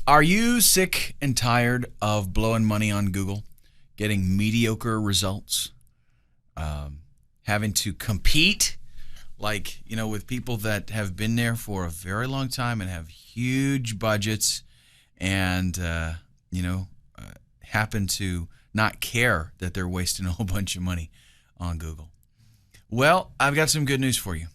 Are you sick and tired of blowing money on Google, getting mediocre results, having to compete with people that have been there for a very long time and have huge budgets and, happen to not care that they're wasting a whole bunch of money on Google? Well, I've got some good news for you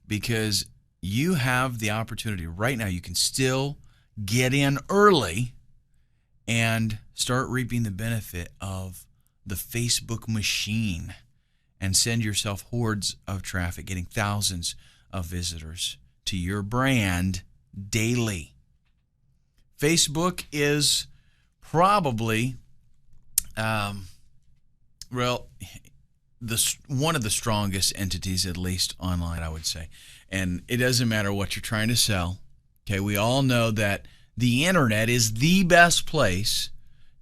because you have the opportunity right now. You can still get in early and start reaping the benefit of the Facebook machine and send yourself hordes of traffic, getting thousands of visitors to your brand daily. Facebook is probably, one of the strongest entities, at least online, I would say. And it doesn't matter what you're trying to sell. Okay, we all know that the internet is the best place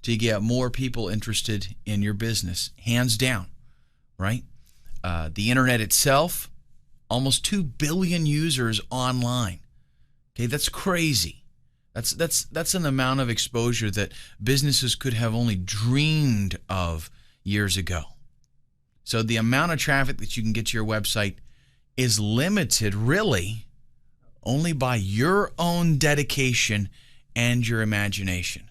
to get more people interested in your business, hands down, right? The internet itself, almost 2 billion users online. Okay, that's crazy. That's an amount of exposure that businesses could have only dreamed of years ago. So the amount of traffic that you can get to your website is limited, really, only by your own dedication and your imagination.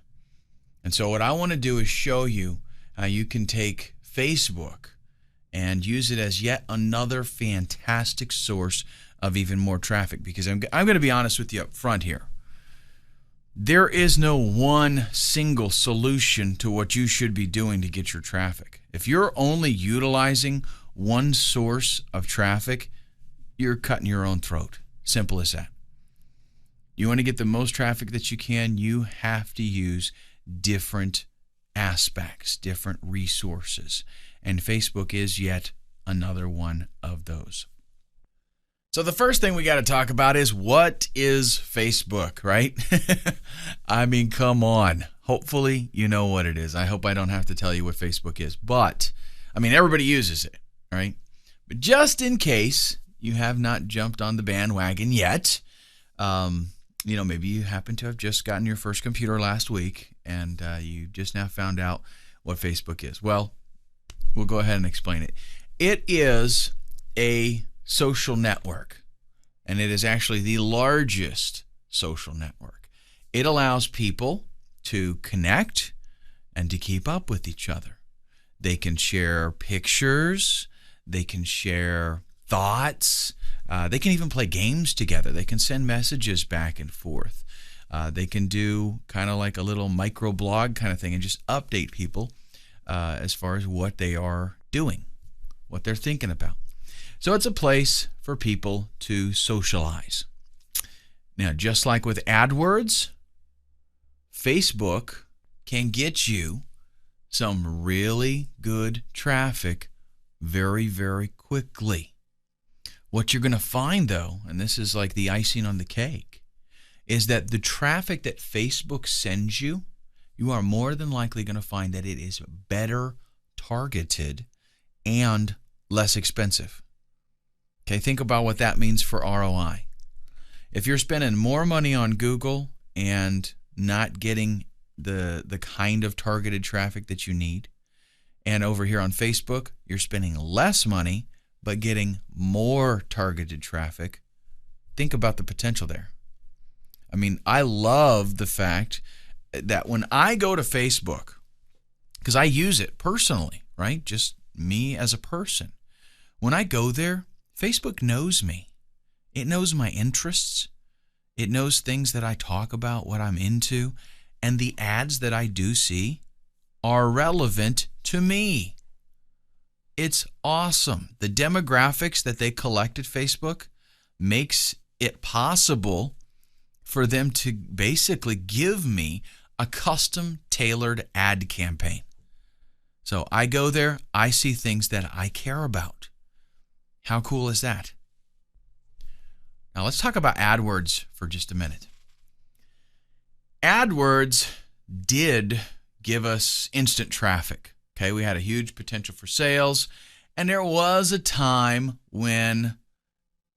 And so what I want to do is show you how you can take Facebook and use it as yet another fantastic source of even more traffic. Because I'm going to be honest with you up front here. There is no one single solution to what you should be doing to get your traffic. If you're only utilizing one source of traffic, you're cutting your own throat. Simple as that. You want to get the most traffic that you can, you have to use different aspects, different resources. And Facebook is yet another one of those. So the first thing we got to talk about is, what is Facebook, right? I mean, come on. Hopefully you know what it is. I hope I don't have to tell you what Facebook is. But, everybody uses it, right? But just in case you have not jumped on the bandwagon yet, maybe you happen to have just gotten your first computer last week and you just now found out what Facebook is. Well, we'll go ahead and explain it. It is a social network, and it is actually the largest social network. It allows people to connect and to keep up with each other. They can share pictures, they can share thoughts, they can even play games together. They can send messages back and forth. They can do kind of like a little microblog kind of thing and just update people as far as what they are doing, what they're thinking about. So it's a place for people to socialize. Now, just like with AdWords, Facebook can get you some really good traffic very, very quickly. What you're going to find, though, and this is like the icing on the cake, is that the traffic that Facebook sends you, you are more than likely going to find that it is better targeted and less expensive. Okay, think about what that means for ROI. If you're spending more money on Google and not getting the kind of targeted traffic that you need, and over here on Facebook, you're spending less money but getting more targeted traffic, think about the potential there. I love the fact that when I go to Facebook, because I use it personally, right? Just me as a person. When I go there, Facebook knows me. It knows my interests. It knows things that I talk about, what I'm into, and the ads that I do see are relevant to me. It's awesome. The demographics that they collect at Facebook makes it possible for them to basically give me a custom tailored ad campaign. So I go there, I see things that I care about. How cool is that? Now let's talk about AdWords for just a minute. AdWords did give us instant traffic. Okay, we had a huge potential for sales, and there was a time when,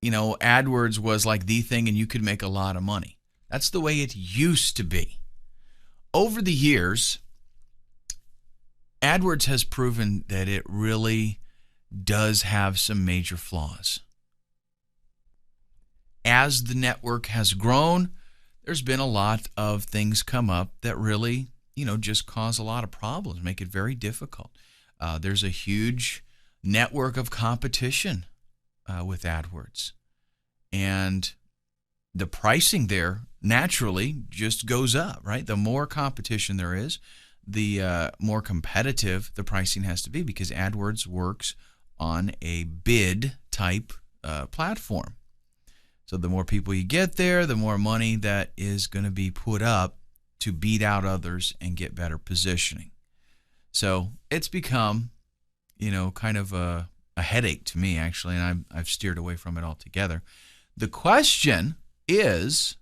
AdWords was like the thing and you could make a lot of money. That's the way it used to be. over the years, AdWords has proven that it really does have some major flaws. As the network has grown, there's been a lot of things come up that really, just cause a lot of problems, make it very difficult. There's a huge network of competition with AdWords. And the pricing there naturally just goes up, right? The more competition there is, the more competitive the pricing has to be, because AdWords works on a bid type platform. So the more people you get there, the more money that is going to be put up to beat out others and get better positioning. So it's become, kind of a headache to me, actually, and I've steered away from it altogether. The question is,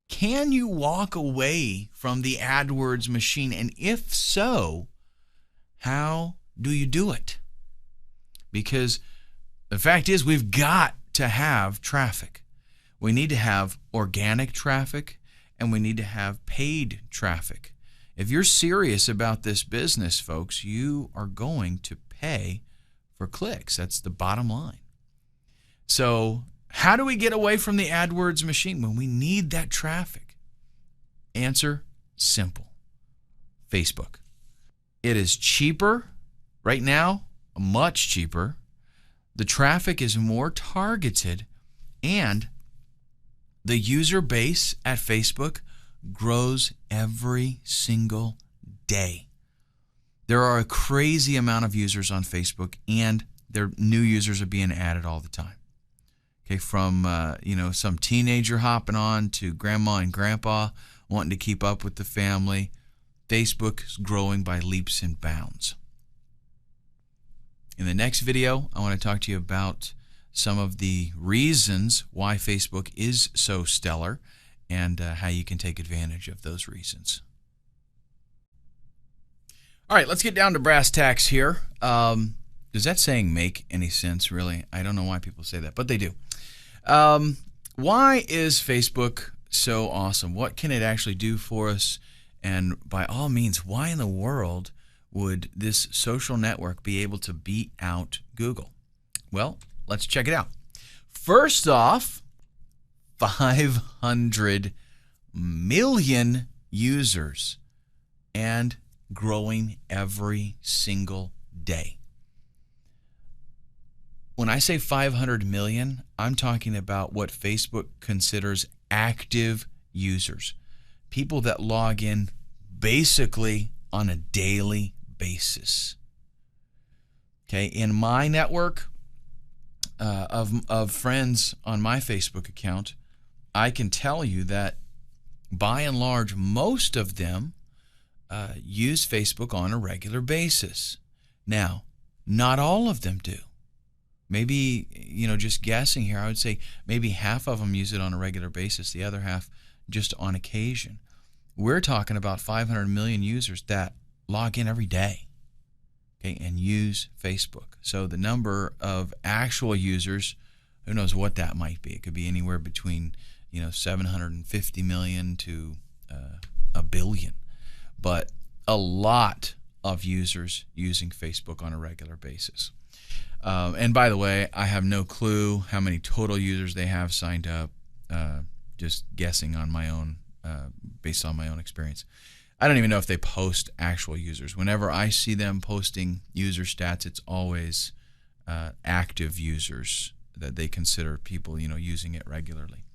can you walk away from the AdWords machine? And if so, how do you do it? Because the fact is, we've got to have traffic. We need to have organic traffic, and we need to have paid traffic. If you're serious about this business, folks, you are going to pay for clicks. That's the bottom line. So how do we get away from the AdWords machine when we need that traffic? Answer, simple. Facebook. It is cheaper right now, much cheaper. The traffic is more targeted, and the user base at Facebook grows every single day. There are a crazy amount of users on Facebook, and their new users are being added all the time. Okay, from some teenager hopping on to grandma and grandpa wanting to keep up with the family. Facebook is growing by leaps and bounds. In the next video, I want to talk to you about some of the reasons why Facebook is so stellar and how you can take advantage of those reasons. All right, let's get down to brass tacks here. Does that saying make any sense, really? I don't know why people say that, but they do. Why is Facebook so awesome? What can it actually do for us? And by all means, why in the world would this social network be able to beat out Google? Well, let's check it out. First off, 500 million users and growing every single day. When I say 500 million, I'm talking about what Facebook considers active users, people that log in basically on a daily basis. Okay, in my network of friends on my Facebook account, I can tell you that by and large, most of them use Facebook on a regular basis. Now, not all of them do. Maybe, just guessing here, I would say maybe half of them use it on a regular basis, the other half just on occasion. We're talking about 500 million users that log in every day, okay, and use Facebook. So the number of actual users, who knows what that might be. It could be anywhere between 750 million to a billion. But a lot of users using Facebook on a regular basis. And by the way, I have no clue how many total users they have signed up, just guessing on my own, based on my own experience. I don't even know if they post actual users. Whenever I see them posting user stats, it's always active users that they consider people, using it regularly.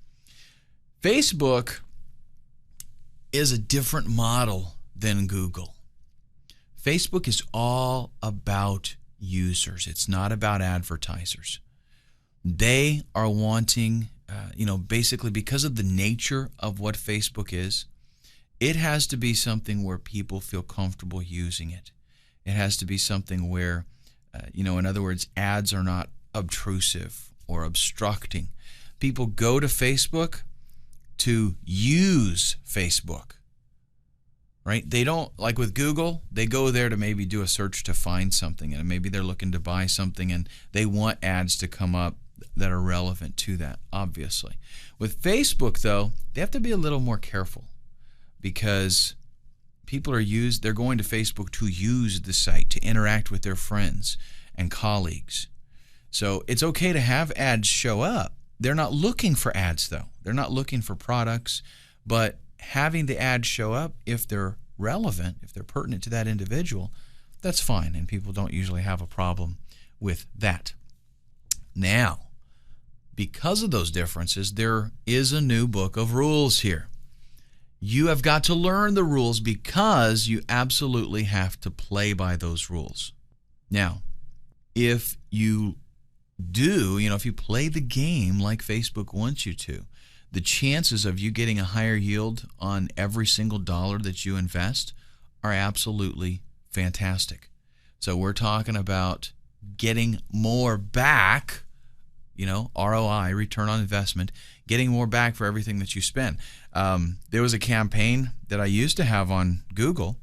Facebook is a different model than Google. Facebook is all about users. It's not about advertisers. They are wanting, basically because of the nature of what Facebook is, it has to be something where people feel comfortable using it. It has to be something where, in other words, ads are not obtrusive or obstructing. People go to Facebook to use Facebook. Right? They don't, like with Google, they go there to maybe do a search to find something, and maybe they're looking to buy something and they want ads to come up that are relevant to that, obviously. With Facebook, though, they have to be a little more careful because people they're going to Facebook to use the site, to interact with their friends and colleagues. So it's okay to have ads show up. They're not looking for ads, though. They're not looking for products, but having the ads show up, if they're relevant, if they're pertinent to that individual, that's fine, and people don't usually have a problem with that. Now, because of those differences, there is a new book of rules here. You have got to learn the rules because you absolutely have to play by those rules. Now, if you if you play the game like Facebook wants you to, the chances of you getting a higher yield on every single dollar that you invest are absolutely fantastic. So we're talking about getting more back, ROI, return on investment, getting more back for everything that you spend. There was a campaign that I used to have on Google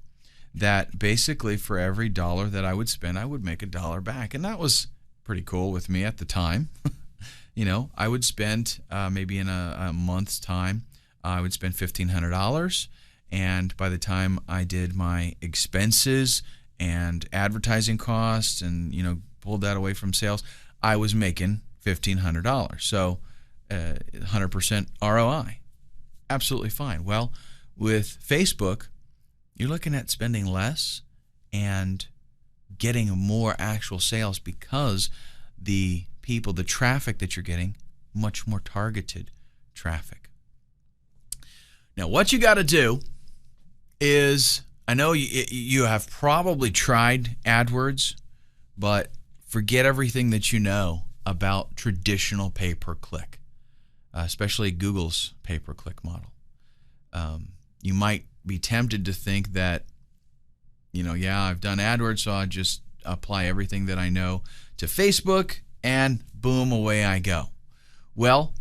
that basically for every dollar that I would spend, I would make $1 back. And that was pretty cool with me at the time. I would spend maybe in a month's time, I would spend $1,500. And by the time I did my expenses and advertising costs and, pulled that away from sales, I was making $1,500. So 100% ROI. Absolutely fine. Well, with Facebook, you're looking at spending less and getting more actual sales because the traffic that you're getting, much more targeted traffic. Now, what you got to do is, I know you have probably tried AdWords, but forget everything that you know about traditional pay-per-click, especially Google's pay-per-click model. You might be tempted to think that, I've done AdWords, so I'll just apply everything that I know to Facebook, and boom, away I go. Well,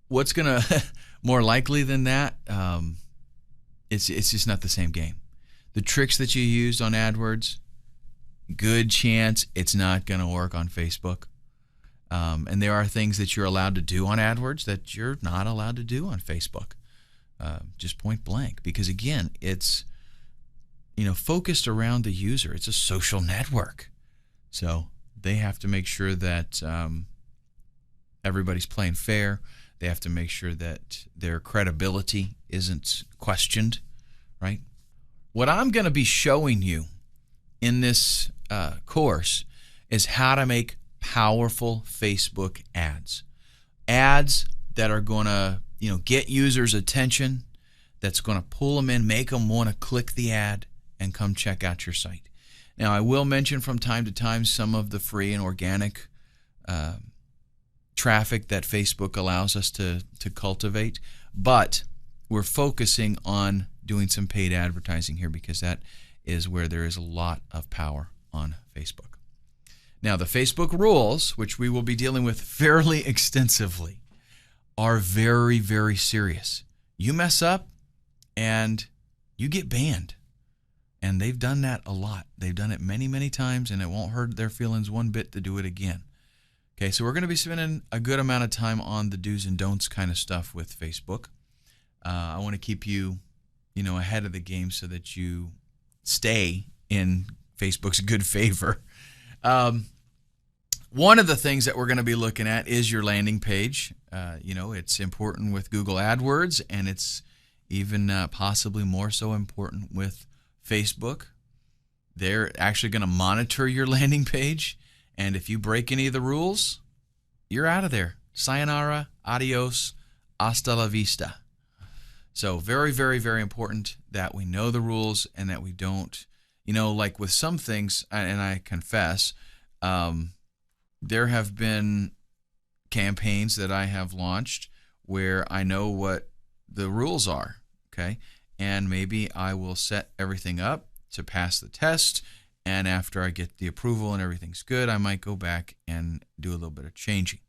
what's going to more likely than that, it's just not the same game. The tricks that you used on AdWords, good chance it's not going to work on Facebook. And there are things that you're allowed to do on AdWords that you're not allowed to do on Facebook. Just point blank. Because again, it's focused around the user. It's a social network. So they have to make sure that everybody's playing fair. They have to make sure that their credibility isn't questioned, right? What I'm going to be showing you in this course is how to make powerful Facebook ads. Ads that are going to, get users' attention, that's going to pull them in, make them want to click the ad and come check out your site. Now, I will mention from time to time some of the free and organic traffic that Facebook allows us to cultivate, but we're focusing on doing some paid advertising here because that is where there is a lot of power on Facebook. Now, the Facebook rules, which we will be dealing with fairly extensively, are very, very serious. You mess up and you get banned. And they've done that a lot. They've done it many, many times, and it won't hurt their feelings one bit to do it again. Okay, so we're going to be spending a good amount of time on the do's and don'ts kind of stuff with Facebook. I want to keep you, ahead of the game so that you stay in Facebook's good favor. One of the things that we're going to be looking at is your landing page. It's important with Google AdWords, and it's even possibly more so important with Facebook. They're actually going to monitor your landing page, and if you break any of the rules, you're out of there. Sayonara, adios, hasta la vista. So very, very, very important that we know the rules and that we don't, like with some things, and I confess, there have been campaigns that I have launched where I know what the rules are, okay? And maybe I will set everything up to pass the test, and after I get the approval and everything's good, I might go back and do a little bit of changing.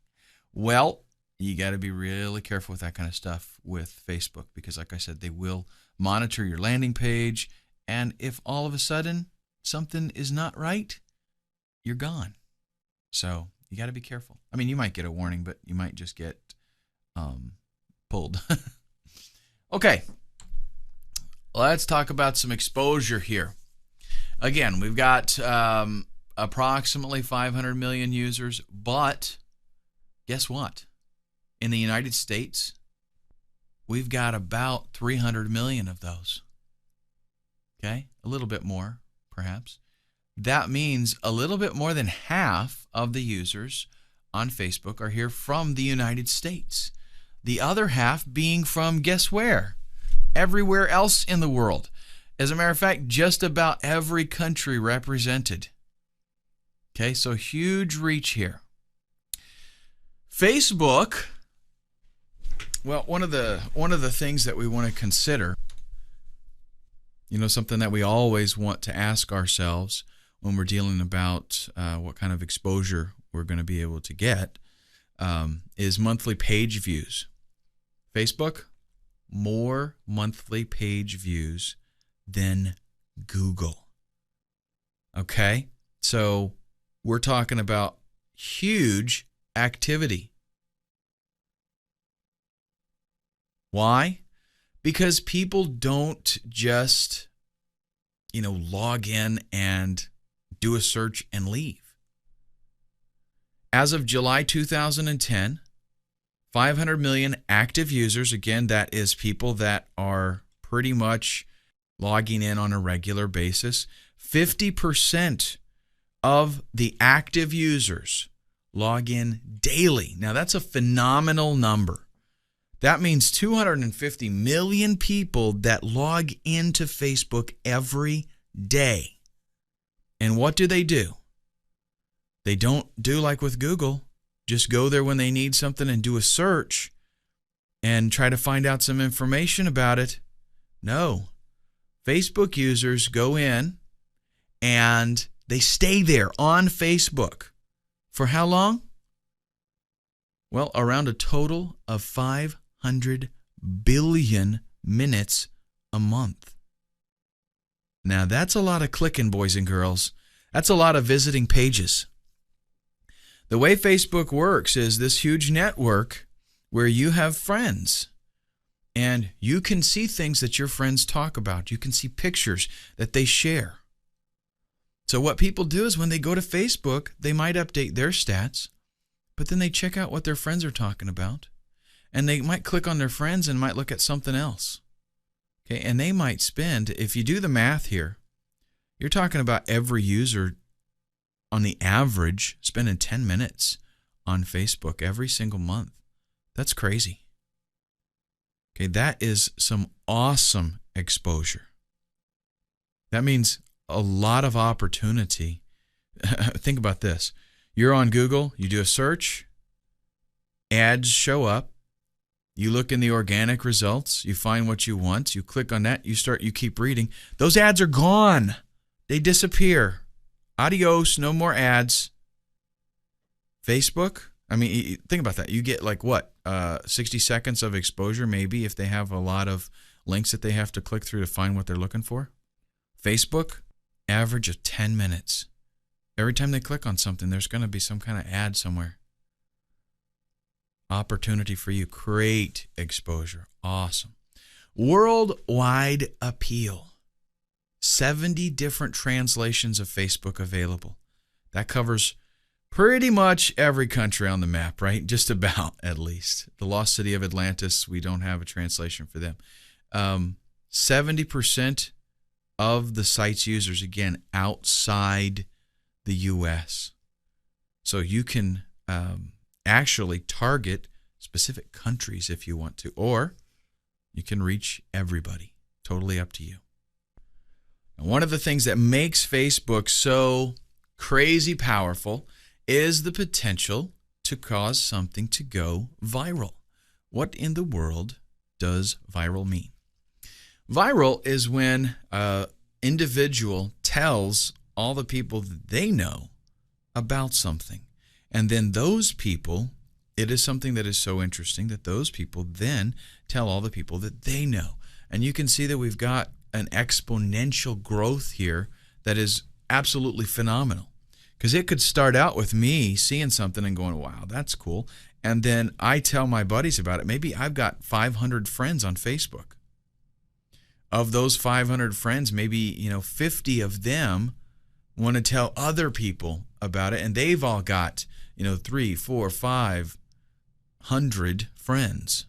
Well, you got to be really careful with that kind of stuff with Facebook because, like I said, they will monitor your landing page, and if all of a sudden something is not right, you're gone. So you got to be careful. I mean, you might get a warning, but you might just get pulled. Okay. let's talk about some exposure here. Again, we've got approximately 500 million users, but guess what? In the United States, we've got about 300 million of those. Okay? A little bit more, perhaps. That means a little bit more than half of the users on Facebook are here from the United States. The other half being from, guess where? Everywhere else in the world. As a matter of fact, just about every country represented. Okay, so huge reach here. Facebook, well, one of the things that we want to consider, something that we always want to ask ourselves when we're dealing about what kind of exposure we're going to be able to get, is monthly page views. Facebook, more monthly page views than Google. Okay? So we're talking about huge activity. Why? Because people don't just, log in and do a search and leave. As of July 2010, 500 million active users. Again, that is people that are pretty much logging in on a regular basis. 50% of the active users log in daily. Now, that's a phenomenal number. That means 250 million people that log into Facebook every day. And what do? They don't do like with Google. Just go there when they need something and do a search and try to find out some information about it. No. Facebook users go in and they stay there on Facebook. For how long? Well, around a total of 500 billion minutes a month. Now, that's a lot of clicking, boys and girls. That's a lot of visiting pages. The way Facebook works is this huge network where you have friends and you can see things that your friends talk about. You can see pictures that they share. So what people do is when they go to Facebook, they might update their stats, but then they check out what their friends are talking about. And they might click on their friends and might look at something else. Okay, and they might spend, if you do the math here, you're talking about every user on the average spending 10 minutes on Facebook every single month. That's crazy. Okay, that is some awesome exposure. That means a lot of opportunity. Think about this. You're on Google, you do a search, ads show up, you look in the organic results, you find what you want, you click on that, you keep reading. Those ads are gone. They disappear. Adios, no more ads. Facebook, think about that. You get 60 seconds of exposure maybe if they have a lot of links that they have to click through to find what they're looking for. Facebook, average of 10 minutes. Every time they click on something, there's going to be some kind of ad somewhere. Opportunity for you. Great exposure. Awesome. Worldwide appeal. 70 different translations of Facebook available. That covers pretty much every country on the map, right? Just about, at least. The lost city of Atlantis, we don't have a translation for them. 70% of the site's users, again, outside the U.S. So you can actually target specific countries if you want to, or you can reach everybody. Totally up to you. And one of the things that makes Facebook so crazy powerful is the potential to cause something to go viral. What in the world does viral mean? Viral is when an individual tells all the people that they know about something. And then those people, it is something that is so interesting that those people then tell all the people that they know. And you can see that we've got an exponential growth here that is absolutely phenomenal. Because it could start out with me seeing something and going, wow, that's cool. And then I tell my buddies about it. Maybe I've got 500 friends on Facebook. of those 500 friends, maybe 50 of them want to tell other people about it, and they've all got 3, 4, 500 friends.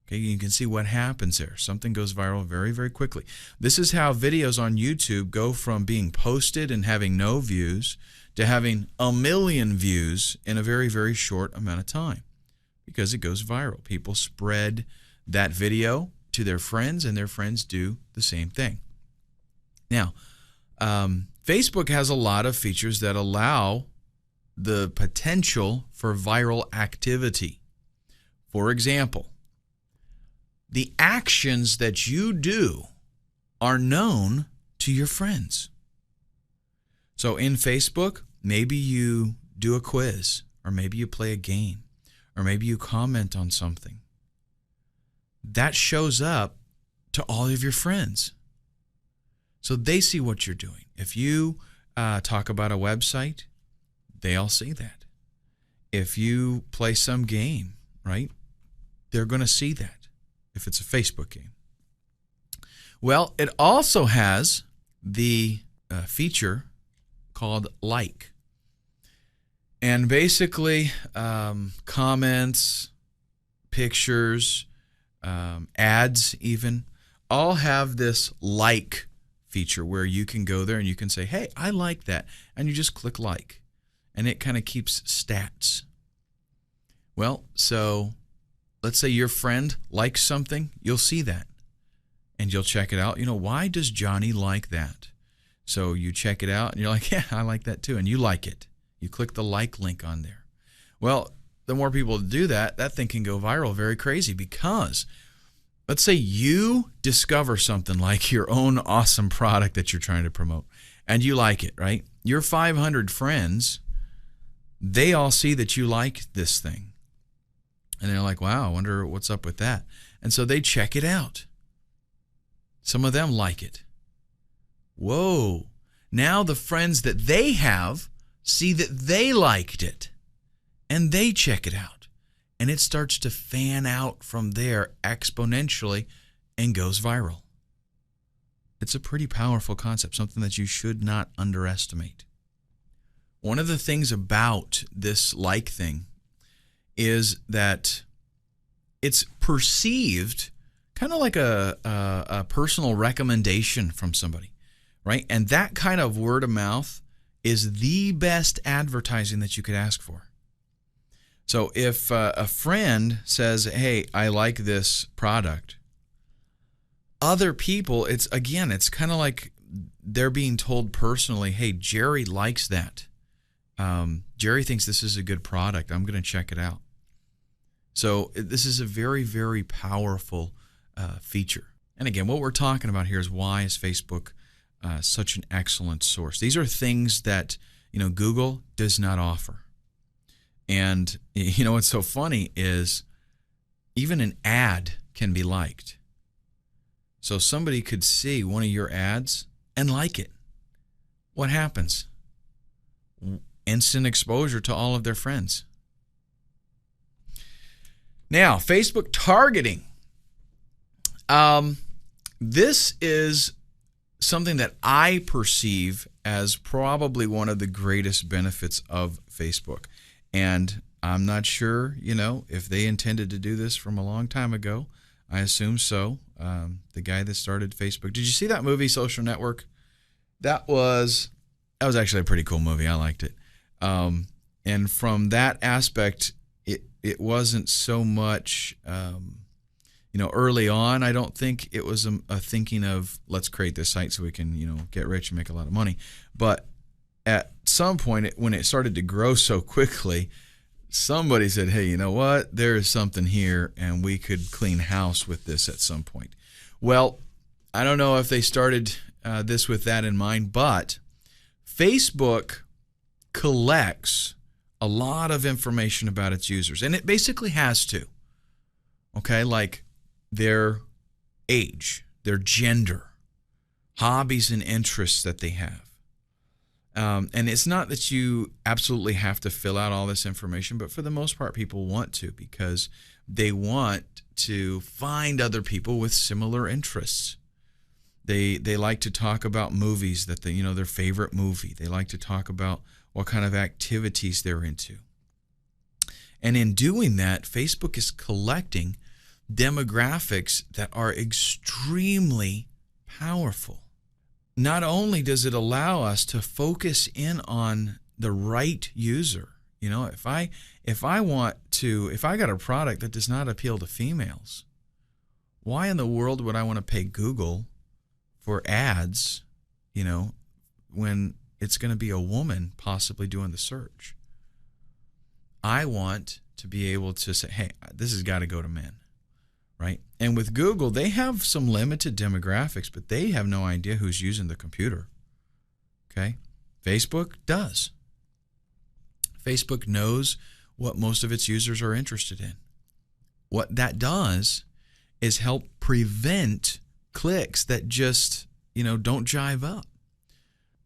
Okay, you can see what happens there. Something goes viral very, very quickly. This is how videos on YouTube go from being posted and having no views to having 1 million views in a very, very short amount of time, because it goes viral. People spread that video to their friends, and their friends do the same thing. Now, Facebook has a lot of features that allow the potential for viral activity. For example, the actions that you do are known to your friends. So in Facebook, maybe you do a quiz, or maybe you play a game, or maybe you comment on something. That shows up to all of your friends. So they see what you're doing. If you talk about a website, they all see that. If you play some game, right, they're going to see that if it's a Facebook game. Well, it also has the feature called like. And basically, comments, pictures, ads even, all have this like feature where you can go there and you can say, hey, I like that. And you just click like. And it kind of keeps stats. Well, so let's say your friend likes something, you'll see that. And you'll check it out. Why does Johnny like that? So you check it out and you're like, yeah, I like that too. And you like it. You click the like link on there. Well, the more people do that, that thing can go viral very crazy, because let's say you discover something like your own awesome product that you're trying to promote, and you like it, right? Your 500 friends, they all see that you like this thing. And they're like, wow, I wonder what's up with that. And so they check it out. Some of them like it. Whoa. Now the friends that they have see that they liked it, and they check it out. And it starts to fan out from there exponentially and goes viral. It's a pretty powerful concept, something that you should not underestimate. One of the things about this like thing is that it's perceived kind of like a personal recommendation from somebody, right? And that kind of word of mouth is the best advertising that you could ask for. So if a friend says, hey, I like this product, other people, it's kind of like they're being told personally, hey, Jerry likes that. Jerry thinks this is a good product. I'm going to check it out. So this is a very, very powerful feature. And again, what we're talking about here is, why is Facebook such an excellent source? These are things that Google does not offer. And what's so funny is even an ad can be liked. So somebody could see one of your ads and like it. What happens? Instant exposure to all of their friends. Now, Facebook targeting. This is something that I perceive as probably one of the greatest benefits of Facebook. And I'm not sure, if they intended to do this from a long time ago. I assume so. The guy that started Facebook. Did you see that movie, Social Network? That was actually a pretty cool movie. I liked it. And from that aspect, it wasn't so much, early on, I don't think it was a thinking of, let's create this site so we can, get rich and make a lot of money. But at some point, when it started to grow so quickly, somebody said, hey, you know what? There is something here, and we could clean house with this at some point. Well, I don't know if they started this with that in mind, but Facebook collects a lot of information about its users, and it basically has to. Okay, like their age, their gender, hobbies and interests that they have. And it's not that you absolutely have to fill out all this information, but for the most part, people want to, because They want to find other people with similar interests. They like to talk about movies that their favorite movie. They like to talk about what kind of activities they're into. And in doing that, Facebook is collecting demographics that are extremely powerful. Not only does it allow us to focus in on the right user, if I got a product that does not appeal to females, why in the world would I want to pay Google for ads, when it's going to be a woman possibly doing the search? I want to be able to say, hey, this has got to go to men, right? And with Google, they have some limited demographics, but they have no idea who's using the computer, okay? Facebook does. Facebook knows what most of its users are interested in. What that does is help prevent clicks that just, don't jive up.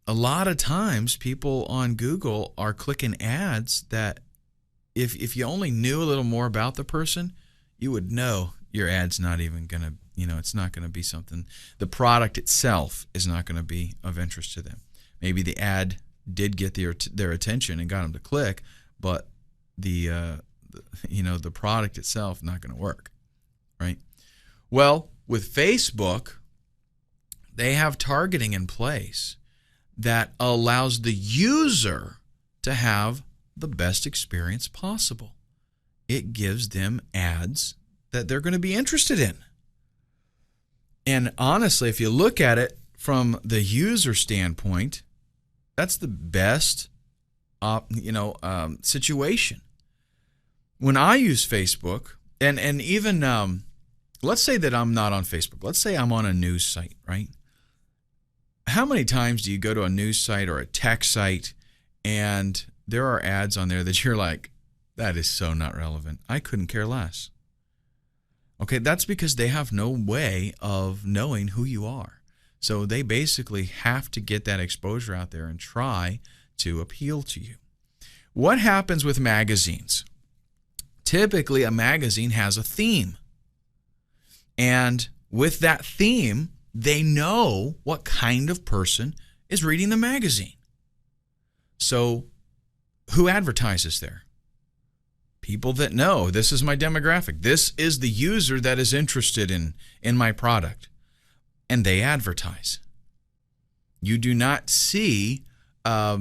A lot of times people on Google are clicking ads that if you only knew a little more about the person, you would know your ad's not even going to, it's not going to be something, the product itself is not going to be of interest to them. Maybe the ad did get their attention and got them to click, but the product itself not going to work, right? Well, with Facebook, they have targeting in place that allows the user to have the best experience possible. It gives them ads that they're going to be interested in. And honestly, if you look at it from the user standpoint, that's the best situation. When I use Facebook, and even let's say that I'm not on Facebook. Let's say I'm on a news site, right? How many times do you go to a news site or a tech site and there are ads on there that you're like, that is so not relevant. I couldn't care less. Okay, that's because they have no way of knowing who you are. So they basically have to get that exposure out there and try to appeal to you. What happens with magazines? Typically, a magazine has a theme. And with that theme, they know what kind of person is reading the magazine. So who advertises there? People that know this is my demographic. This is the user that is interested in my product. And they advertise. You do not see, a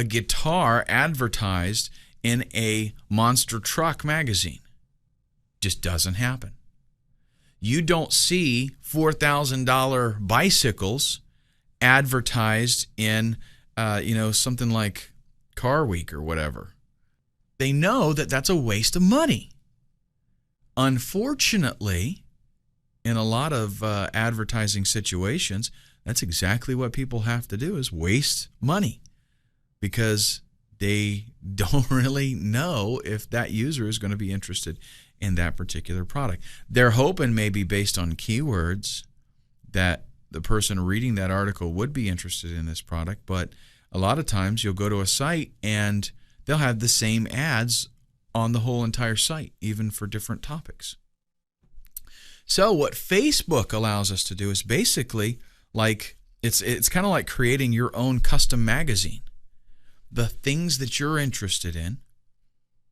guitar advertised in a monster truck magazine. Just doesn't happen. You don't see $4,000 bicycles advertised in, something like Car Week or whatever. They know that that's a waste of money. Unfortunately, in a lot of advertising situations, that's exactly what people have to do, is waste money, because they don't really know if that user is going to be interested in that particular product. They're hoping maybe based on keywords that the person reading that article would be interested in this product, but a lot of times you'll go to a site and they'll have the same ads on the whole entire site, even for different topics. So what Facebook allows us to do is basically like, it's kind of like creating your own custom magazine. The things that you're interested in,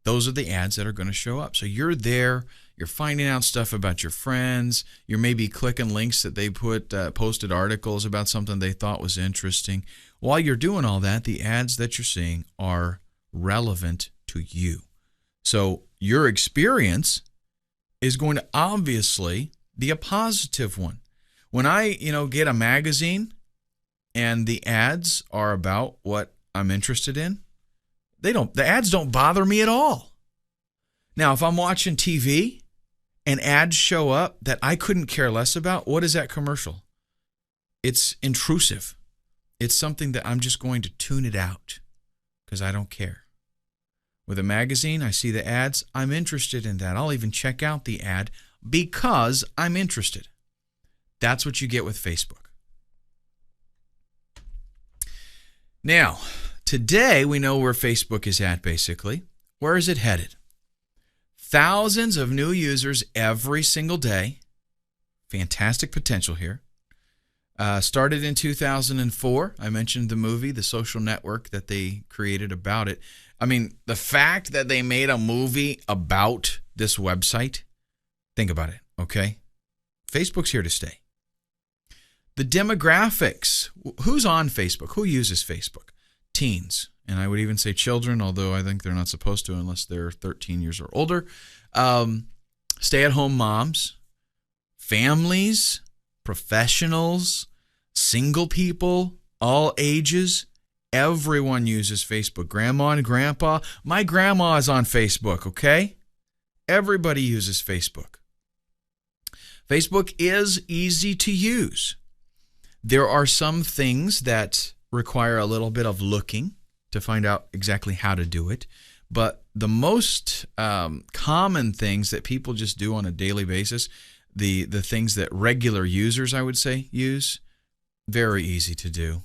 those are the ads that are going to show up. So you're there, you're finding out stuff about your friends, you're maybe clicking links that they posted articles about something they thought was interesting. While you're doing all that, the ads that you're seeing are relevant to you. So your experience is going to obviously be a positive one. When I, get a magazine and the ads are about what I'm interested in, the ads don't bother me at all. Now, if I'm watching TV and ads show up that I couldn't care less about, what is that commercial? It's intrusive. It's something that I'm just going to tune it out because I don't care. With a magazine, I see the ads, I'm interested in that. I'll even check out the ad because I'm interested. That's what you get with Facebook. Now, today we know where Facebook is at, basically. Where is it headed? Thousands of new users every single day. Fantastic potential here. Started in 2004. I mentioned the movie, The Social Network, that they created about it. I mean, the fact that they made a movie about this website, think about it, okay? Facebook's here to stay. The demographics. Who's on Facebook? Who uses Facebook? Teens. And I would even say children, although I think they're not supposed to unless they're 13 years or older. Stay-at-home moms, families, professionals, single people, all ages. Everyone uses Facebook. Grandma and grandpa. My grandma is on Facebook, okay? Everybody uses Facebook. Facebook is easy to use. There are some things that require a little bit of looking to find out exactly how to do it. But the most common things that people just do on a daily basis, the things that regular users, I would say, use, very easy to do.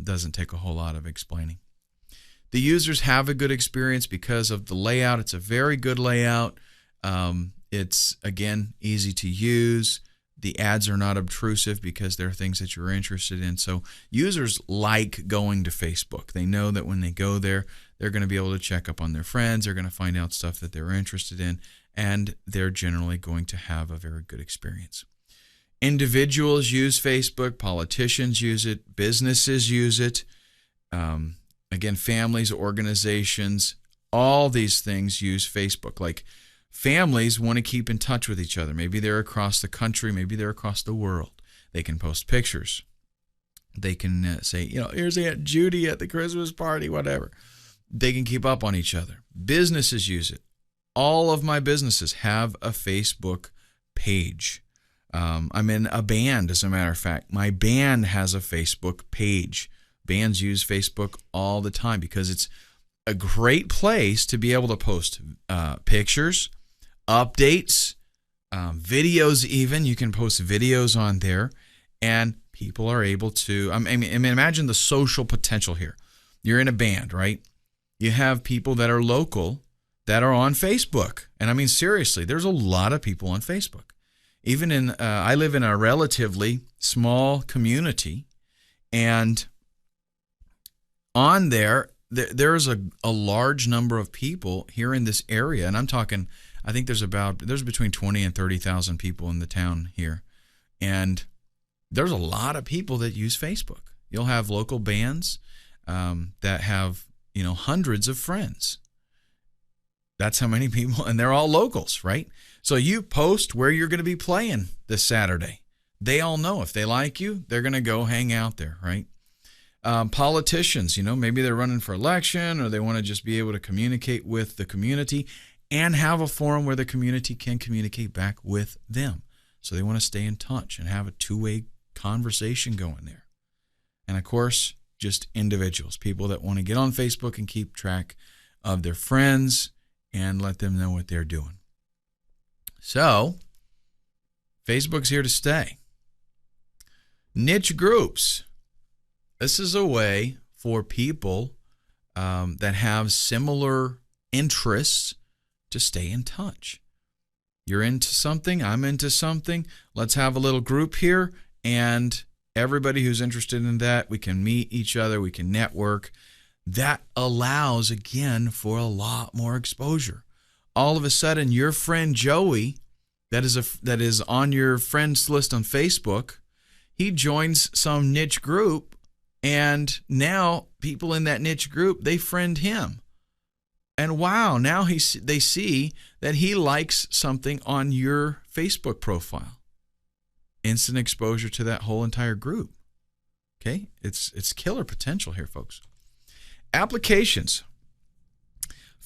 Doesn't take a whole lot of explaining. The users have a good experience because of the layout. It's a very good layout. It's, again, easy to use. The ads are not obtrusive because they're things that you're interested in. So users like going to Facebook. They know that when they go there, they're going to be able to check up on their friends. They're going to find out stuff that they're interested in, and they're generally going to have a very good experience. Individuals use Facebook. Politicians use it. Businesses use it. Again, families, organizations, all these things use Facebook. Like, families want to keep in touch with each other. Maybe they're across the country. Maybe they're across the world. They can post pictures. They can say, here's Aunt Judy at the Christmas party, whatever. They can keep up on each other. Businesses use it. All of my businesses have a Facebook page. I'm in a band, as a matter of fact. My band has a Facebook page. Bands use Facebook all the time because it's a great place to be able to post pictures, updates, videos even. You can post videos on there, and people are able to, imagine the social potential here. You're in a band, right? You have people that are local that are on Facebook. And seriously, there's a lot of people on Facebook. Even I live in a relatively small community, and on there's a large number of people here in this area, and I'm talking, I think there's between 20 and 30,000 people in the town here, and there's a lot of people that use Facebook. You'll have local bands that have hundreds of friends. That's how many people, and they're all locals, right? So you post where you're going to be playing this Saturday. They all know if they like you, they're going to go hang out there, right? Politicians, maybe they're running for election, or they want to just be able to communicate with the community and have a forum where the community can communicate back with them. So they want to stay in touch and have a two-way conversation going there. And of course, just individuals, people that want to get on Facebook and keep track of their friends and let them know what they're doing. So, Facebook's here to stay. Niche groups. This is a way for people that have similar interests to stay in touch. You're into something, I'm into something. Let's have a little group here, and everybody who's interested in that, we can meet each other, we can network. That allows, again, for a lot more exposure. All of a sudden, your friend Joey, that is on your friends list on Facebook, he joins some niche group, and now people in that niche group, they friend him. And wow, now they see that he likes something on your Facebook profile. Instant exposure to that whole entire group. Okay? It's killer potential here, folks. Applications.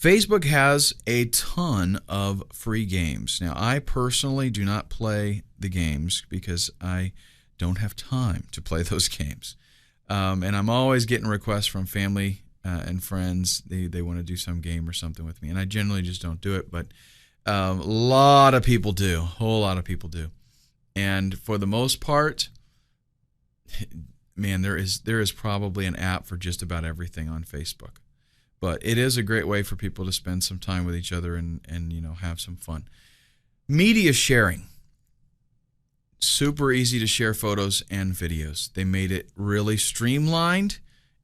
Facebook has a ton of free games. Now, I personally do not play the games because I don't have time to play those games. And I'm always getting requests from family and friends. They want to do some game or something with me. And I generally just don't do it. But a lot of people do. A whole lot of people do. And for the most part, man, there is probably an app for just about everything on Facebook. But it is a great way for people to spend some time with each other and have some fun. Media sharing. Super easy to share photos and videos. They made it really streamlined.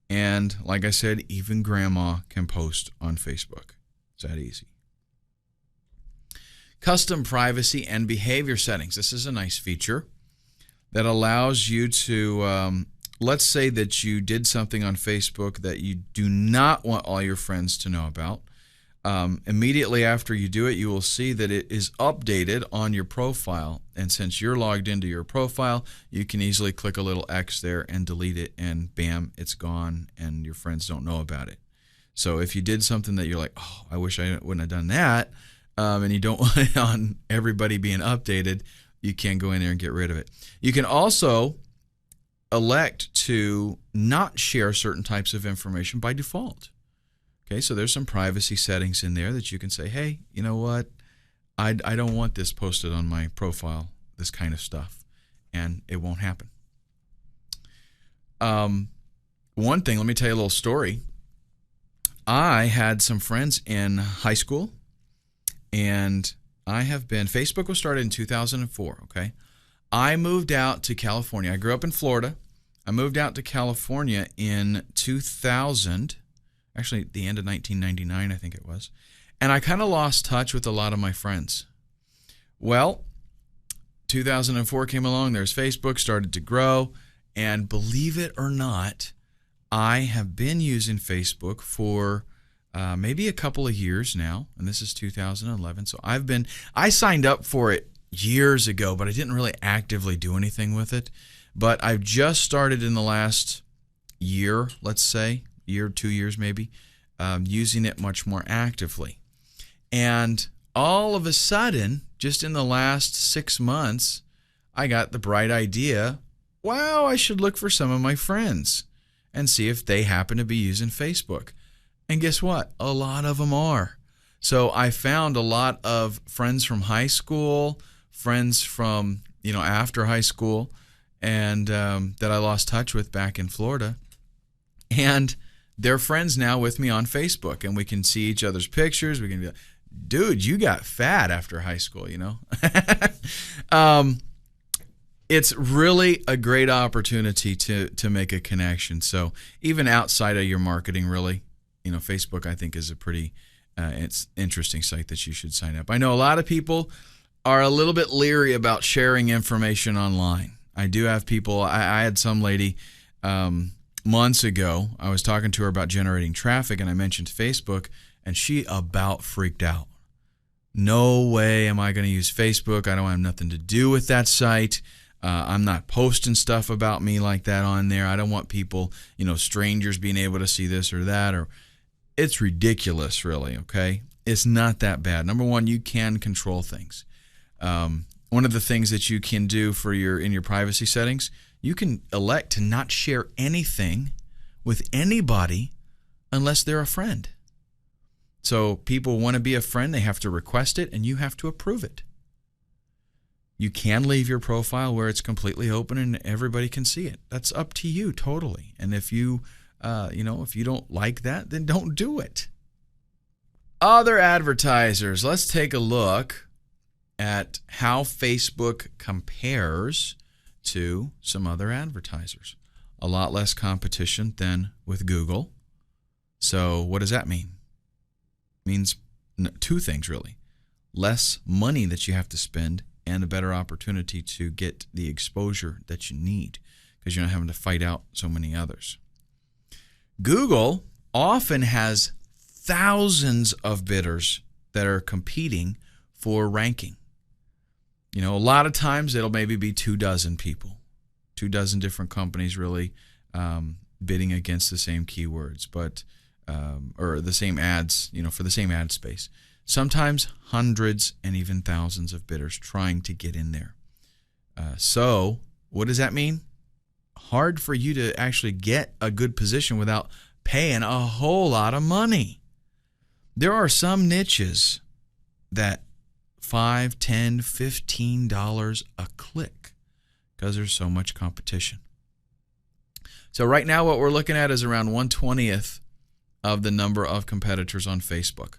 And like I said, even grandma can post on Facebook. It's that easy. Custom privacy and behavior settings. This is a nice feature that allows you to, let's say that you did something on Facebook that you do not want all your friends to know about. Immediately after you do it, you will see that it is updated on your profile. And since you're logged into your profile, you can easily click a little X there and delete it, and bam, it's gone, and your friends don't know about it. So if you did something that you're like, oh, I wish I wouldn't have done that, and you don't want it on everybody being updated, you can go in there and get rid of it. You can also elect to not share certain types of information by default. Okay, so there's some privacy settings in there that you can say, hey, you know what? I don't want this posted on my profile, this kind of stuff, and it won't happen. One thing, let me tell you a little story. I had some friends in high school, and Facebook was started in 2004, okay? I moved out to California. I grew up in Florida. I moved out to California in 2000, actually the end of 1999, I think it was. And I kind of lost touch with a lot of my friends. Well, 2004 came along, there's Facebook, started to grow, and believe it or not, I have been using Facebook for maybe a couple of years now, and this is 2011. So I signed up for it years ago, but I didn't really actively do anything with it. But I've just started in the last year, let's say, 2 years maybe, using it much more actively. And all of a sudden, just in the last 6 months, I got the bright idea, wow, I should look for some of my friends and see if they happen to be using Facebook. And guess what? A lot of them are. So I found a lot of friends from high school, friends from, after high school, and that I lost touch with back in Florida. And they're friends now with me on Facebook, and we can see each other's pictures. We can be like, dude, you got fat after high school, It's really a great opportunity to make a connection. So even outside of your marketing, really, Facebook, I think, is a pretty it's interesting site that you should sign up. I know a lot of people are a little bit leery about sharing information online. I do have people, I had some lady months ago, I was talking to her about generating traffic, and I mentioned Facebook, and she about freaked out. No way am I going to use Facebook. I don't have nothing to do with that site. I'm not posting stuff about me like that on there. I don't want people, strangers being able to see this or that. Or it's ridiculous, really, okay? It's not that bad. Number one, you can control things. One of the things that you can do in your privacy settings, you can elect to not share anything with anybody unless they're a friend. So people want to be a friend, they have to request it, and you have to approve it. You can leave your profile where it's completely open and everybody can see it. That's up to you totally. And if you don't like that, then don't do it. Other advertisers. Let's take a look at how Facebook compares to some other advertisers. A lot less competition than with Google. So what does that mean? It means two things, really. Less money that you have to spend and a better opportunity to get the exposure that you need because you're not having to fight out so many others. Google often has thousands of bidders that are competing for ranking. A lot of times it'll maybe be 24 people, 24 different companies really bidding against the same keywords, or the same ads, for the same ad space. Sometimes hundreds and even thousands of bidders trying to get in there. So what does that mean? Hard for you to actually get a good position without paying a whole lot of money. There are some niches that $5, $10, $15 a click because there's so much competition. So right now what we're looking at is around 1/20th of the number of competitors on Facebook.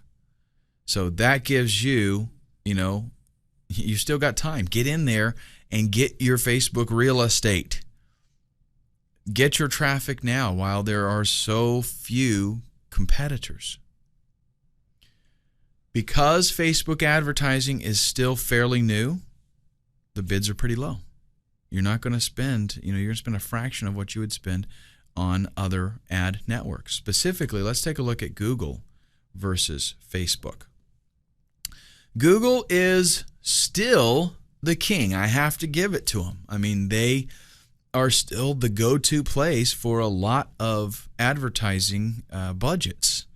So that gives you, you still got time. Get in there and get your Facebook real estate. Get your traffic now while there are so few competitors. Because Facebook advertising is still fairly new, the bids are pretty low. You're not going to spend, you're going to spend a fraction of what you would spend on other ad networks. Specifically, let's take a look at Google versus Facebook. Google is still the king. I have to give it to them. I mean, they are still the go-to place for a lot of advertising budgets.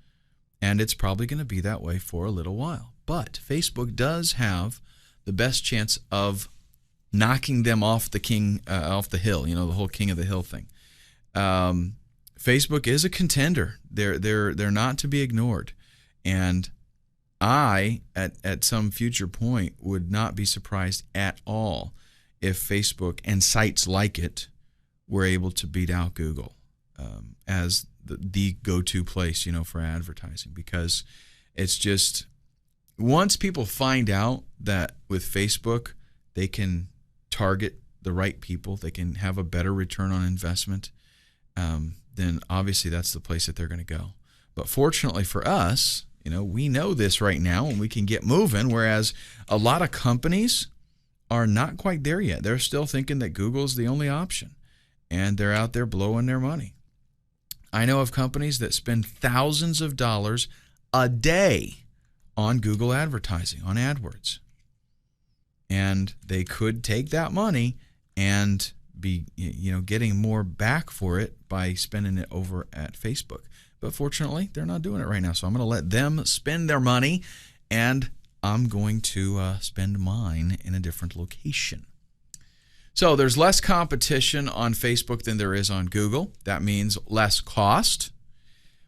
And it's probably going to be that way for a little while. But Facebook does have the best chance of knocking them off the king, off the hill, the whole king of the hill thing. Facebook is a contender. They're not to be ignored. And I, at some future point, would not be surprised at all if Facebook and sites like it were able to beat out Google as the go-to place, for advertising. Because it's just, once people find out that with Facebook they can target the right people, they can have a better return on investment, then obviously that's the place that they're going to go. But fortunately for us, we know this right now and we can get moving, whereas a lot of companies are not quite there yet. They're still thinking that Google's the only option, and they're out there blowing their money. I know of companies that spend thousands of dollars a day on Google advertising, on AdWords. And they could take that money and be, getting more back for it by spending it over at Facebook. But fortunately, they're not doing it right now. So I'm going to let them spend their money, and I'm going to spend mine in a different location. So there's less competition on Facebook than there is on Google. That means less cost.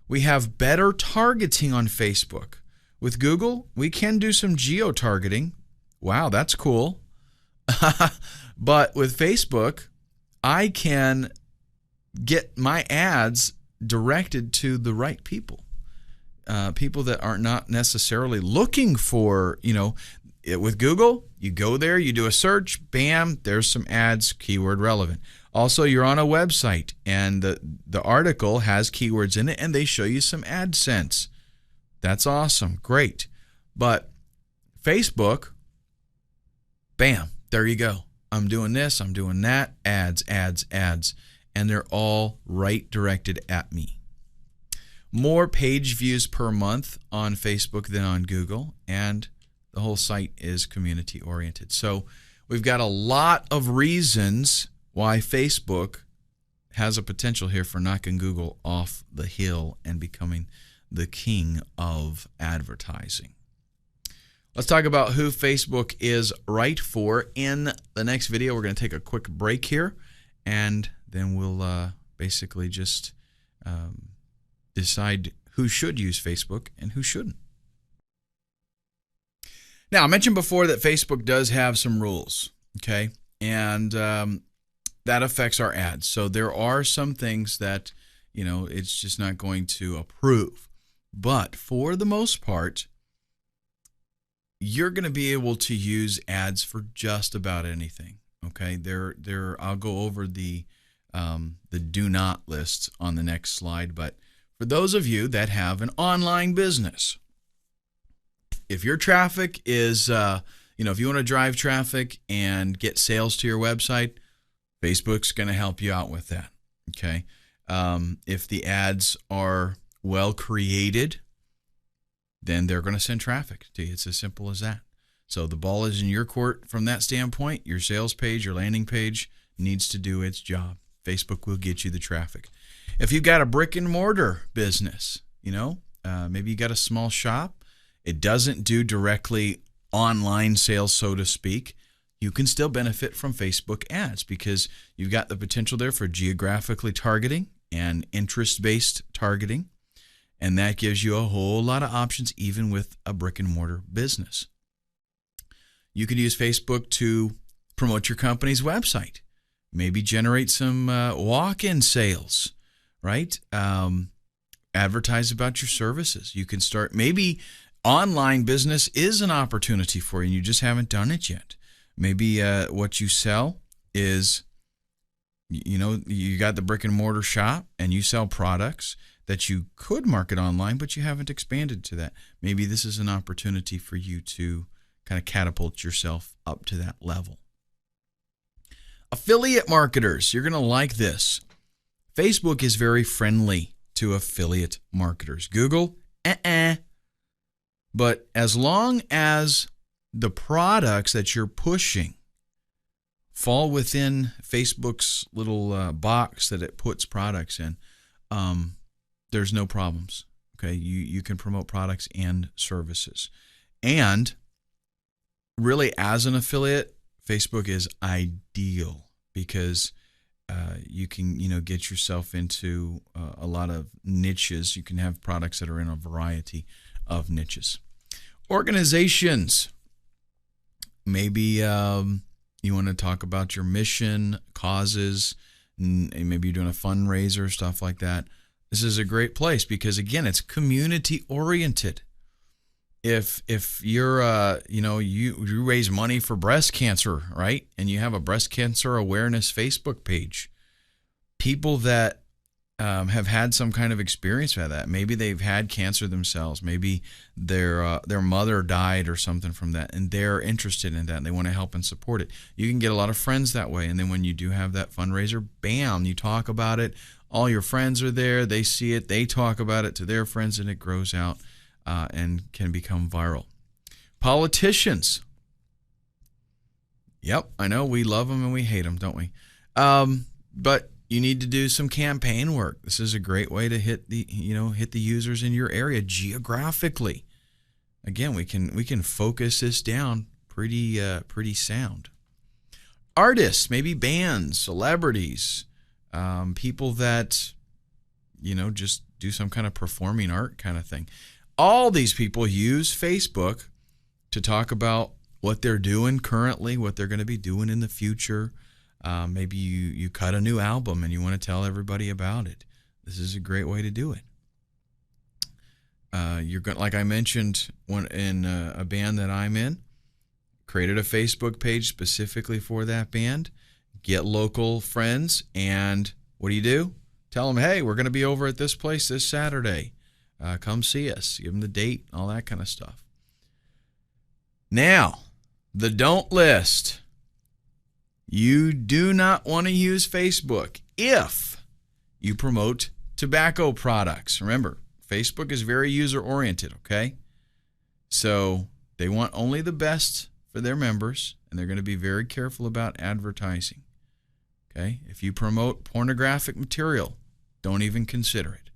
We have better targeting on Facebook. With Google, we can do some geo-targeting. Wow, that's cool. But with Facebook, I can get my ads directed to the right people. People that are not necessarily looking for, with Google, you go there, you do a search, bam, there's some ads, keyword relevant. Also, you're on a website and the article has keywords in it and they show you some AdSense. That's awesome, great. But Facebook, bam, there you go. I'm doing this, I'm doing that, ads, and they're all right directed at me. More page views per month on Facebook than on Google, and the whole site is community oriented. So we've got a lot of reasons why Facebook has a potential here for knocking Google off the hill and becoming the king of advertising. Let's talk about who Facebook is right for. In the next video, we're going to take a quick break here, and then we'll basically just decide who should use Facebook and who shouldn't. Now, I mentioned before that Facebook does have some rules, okay? And that affects our ads. So there are some things that, it's just not going to approve. But for the most part, you're going to be able to use ads for just about anything, okay? I'll go over the do not lists on the next slide, but for those of you that have an online business, if your traffic is, if you want to drive traffic and get sales to your website, Facebook's going to help you out with that, okay? If the ads are well created, then they're going to send traffic to you. It's as simple as that. So the ball is in your court from that standpoint. Your sales page, your landing page needs to do its job. Facebook will get you the traffic. If you've got a brick and mortar business, maybe you got a small shop, it doesn't do directly online sales, so to speak, you can still benefit from Facebook ads because you've got the potential there for geographically targeting and interest-based targeting. And that gives you a whole lot of options, even with a brick and mortar business. You could use Facebook to promote your company's website, maybe generate some walk-in sales, right? advertise about your services. You can start, maybe online business is an opportunity for you and you just haven't done it yet. Maybe what you sell is, you got the brick and mortar shop and you sell products that you could market online, but you haven't expanded to that. Maybe this is an opportunity for you to kind of catapult yourself up to that level. Affiliate marketers, you're going to like this. Facebook is very friendly to affiliate marketers. Google, But as long as the products that you're pushing fall within Facebook's little box that it puts products in, there's no problems. Okay, you can promote products and services. And really, as an affiliate, Facebook is ideal because you can, get yourself into a lot of niches. You can have products that are in a variety of niches. Organizations. Maybe you want to talk about your mission, causes, and maybe you're doing a fundraiser, stuff like that. This is a great place because, again, it's community oriented. If you're you raise money for breast cancer, right, and you have a breast cancer awareness Facebook page, people that have had some kind of experience with that, maybe they've had cancer themselves, maybe their mother died or something from that, and they're interested in that and they want to help and support it. You can get a lot of friends that way, and then when you do have that fundraiser, bam, you talk about it. All your friends are there, they see it, they talk about it to their friends, and it grows out. And can become viral. Politicians. Yep, I know we love them and we hate them, don't we? But you need to do some campaign work. This is a great way to hit the users in your area geographically. Again, we can focus this down pretty sound. Artists, maybe bands, celebrities, people that just do some kind of performing art kind of thing. All these people use Facebook to talk about what they're doing currently, what they're going to be doing in the future. Maybe you cut a new album and you want to tell everybody about it. This is a great way to do it. You're going, like I mentioned, in a band that I'm in, created a Facebook page specifically for that band. Get local friends, and what do? Tell them, hey, we're going to be over at this place this Saturday. Come see us. Give them the date, all that kind of stuff. Now, the don't list. You do not want to use Facebook if you promote tobacco products. Remember, Facebook is very user-oriented, okay? So they want only the best for their members, and they're going to be very careful about advertising. Okay? If you promote pornographic material, don't even consider it.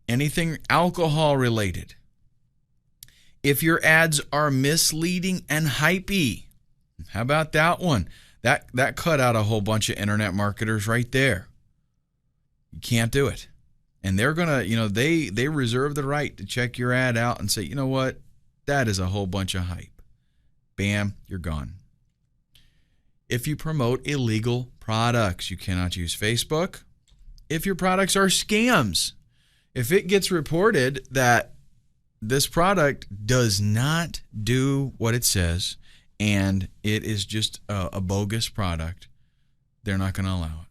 Anything alcohol related. If your ads are misleading and hypey, how about that one? That cut out a whole bunch of internet marketers right there. You can't do it. And they're going to, they reserve the right to check your ad out and say, you know what? That is a whole bunch of hype. Bam, you're gone. If you promote illegal products, you cannot use Facebook. If your products are scams, if it gets reported that this product does not do what it says and it is just a bogus product, they're not going to allow it.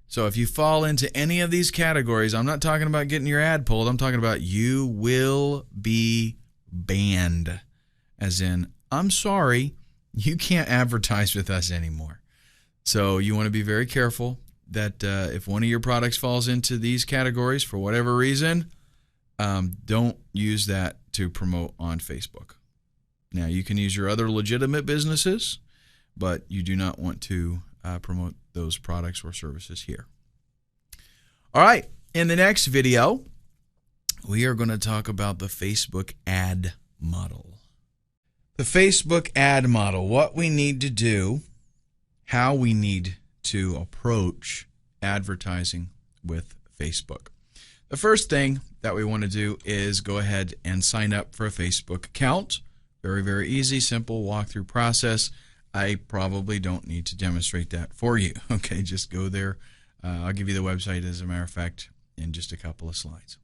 So if you fall into any of these categories, I'm not talking about getting your ad pulled. I'm talking about you will be banned. As in, I'm sorry, you can't advertise with us anymore. So you want to be very careful that if one of your products falls into these categories for whatever reason, don't use that to promote on Facebook. Now, you can use your other legitimate businesses, but you do not want to promote those products or services here. All right, in the next video, we are going to talk about the Facebook ad model. The Facebook ad model, what we need to do, how we need to approach advertising with Facebook. The first thing that we want to do is go ahead and sign up for a Facebook account. Very, very easy, simple walkthrough process. I probably don't need to demonstrate that for you. Okay, just go there. I'll give you the website, as a matter of fact, in just a couple of slides.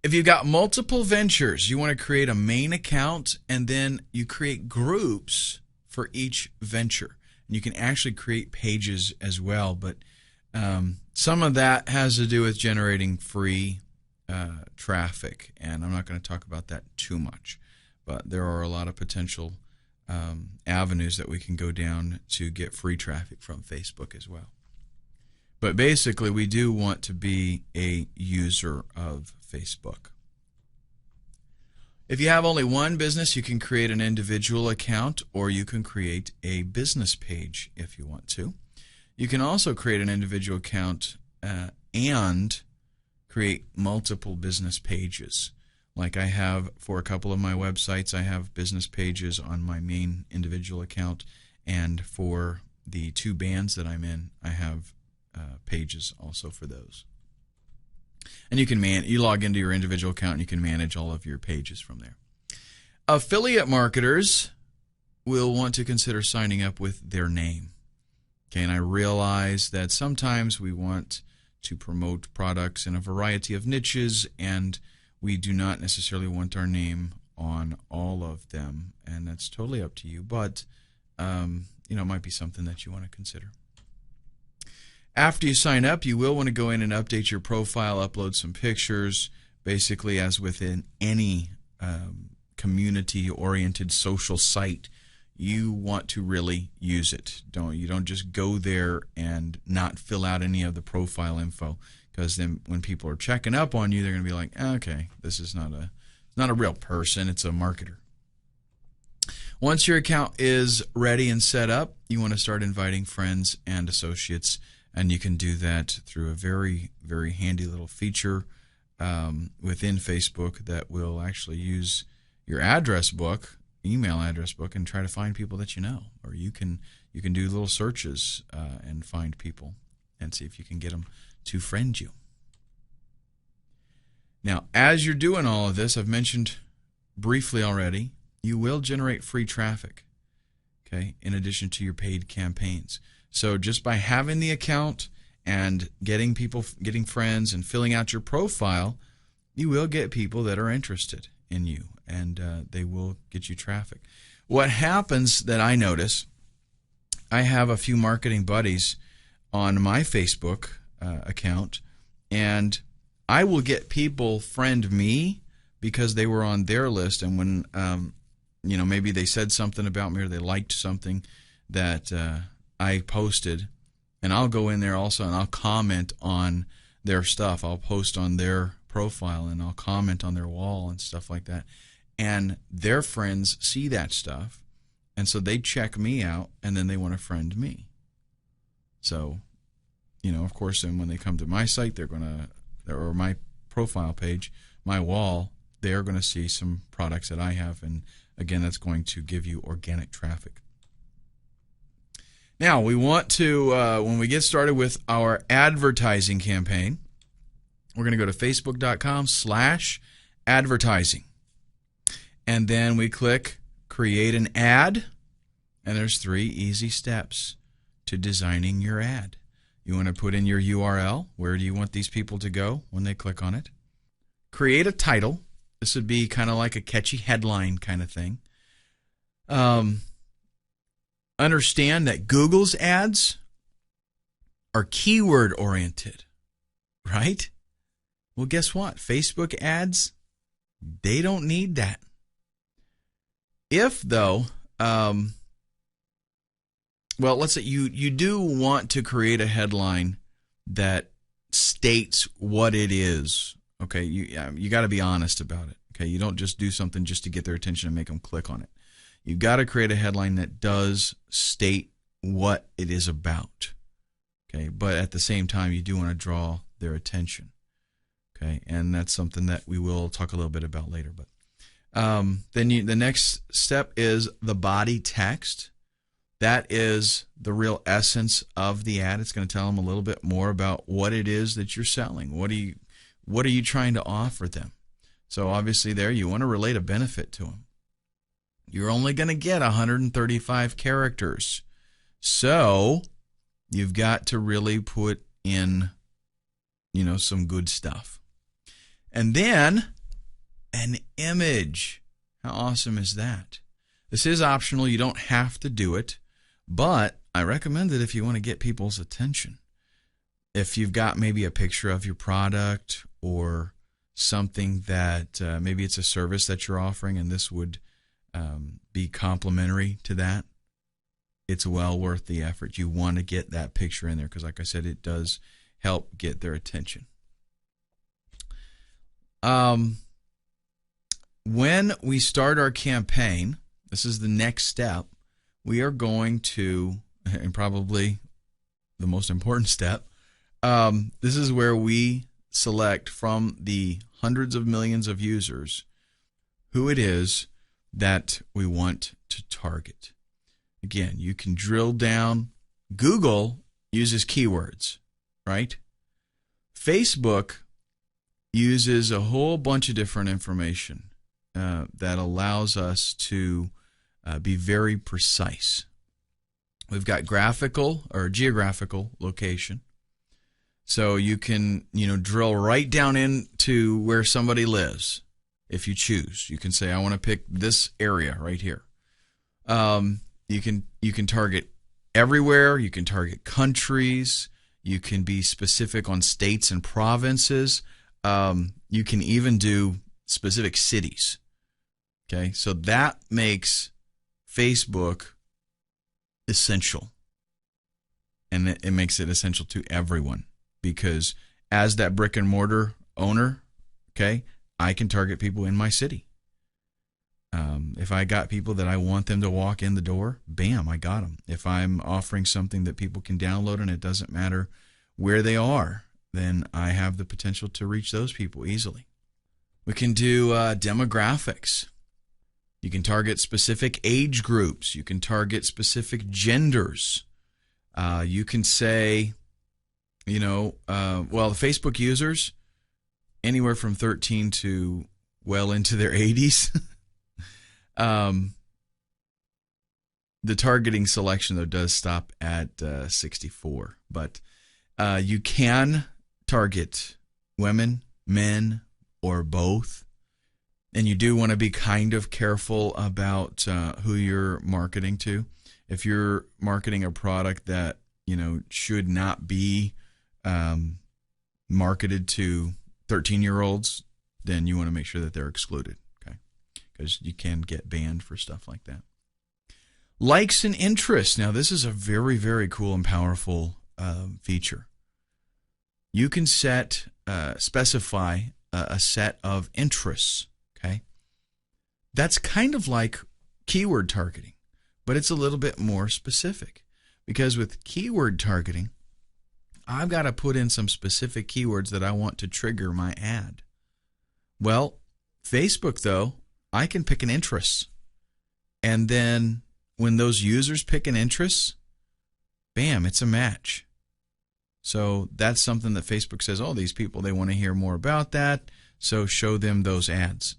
If you've got multiple ventures, you want to create a main account, and then you create groups for each venture. And you can actually create pages as well, but some of that has to do with generating free traffic, and I'm not going to talk about that too much. But there are a lot of potential avenues that we can go down to get free traffic from Facebook as well. But basically, we do want to be a user of Facebook. If you have only one business, you can create an individual account, or you can create a business page if you want to. You can also create an individual account and create multiple business pages. Like I have for a couple of my websites, I have business pages on my main individual account, and for the 2 bands that I'm in, I have pages also for those. And you log into your individual account and you can manage all of your pages from there. Affiliate marketers will want to consider signing up with their name. Okay, and I realize that sometimes we want to promote products in a variety of niches, and we do not necessarily want our name on all of them, and that's totally up to you, but it might be something that you want to consider. After you sign up, you will want to go in and update your profile, upload some pictures. Basically, as within any community-oriented social site, you want to really use it. You don't just go there and not fill out any of the profile info, because then when people are checking up on you, they're going to be like, okay, this is not a real person, it's a marketer. Once your account is ready and set up, you want to start inviting friends and associates. And you can do that through a very, very handy little feature within Facebook that will actually use your address book, email address book, and try to find people that you know. Or you can do little searches and find people and see if you can get them to friend you. Now, as you're doing all of this, I've mentioned briefly already, you will generate free traffic, okay, in addition to your paid campaigns. So just by having the account and getting friends and filling out your profile, you will get people that are interested in you, and they will get you traffic. What happens that I notice, I have a few marketing buddies on my Facebook account, and I will get people friend me because they were on their list, and when maybe they said something about me or they liked something that I posted, and I'll go in there also and I'll comment on their stuff. I'll post on their profile and I'll comment on their wall and stuff like that. And their friends see that stuff, and so they check me out, and then they want to friend me. So, of course, then when they come to my site, or my profile page, my wall, they are going to see some products that I have, and again, that's going to give you organic traffic. Now, we want to, when we get started with our advertising campaign, we're going to go to facebook.com/advertising. And then we click Create an Ad, and there's 3 easy steps to designing your ad. You want to put in your URL. Where do you want these people to go when they click on it? Create a title. This would be kind of like a catchy headline kind of thing. Understand that Google's ads are keyword oriented, right? Well, guess what? Facebook ads, they don't need that. If, though, let's say you do want to create a headline that states what it is, okay? You got to be honest about it, okay? You don't just do something just to get their attention and make them click on it. You've got to create a headline that does state what it is about, okay? But at the same time, you do want to draw their attention, okay? And that's something that we will talk a little bit about later. But the next step is the body text. That is the real essence of the ad. It's going to tell them a little bit more about what it is that you're selling. What are you trying to offer them? So obviously there you want to relate a benefit to them. You're only going to get 135 characters. So you've got to really put in, some good stuff. And then an image. How awesome is that? This is optional. You don't have to do it, but I recommend it if you want to get people's attention. If you've got maybe a picture of your product or something that maybe it's a service that you're offering and this would be complementary to that, it's well worth the effort. You want to get that picture in there because, like I said, it does help get their attention. When we start our campaign, this is the next step. We are going to, and probably the most important step, this is where we select from the hundreds of millions of users who it is that we want to target. Again, you can drill down. Google uses keywords, right? Facebook uses a whole bunch of different information that allows us to be very precise. We've got graphical or geographical location. So you can, drill right down into where somebody lives if you choose. You can say, I want to pick this area right here. You can target everywhere. You can target countries. You can be specific on states and provinces. You can even do specific cities. Okay, so that makes Facebook essential. And it makes it essential to everyone because as that brick and mortar owner, okay, I can target people in my city. If I got people that I want them to walk in the door, bam, I got them. If I'm offering something that people can download and it doesn't matter where they are, then I have the potential to reach those people easily. We can do demographics. You can target specific age groups. You can target specific genders. You can say, the Facebook users, anywhere from 13 to well into their 80s. The targeting selection, though, does stop at 64. But you can target women, men, or both. And you do want to be kind of careful about who you're marketing to. If you're marketing a product that, should not be marketed to 13-year-olds, then you want to make sure that they're excluded, okay? Because you can get banned for stuff like that. Likes and interests. Now, this is a very, very cool and powerful feature. You can specify a set of interests, okay? That's kind of like keyword targeting, but it's a little bit more specific. Because with keyword targeting, I've got to put in some specific keywords that I want to trigger my ad. Well, Facebook, though, I can pick an interest. And then when those users pick an interest, bam, it's a match. So that's something that Facebook says, oh, these people, they want to hear more about that, so show them those ads.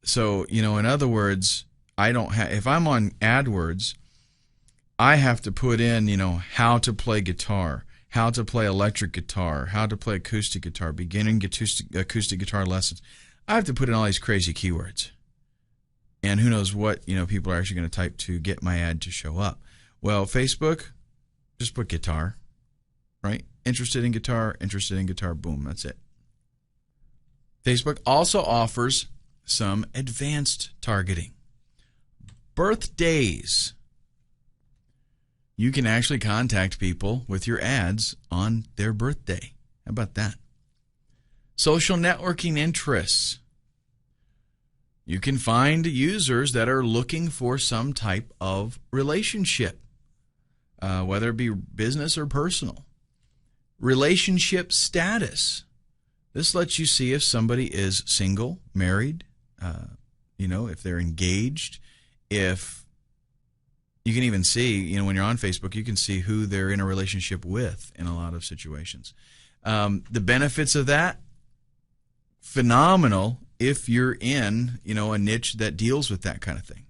So, in other words, if I'm on AdWords, I have to put in, how to play guitar, how to play electric guitar, how to play acoustic guitar, beginning acoustic guitar lessons. I have to put in all these crazy keywords. And who knows what, people are actually going to type to get my ad to show up. Well, Facebook, just put guitar, right? Interested in guitar, boom, that's it. Facebook also offers some advanced targeting. Birthdays. You can actually contact people with your ads on their birthday. How about that? Social networking interests. You can find users that are looking for some type of relationship, whether it be business or personal. Relationship status. This lets you see if somebody is single, married, if they're engaged, if you can even see, when you're on Facebook, you can see who they're in a relationship with in a lot of situations. The benefits of that, phenomenal if you're in, a niche that deals with that kind of thing.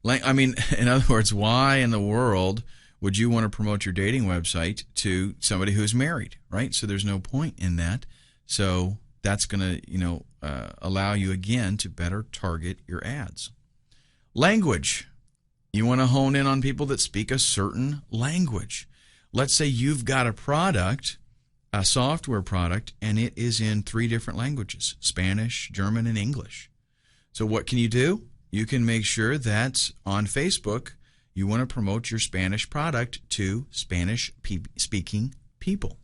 In other words, why in the world would you want to promote your dating website to somebody who's married, right? So there's no point in that. So that's going to, allow you again to better target your ads. Language. You want to hone in on people that speak a certain language. Let's say you've got a product, a software product, and it is in 3 different languages: Spanish, German, and English. So what can you do? You can make sure that on Facebook, you want to promote your Spanish product to Spanish-speaking people.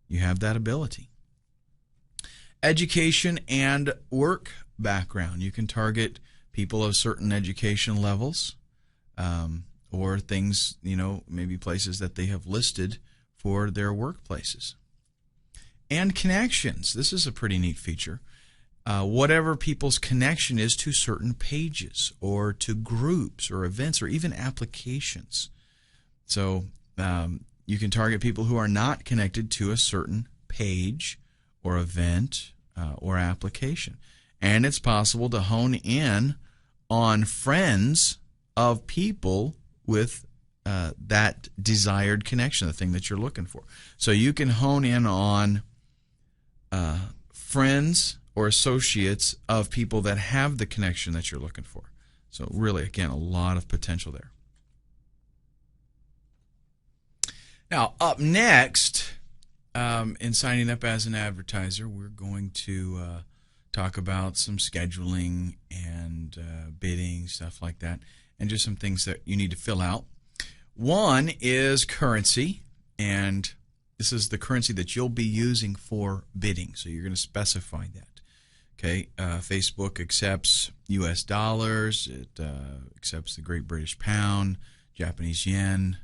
You have that ability. Education and work background. You can target people of certain education levels, or things, maybe places that they have listed for their workplaces. And connections. This is a pretty neat feature. Whatever people's connection is to certain pages or to groups or events or even applications. So you can target people who are not connected to a certain page or event or application. And it's possible to hone in on friends of people with that desired connection, the thing that you're looking for. So you can hone in on friends or associates of people that have the connection that you're looking for. So really, again, a lot of potential there. Now, up next, in signing up as an advertiser, we're going to talk about some scheduling and bidding, stuff like that, and just some things that you need to fill out. One is currency, and this is the currency that you'll be using for bidding. So you're going to specify that. Okay, Facebook accepts U.S. dollars. It accepts the Great British Pound, Japanese yen,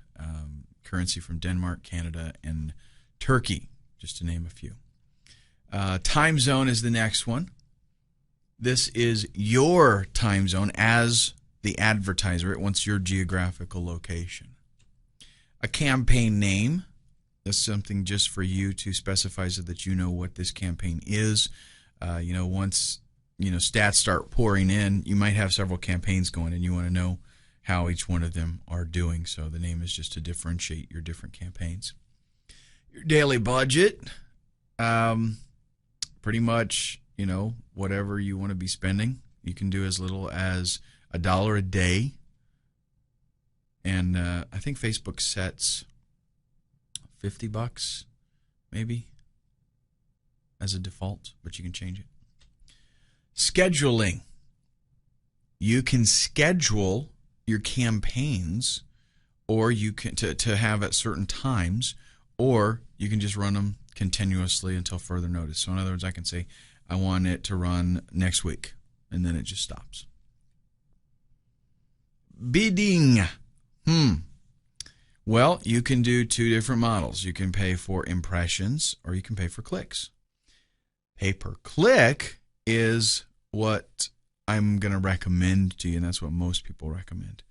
currency from Denmark, Canada, and Turkey, just to name a few. Time zone is the next one. This is your time zone as the advertiser. It wants your geographical location. A campaign name. That's something just for you to specify so that you know what this campaign is. Once stats start pouring in, you might have several campaigns going, and you want to know how each one of them are doing. So the name is just to differentiate your different campaigns. Your daily budget, pretty much, whatever you want to be spending. You can do as little as $1 a day, and I think Facebook sets $50 maybe as a default, but you can change it. Scheduling. You can schedule your campaigns, or you can to have at certain times, or you can just run them continuously until further notice. So in other words, I can say I want it to run next week, and then it just stops. Bidding. Well, you can do 2 different models. You can pay for impressions, or you can pay for clicks. Pay-per-click is what I'm going to recommend to you, and that's what most people recommend.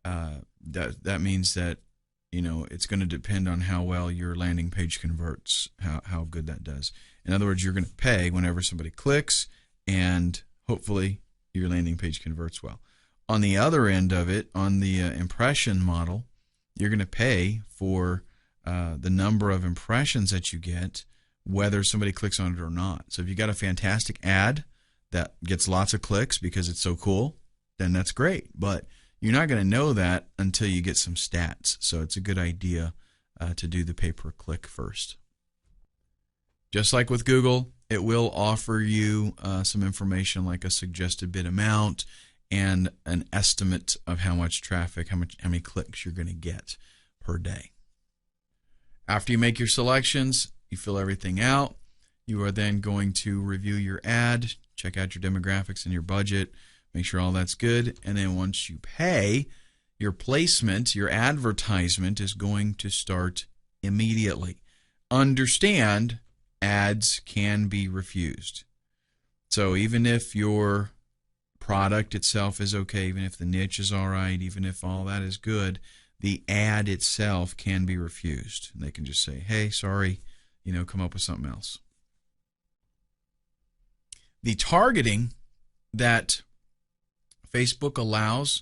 That means that it's going to depend on how well your landing page converts, how good that does. In other words, you're going to pay whenever somebody clicks, and hopefully your landing page converts well. On the other end of it, on the impression model, you're going to pay for the number of impressions that you get, whether somebody clicks on it or not. So if you got a fantastic ad that gets lots of clicks because it's so cool, then that's great. But you're not going to know that until you get some stats. So it's a good idea to do the pay-per-click first. Just like with Google, it will offer you some information like a suggested bid amount and an estimate of how much traffic, how many clicks you're going to get per day. After you make your selections, you fill everything out. You are then going to review your ad, check out your demographics and your budget, make sure all that's good, and then once you pay, your placement, your advertisement is going to start immediately. Understand, ads can be refused. So even if your product itself is okay, even if the niche is all right, even if all that is good, the ad itself can be refused. And they can just say, hey, sorry, come up with something else. The targeting that Facebook allows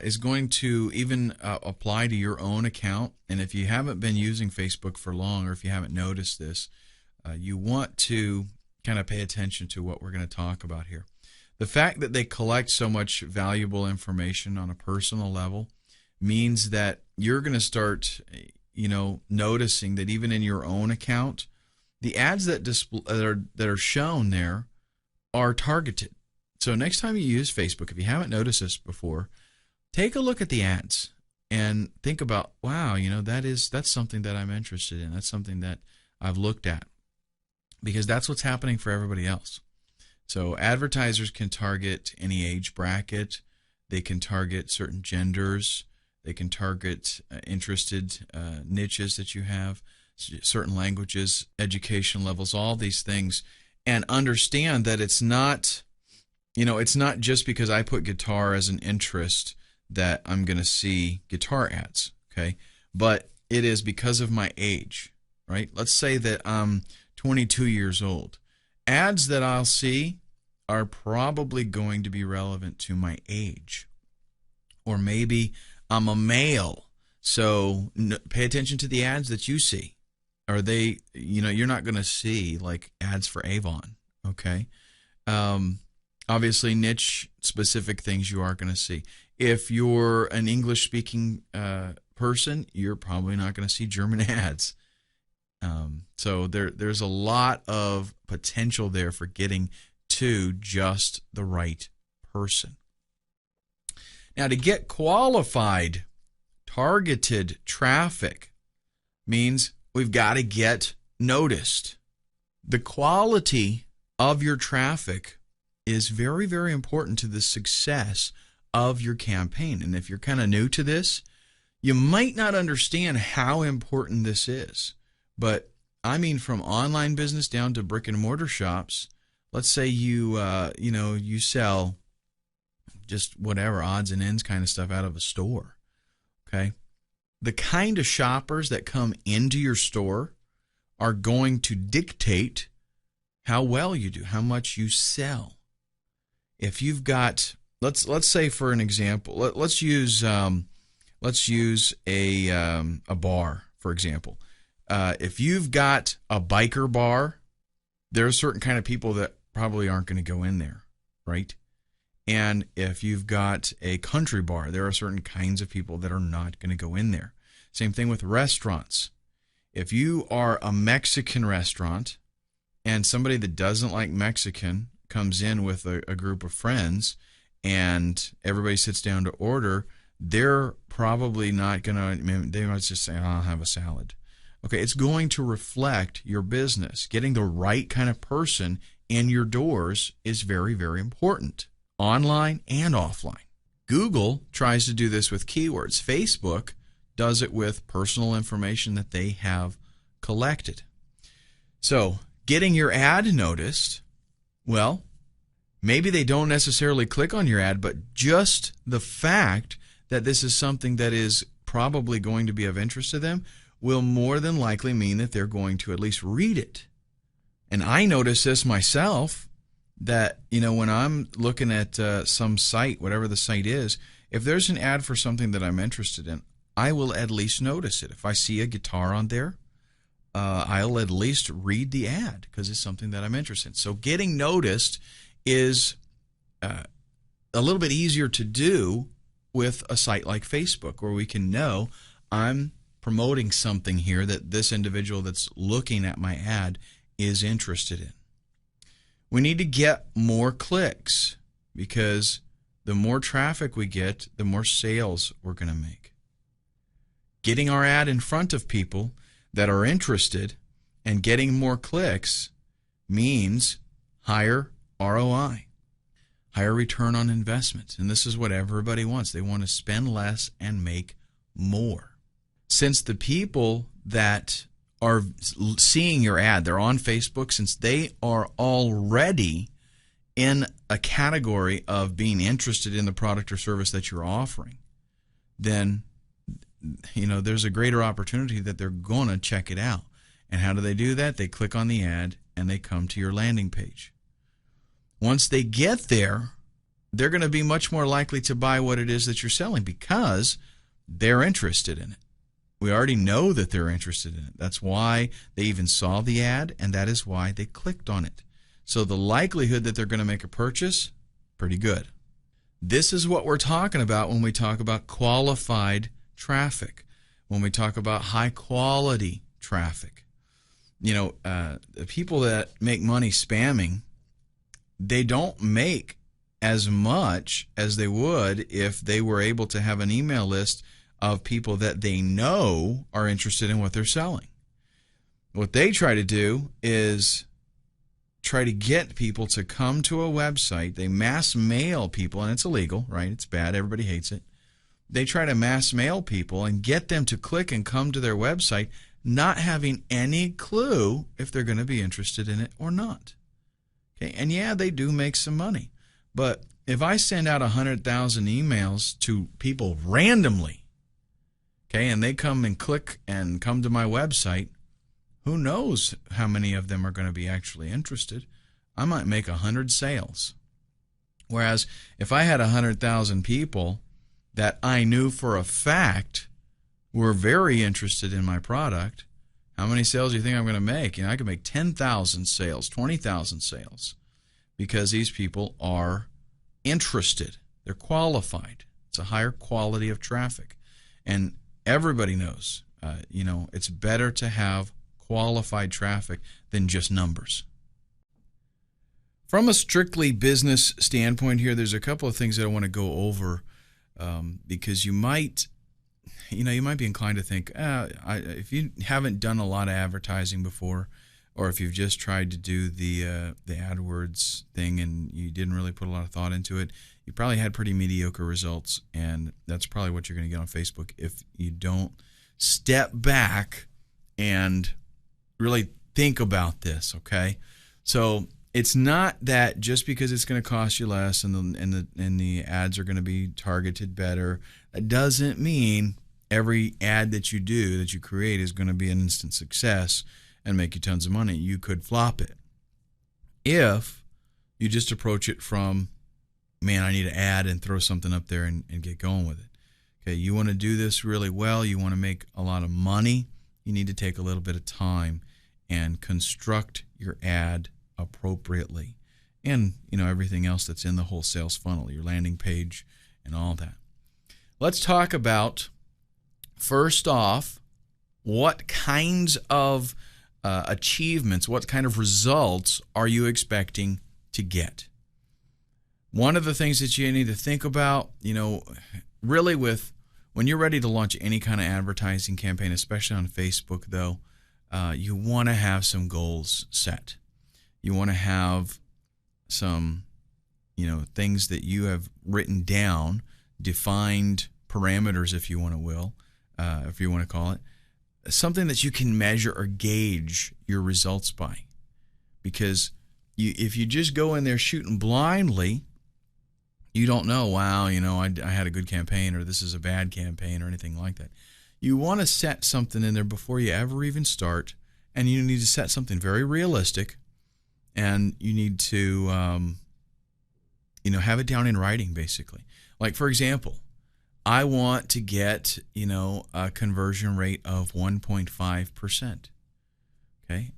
is going to even apply to your own account. And if you haven't been using Facebook for long, or if you haven't noticed this, you want to kind of pay attention to what we're going to talk about here. The fact that they collect so much valuable information on a personal level means that you're going to start, noticing that even in your own account, the ads that are shown there are targeted. So next time you use Facebook, if you haven't noticed this before, take a look at the ads and think about, wow, that's something that I'm interested in. That's something that I've looked at, because that's what's happening for everybody else. So advertisers can target any age bracket. They can target certain genders. They can target interested niches that you have, certain languages, education levels, all these things. And understand that it's not just because I put guitar as an interest that I'm going to see guitar ads, okay? But it is because of my age, right? Let's say that I'm 22 years old. Ads that I'll see are probably going to be relevant to my age. Or maybe I'm a male, so pay attention to the ads that you see. Are they, you're not going to see like ads for Avon, okay? Obviously, niche specific things you are going to see. If you're an English-speaking person, you're probably not going to see German ads. So there's a lot of potential there for getting to just the right person. Now, to get qualified, targeted traffic means we've got to get noticed. The quality of your traffic is very, very important to the success of your campaign. And if you're kind of new to this, you might not understand how important this is. But I mean, from online business down to brick and mortar shops, let's say you sell just whatever odds and ends kind of stuff out of a store, okay? The kind of shoppers that come into your store are going to dictate how well you do, how much you sell. If you've got, let's say for an example, let's use a bar, for example. If you've got a biker bar, there are certain kind of people that probably aren't going to go in there, right? And if you've got a country bar, there are certain kinds of people that are not going to go in there. Same thing with restaurants. If you are a Mexican restaurant and somebody that doesn't like Mexican comes in with a group of friends and everybody sits down to order, they're probably not going to, they might just say, I'll have a salad. Okay, it's going to reflect your business. Getting the right kind of person in your doors is very, very important, online and offline. Google tries to do this with keywords. Facebook does it with personal information that they have collected. So, getting your ad noticed, well, maybe they don't necessarily click on your ad, but just the fact that this is something that is probably going to be of interest to them will more than likely mean that they're going to at least read it. And I notice this myself, that when I'm looking at some site, whatever the site is, if there's an ad for something that I'm interested in, I will at least notice it. If I see a guitar on there, I'll at least read the ad because it's something that I'm interested in. So getting noticed is a little bit easier to do with a site like Facebook, where we can know I'm promoting something here that this individual that's looking at my ad is interested in. We need to get more clicks, because the more traffic we get, the more sales we're going to make. Getting our ad in front of people that are interested and getting more clicks means higher ROI, higher return on investment. And this is what everybody wants. They want to spend less and make more. Since the people that are seeing your ad, they're on Facebook, since they are already in a category of being interested in the product or service that you're offering, then there's a greater opportunity that they're going to check it out. And how do they do that? They click on the ad and they come to your landing page. Once they get there, they're going to be much more likely to buy what it is that you're selling because they're interested in it. We already know that they're interested in it. That's why they even saw the ad, and that is why they clicked on it. So the likelihood that they're going to make a purchase, pretty good. This is what we're talking about when we talk about qualified traffic, when we talk about high quality traffic. The people that make money spamming, they don't make as much as they would if they were able to have an email list of people that they know are interested in what they're selling. What they try to do is try to get people to come to a website. They mass mail people, and it's illegal, right? It's bad. Everybody hates it. They try to mass mail people and get them to click and come to their website, not having any clue if they're going to be interested in it or not. Okay, and yeah, they do make some money. But if I send out 100,000 emails to people randomly, okay, and they come and click and come to my website, who knows how many of them are going to be actually interested? I might make 100 sales. Whereas if I had 100,000 people that I knew for a fact were very interested in my product, how many sales do you think I'm going to make? I could make 10,000 sales, 20,000 sales, because these people are interested. They're qualified. It's a higher quality of traffic. And everybody knows, it's better to have qualified traffic than just numbers. From a strictly business standpoint here, there's a couple of things that I want to go over because you might be inclined to think, if you haven't done a lot of advertising before, or if you've just tried to do the AdWords thing and you didn't really put a lot of thought into it, you probably had pretty mediocre results, and that's probably what you're going to get on Facebook if you don't step back and really think about this, okay? So it's not that just because it's going to cost you less and the ads are going to be targeted better, that doesn't mean every ad that you create is going to be an instant success and make you tons of money. You could flop it if you just approach it from, man, I need an ad, and throw something up there and get going with it. Okay, you want to do this really well, you want to make a lot of money, you need to take a little bit of time and construct your ad appropriately. And, everything else that's in the whole sales funnel, your landing page and all that. Let's talk about, first off, what kinds of achievements, what kind of results are you expecting to get? One of the things that you need to think about, really when you're ready to launch any kind of advertising campaign, especially on Facebook, though, you want to have some goals set. You want to have some, things that you have written down, defined parameters, if you want to call it, something that you can measure or gauge your results by. Because if you just go in there shooting blindly, you don't know, wow, I had a good campaign, or this is a bad campaign, or anything like that. You want to set something in there before you ever even start, and you need to set something very realistic, and you need to have it down in writing, basically. Like, for example, I want to get a conversion rate of 1.5%. Okay,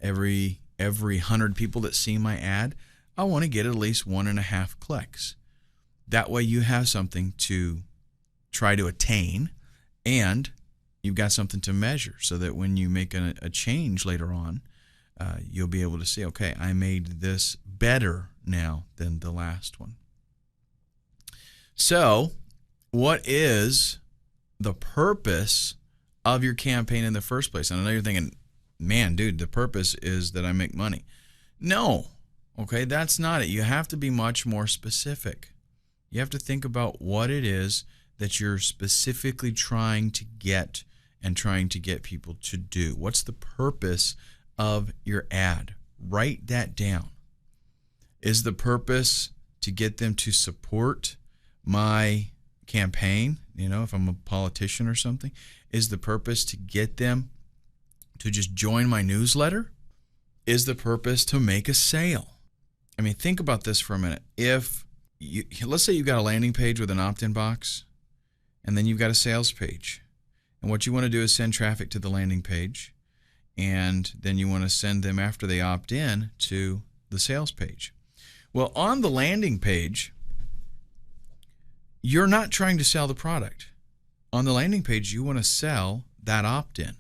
every 100 people that see my ad, I want to get at least 1.5 clicks. That way you have something to try to attain, and you've got something to measure, so that when you make a change later on, you'll be able to see, okay, I made this better now than the last one. So, what is the purpose of your campaign in the first place? And I know you're thinking, man, dude, the purpose is that I make money. No, okay, that's not it. You have to be much more specific. You have to think about what it is that you're specifically trying to get and trying to get people to do. What's the purpose of your ad? Write that down. Is the purpose to get them to support my campaign? If I'm a politician or something, is the purpose to get them to just join my newsletter? Is the purpose to make a sale? I mean, think about this for a minute. If let's say you've got a landing page with an opt-in box, and then you've got a sales page. And what you want to do is send traffic to the landing page, and then you want to send them after they opt in to the sales page. Well, on the landing page, you're not trying to sell the product. On the landing page, you want to sell that opt-in.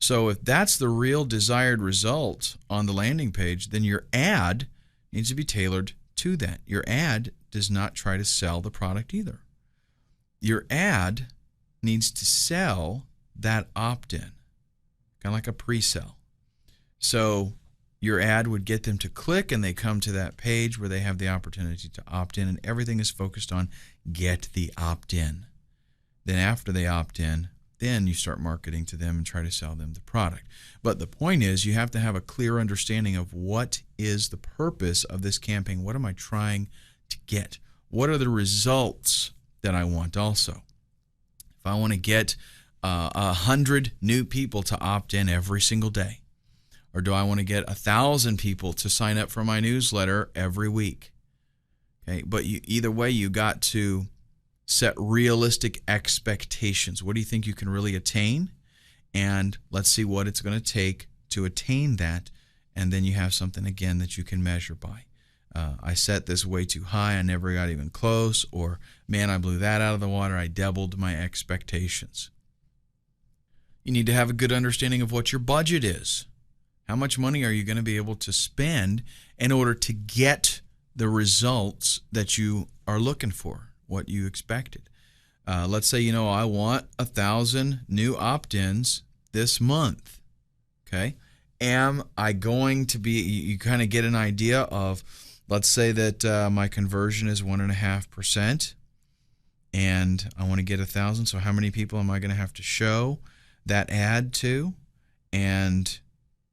So if that's the real desired result on the landing page, then your ad needs to be tailored to that. Your ad does not try to sell the product either. Your ad needs to sell that opt-in, kind of like a pre-sell. So your ad would get them to click, and they come to that page where they have the opportunity to opt in, and everything is focused on get the opt-in. Then after they opt in, then you start marketing to them and try to sell them the product. But the point is, you have to have a clear understanding of what is the purpose of this campaign. What am I trying to get? What are the results that I want also? If I want to get 100 new people to opt in every single day, or do I want to get 1,000 people to sign up for my newsletter every week? Okay, but either way, you got to set realistic expectations. What do you think you can really attain? And let's see what it's going to take to attain that. And then you have something, again, that you can measure by. I set this way too high, I never got even close, or man, I blew that out of the water, I doubled my expectations. You need to have a good understanding of what your budget is. How much money are you going to be able to spend in order to get the results that you are looking for, what you expected? Let's say, I want 1,000 new opt-ins this month. Okay. Am I going to be, you kind of get an idea of, let's say that my conversion is 1.5%, and I want to get 1,000. So how many people am I going to have to show that ad to? And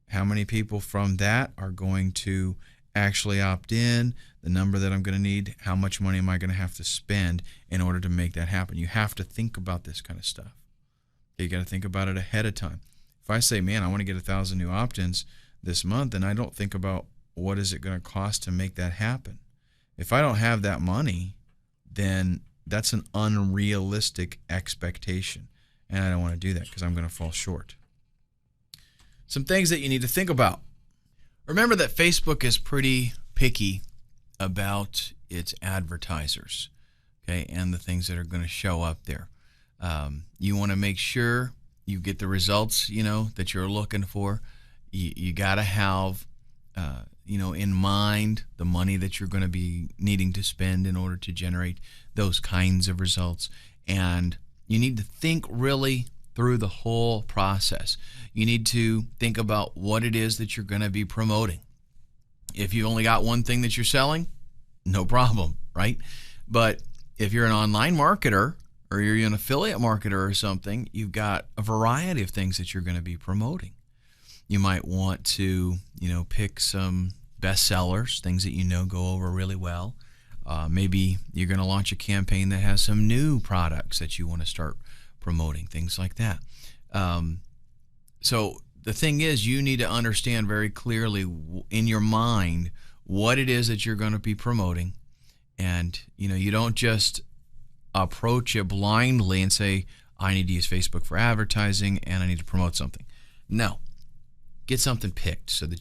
how many people from that are going to actually opt in? The number that I'm going to need, how much money am I going to have to spend in order to make that happen? You have to think about this kind of stuff. You got to think about it ahead of time. If I say, man, I want to get 1,000 new opt-ins this month, and I don't think about what is it going to cost to make that happen. If I don't have that money, then that's an unrealistic expectation, and I don't want to do that because I'm going to fall short. Some things that you need to think about. Remember that Facebook is pretty picky about its advertisers, okay, and the things that are going to show up there. You want to make sure you get the results, that you're looking for. You got to have, in mind the money that you're going to be needing to spend in order to generate those kinds of results. And you need to think really through the whole process. You need to think about what it is that you're going to be promoting. If you've only got one thing that you're selling, no problem, right? But if you're an online marketer or you're an affiliate marketer or something, you've got a variety of things that you're going to be promoting. You might want to, pick some bestsellers, things that go over really well. Maybe you're going to launch a campaign that has some new products that you want to start promoting, things like that. So the thing is, you need to understand very clearly in your mind what it is that you're going to be promoting. And, you don't just approach it blindly and say, I need to use Facebook for advertising and I need to promote something. No. Get something picked so that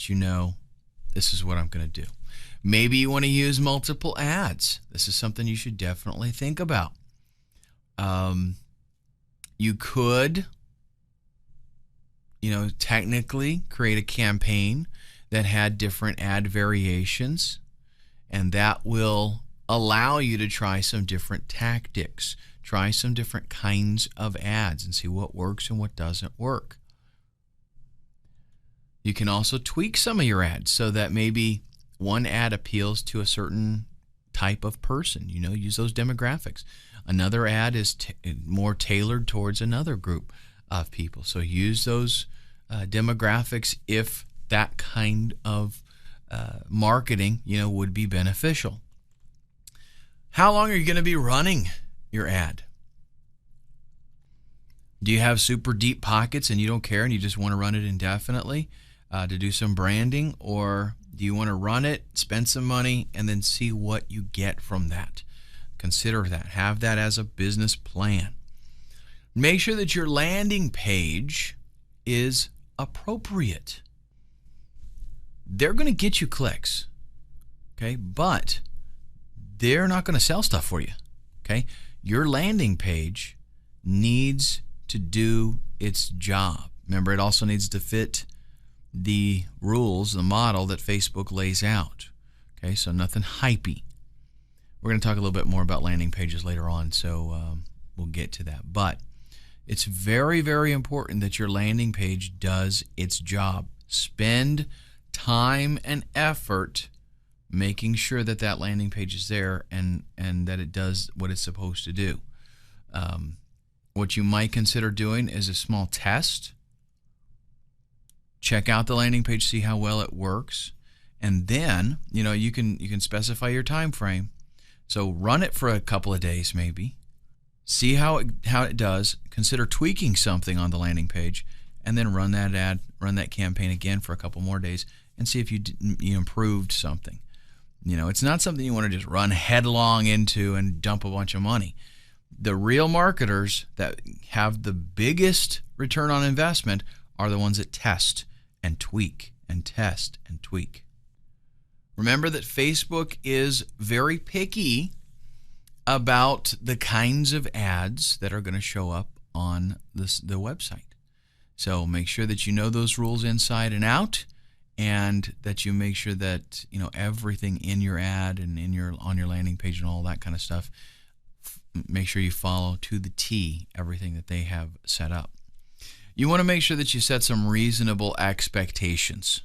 this is what I'm going to do. Maybe you want to use multiple ads. This is something you should definitely think about. You could, technically create a campaign that had different ad variations, and that will allow you to try some different tactics, try some different kinds of ads and see what works and what doesn't work. You can also tweak some of your ads so that maybe one ad appeals to a certain type of person. Use those demographics. Another ad is more tailored towards another group of people. So use those demographics if that kind of marketing, would be beneficial. How long are you going to be running your ad? Do you have super deep pockets and you don't care and you just want to run it indefinitely to do some branding? Or, Do you want to run it, spend some money, and then see what you get from that? Consider that. Have that as a business plan. Make sure that your landing page is appropriate. They're going to get you clicks, okay? But they're not going to sell stuff for you, okay? Your landing page needs to do its job. Remember, it also needs to fit the rules, the model that Facebook lays out, okay? So nothing hypey. We're going to talk a little bit more about landing pages later on, so we'll get to that. But it's very, very important that your landing page does its job. Spend time and effort making sure that that landing page is there and that it does what it's supposed to do. What you might consider doing is a small test. Check out the landing page, see how well it works, and then you can specify your time frame. So run it for a couple of days maybe. See how it does. Consider tweaking something on the landing page, and then run that ad, run that campaign again for a couple more days, and see if you improved something. It's not something you want to just run headlong into and dump a bunch of money. The real marketers that have the biggest return on investment are the ones that test and tweak and test and tweak. Remember that Facebook is very picky about the kinds of ads that are going to show up on the website. So make sure that you know those rules inside and out, and that you make sure that everything in your ad and on your landing page and all that kind of stuff, make sure you follow to the T everything that they have set up. You want to make sure that you set some reasonable expectations.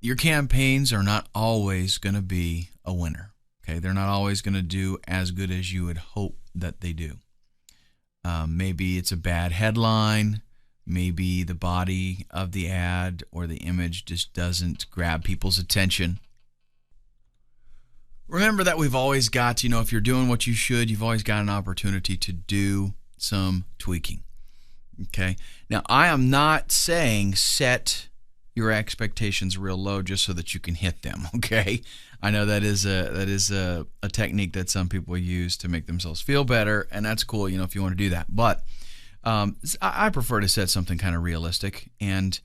Your campaigns are not always going to be a winner. Okay, they're not always going to do as good as you would hope that they do. Maybe it's a bad headline. Maybe the body of the ad or the image just doesn't grab people's attention. Remember that we've always got, if you're doing what you should, you've always got an opportunity to do some tweaking. Okay? Now, I am not saying set your expectations real low just so that you can hit them, okay? I know that is a technique that some people use to make themselves feel better, and that's cool, if you want to do that. But I prefer to set something kind of realistic, and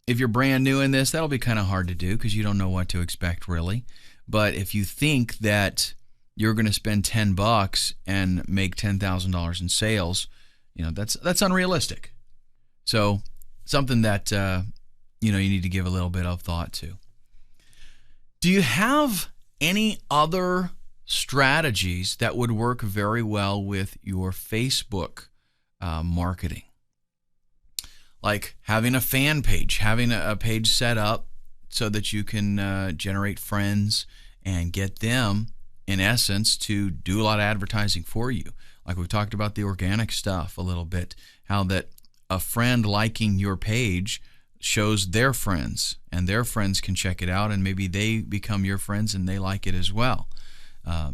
if you're brand new in this, that'll be kind of hard to do because you don't know what to expect really. But if you think that you're going to spend $10 and make $10,000 in sales, that's unrealistic. So something that you need to give a little bit of thought to. Do you have any other strategies that would work very well with your Facebook marketing? Like having a fan page, having a page set up so that you can generate friends and get them, in essence, to do a lot of advertising for you. Like we've talked about the organic stuff a little bit, how that a friend liking your page shows their friends, and their friends can check it out, and maybe they become your friends and they like it as well.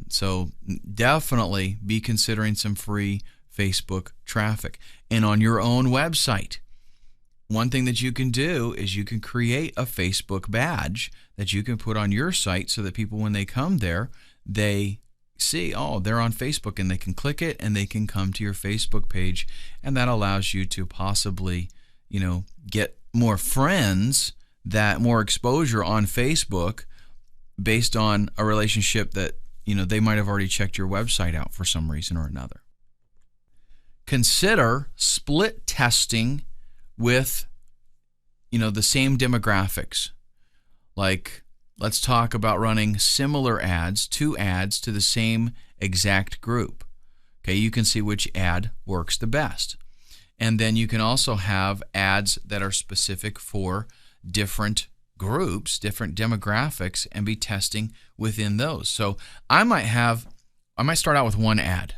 So definitely be considering some free Facebook traffic. And on your own website, one thing that you can do is you can create a Facebook badge that you can put on your site so that people, when they come there, they see, oh, they're on Facebook, and they can click it and they can come to your Facebook page, and that allows you to possibly, get more friends, that more exposure on Facebook based on a relationship that, they might have already checked your website out for some reason or another. Consider split testing with, the same demographics. Like, let's talk about running similar ads, 2 ads to the same exact group. Okay, you can see which ad works the best. And then you can also have ads that are specific for different groups, different demographics, and be testing within those. So I might start out with one ad,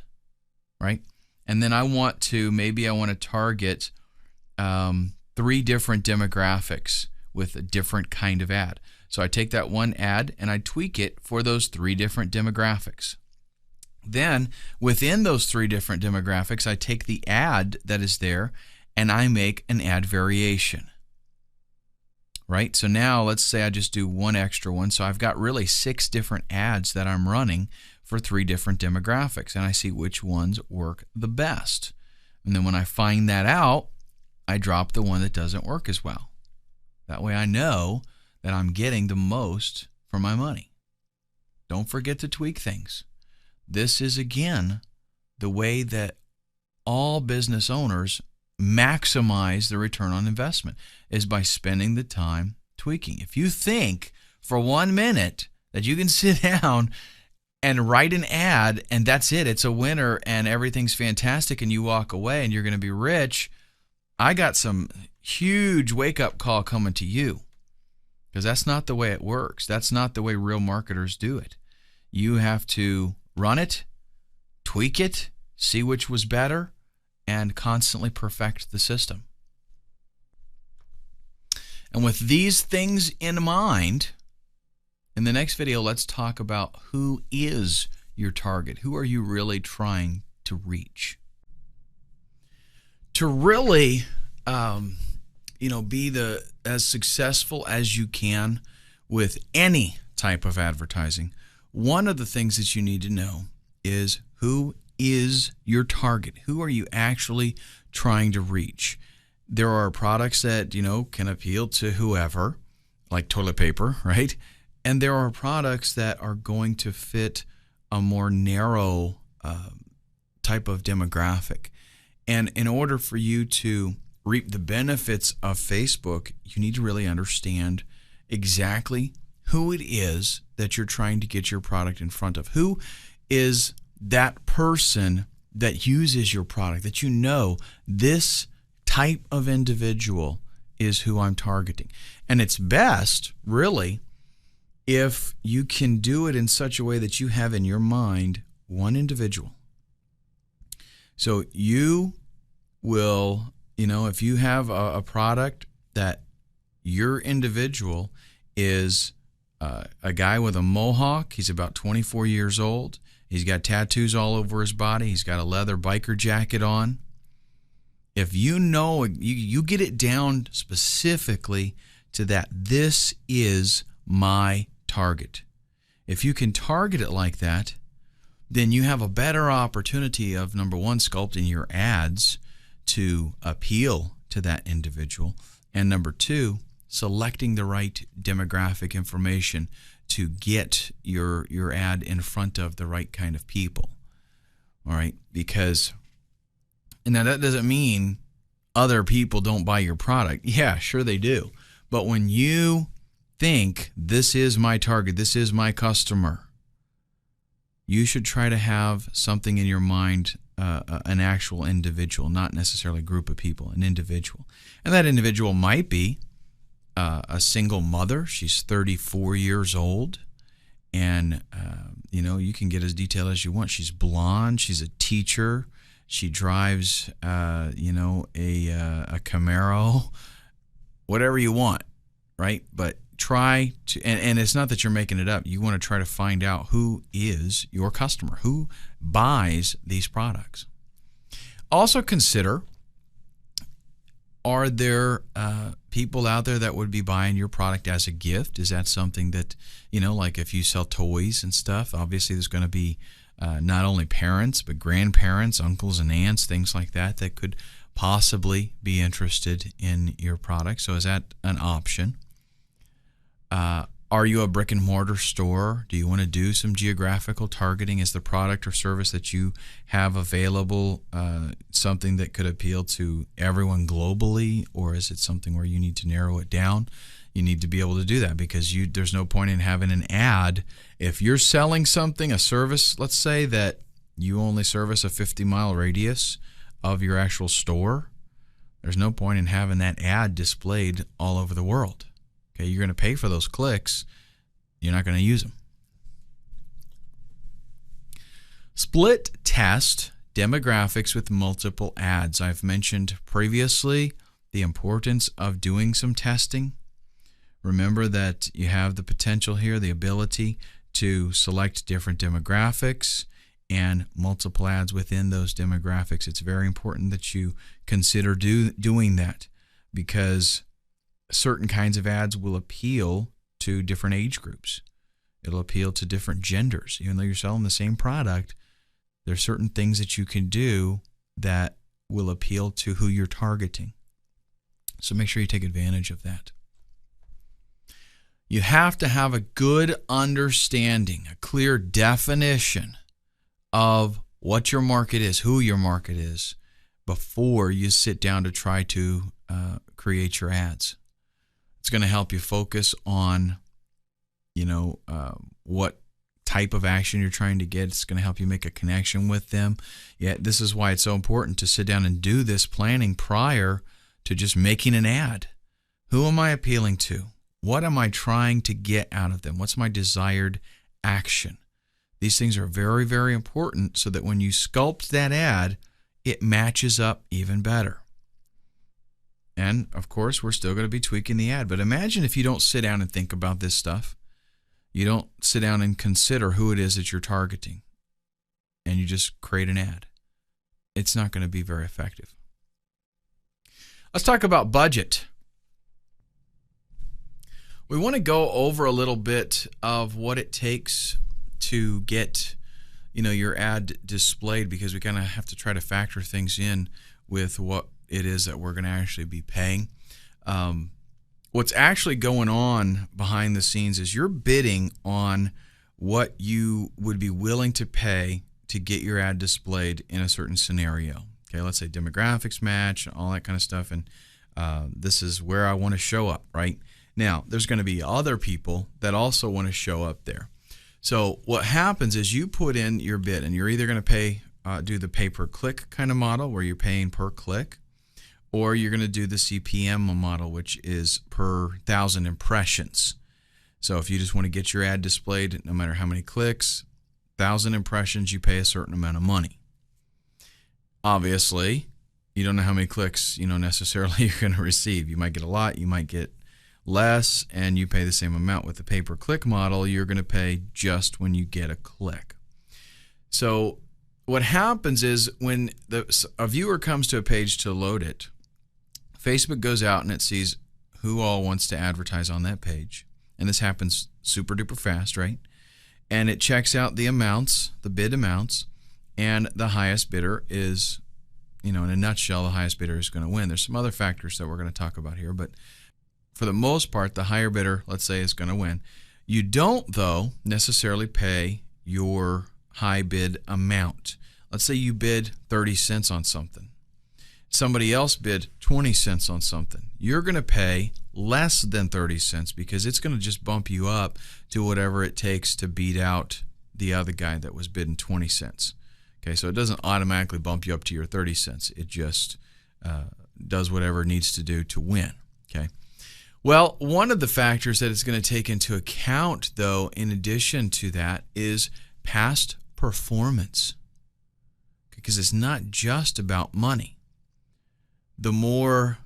right? And then I want to target 3 different demographics with a different kind of ad. So I take that one ad and I tweak it for those 3 different demographics. Then within those 3 different demographics, I take the ad that is there and I make an ad variation. right? So now let's say I just do one extra one. So I've got really 6 different ads that I'm running for 3 different demographics, and I see which ones work the best. And then when I find that out, I drop the one that doesn't work as well. That way I know that I'm getting the most for my money. Don't forget to tweak things. This is, again, the way that all business owners maximize the return on investment, is by spending the time tweaking. If you think for 1 minute that you can sit down and write an ad and that's it, it's a winner and everything's fantastic, and you walk away and you're going to be rich, I got some huge wake-up call coming to you, because that's not the way it works. That's not the way real marketers do it. You have to run it, tweak it, see which was better, and constantly perfect the system. And with these things in mind, in the next video, let's talk about who is your target. Who are you really trying to reach? To really, be as successful as you can with any type of advertising, one of the things that you need to know is who is your target. Who are you actually trying to reach? There are products that, can appeal to whoever, like toilet paper, right? And there are products that are going to fit a more narrow type of demographic. And in order for you to reap the benefits of Facebook, you need to really understand exactly who it is that you're trying to get your product in front of. Who is that person that uses your product, that this type of individual is who I'm targeting. And it's best, really, if you can do it in such a way that you have in your mind one individual. So you will, if you have a product that your individual is a guy with a mohawk, he's about 24 years old, he's got tattoos all over his body, he's got a leather biker jacket on. If you get it down specifically to that, this is my target. If you can target it like that, then you have a better opportunity of, number one, sculpting your ads to appeal to that individual, and number two, selecting the right demographic information to get your ad in front of the right kind of people. All right, because now that doesn't mean other people don't buy your product. Yeah, sure they do. But when you think this is my target, this is my customer, you should try to have something in your mind, an actual individual, not necessarily a group of people, an individual. And that individual might be a single mother. She's 34 years old, and you can get as detailed as you want. She's blonde. She's a teacher. She drives, a Camaro, whatever you want, right? But try to, and it's not that you're making it up. You want to try to find out who is your customer, who buys these products. Also consider, are there people out there that would be buying your product as a gift? Is that something that, like if you sell toys and stuff, obviously there's going to be not only parents, but grandparents, uncles and aunts, things like that could possibly be interested in your product. So is that an option? Are you a brick and mortar store? Do you want to do some geographical targeting? Is the product or service that you have available something that could appeal to everyone globally, or is it something where you need to narrow it down? You need to be able to do that, because there's no point in having an ad. If you're selling something, a service, let's say that you only service a 50-mile radius of your actual store, there's no point in having that ad displayed all over the world. Okay, you're going to pay for those clicks. You're not going to use them. Split test demographics with multiple ads. I've mentioned previously the importance of doing some testing. Remember that you have the potential here, the ability to select different demographics and multiple ads within those demographics. It's very important that you consider doing that, because certain kinds of ads will appeal to different age groups. It'll appeal to different genders. Even though you're selling the same product, there's certain things that you can do that will appeal to who you're targeting. So make sure you take advantage of that. You have to have a good understanding, a clear definition of what your market is, who your market is, before you sit down to try to create your ads. It's going to help you focus on, what type of action you're trying to get. It's going to help you make a connection with them. Yeah, this is why it's so important to sit down and do this planning prior to just making an ad. Who am I appealing to? What am I trying to get out of them? What's my desired action? These things are very, very important so that when you sculpt that ad, it matches up even better. And, of course, we're still going to be tweaking the ad. But imagine if you don't sit down and think about this stuff. You don't sit down and consider who it is that you're targeting, and you just create an ad. It's not going to be very effective. Let's talk about budget. We want to go over a little bit of what it takes to get, your ad displayed, because we kind of have to try to factor things in with what it is that we're going to actually be paying. What's actually going on behind the scenes is you're bidding on what you would be willing to pay to get your ad displayed in a certain scenario. Okay, let's say demographics match, all that kind of stuff, and this is where I want to show up, right? Now, there's going to be other people that also want to show up there. So what happens is you put in your bid, and you're either going to do the pay-per-click kind of model where you're paying per click, or you're going to do the CPM model, which is per 1,000 impressions. So if you just want to get your ad displayed, no matter how many clicks, 1,000 impressions, you pay a certain amount of money. Obviously, you don't know how many clicks, necessarily you're going to receive. You might get a lot, you might get less, and you pay the same amount. With the pay-per-click model, you're going to pay just when you get a click. So what happens is when a viewer comes to a page to load it, Facebook goes out and it sees who all wants to advertise on that page. And this happens super duper fast, right? And it checks out the amounts, the bid amounts, and the highest bidder is, in a nutshell, the highest bidder is going to win. There's some other factors that we're going to talk about here, but for the most part, the higher bidder, let's say, is going to win. You don't, though, necessarily pay your high bid amount. Let's say you bid 30 cents on something. Somebody else bid 20 cents on something. You're going to pay less than 30 cents because it's going to just bump you up to whatever it takes to beat out the other guy that was bidding 20 cents. Okay, so it doesn't automatically bump you up to your 30 cents. It just does whatever it needs to do to win. Okay. Well, one of the factors that it's going to take into account, though, in addition to that, is past performance. Because it's not just about money. The more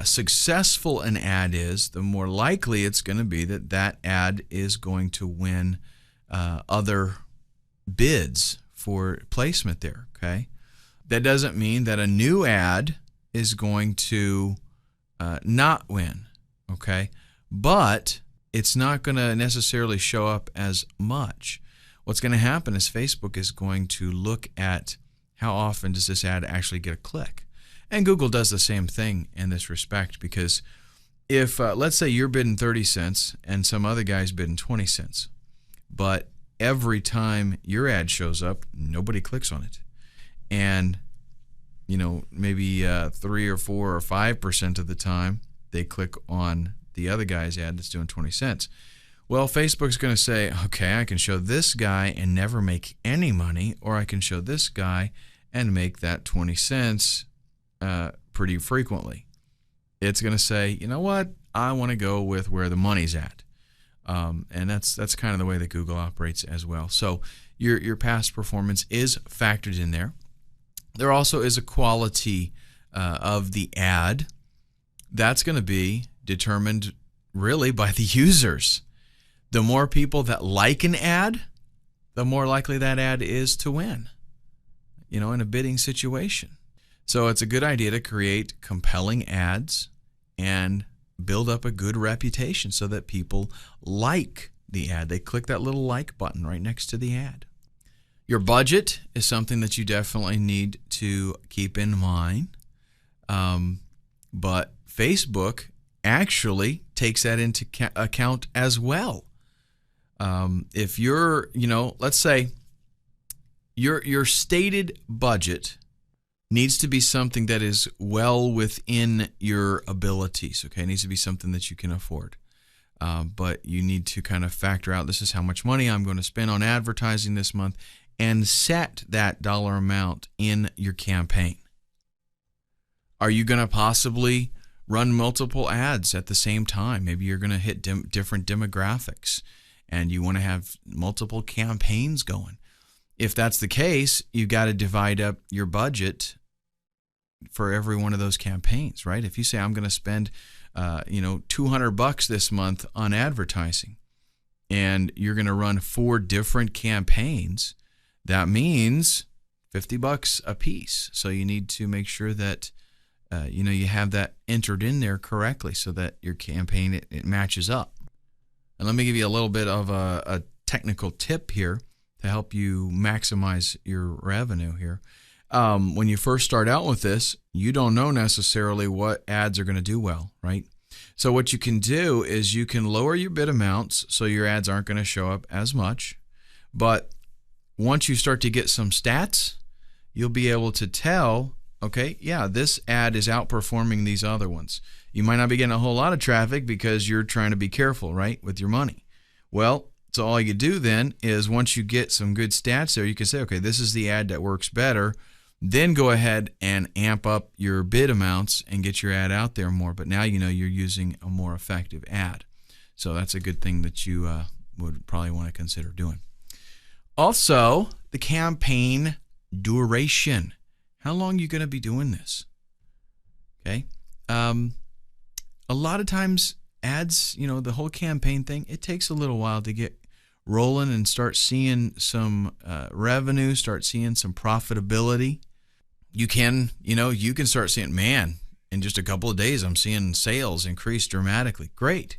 successful an ad is, the more likely it's going to be that that ad is going to win other bids for placement there. Okay, that doesn't mean that a new ad is going to not win. Okay, but it's not going to necessarily show up as much. What's going to happen is Facebook is going to look at how often does this ad actually get a click. And Google does the same thing in this respect, because if, let's say you're bidding 30 cents and some other guy's bidding 20 cents, but every time your ad shows up, nobody clicks on it. And, maybe 3 or 4 or 5% of the time, they click on the other guy's ad that's doing 20 cents. Well, Facebook's going to say, okay, I can show this guy and never make any money, or I can show this guy and make that 20 cents pretty frequently. It's going to say, you know what, I want to go with where the money's at. And that's kind of the way that Google operates as well. So your past performance is factored in there. There also is a quality of the ad. That's going to be determined really by the users. The more people that like an ad, the more likely that ad is to win, in a bidding situation. So it's a good idea to create compelling ads and build up a good reputation so that people like the ad. They click that little like button right next to the ad. Your budget is something that you definitely need to keep in mind. But Facebook actually takes that into account as well. If you're, let's say your stated budget needs to be something that is well within your abilities, okay? It needs to be something that you can afford. But you need to kind of factor out, this is how much money I'm going to spend on advertising this month, and set that dollar amount in your campaign. Are you going to possibly run multiple ads at the same time? Maybe you're going to hit different demographics and you want to have multiple campaigns going. If that's the case, you've got to divide up your budget for every one of those campaigns, right? If you say I'm going to spend $200 this month on advertising and you're going to run 4 different campaigns, that means $50 a piece. So you need to make sure that you have that entered in there correctly so that your campaign it matches up. And let me give you a little bit of a technical tip here to help you maximize your revenue here. When you first start out with this, you don't know necessarily what ads are going to do well, right? So what you can do is you can lower your bid amounts so your ads aren't going to show up as much. But once you start to get some stats, you'll be able to tell, okay, yeah, this ad is outperforming these other ones. You might not be getting a whole lot of traffic because you're trying to be careful, right, with your money. Well, so all you do then is once you get some good stats there, you can say, okay, this is the ad that works better. Then go ahead and amp up your bid amounts and get your ad out there more. But now you know you're using a more effective ad. So that's a good thing that you would probably want to consider doing. Also, the campaign duration. How long are you going to be doing this? Okay. A lot of times ads, the whole campaign thing, it takes a little while to get rolling and start seeing some revenue, start seeing some profitability. You can start seeing, man, in just a couple of days, I'm seeing sales increase dramatically. Great.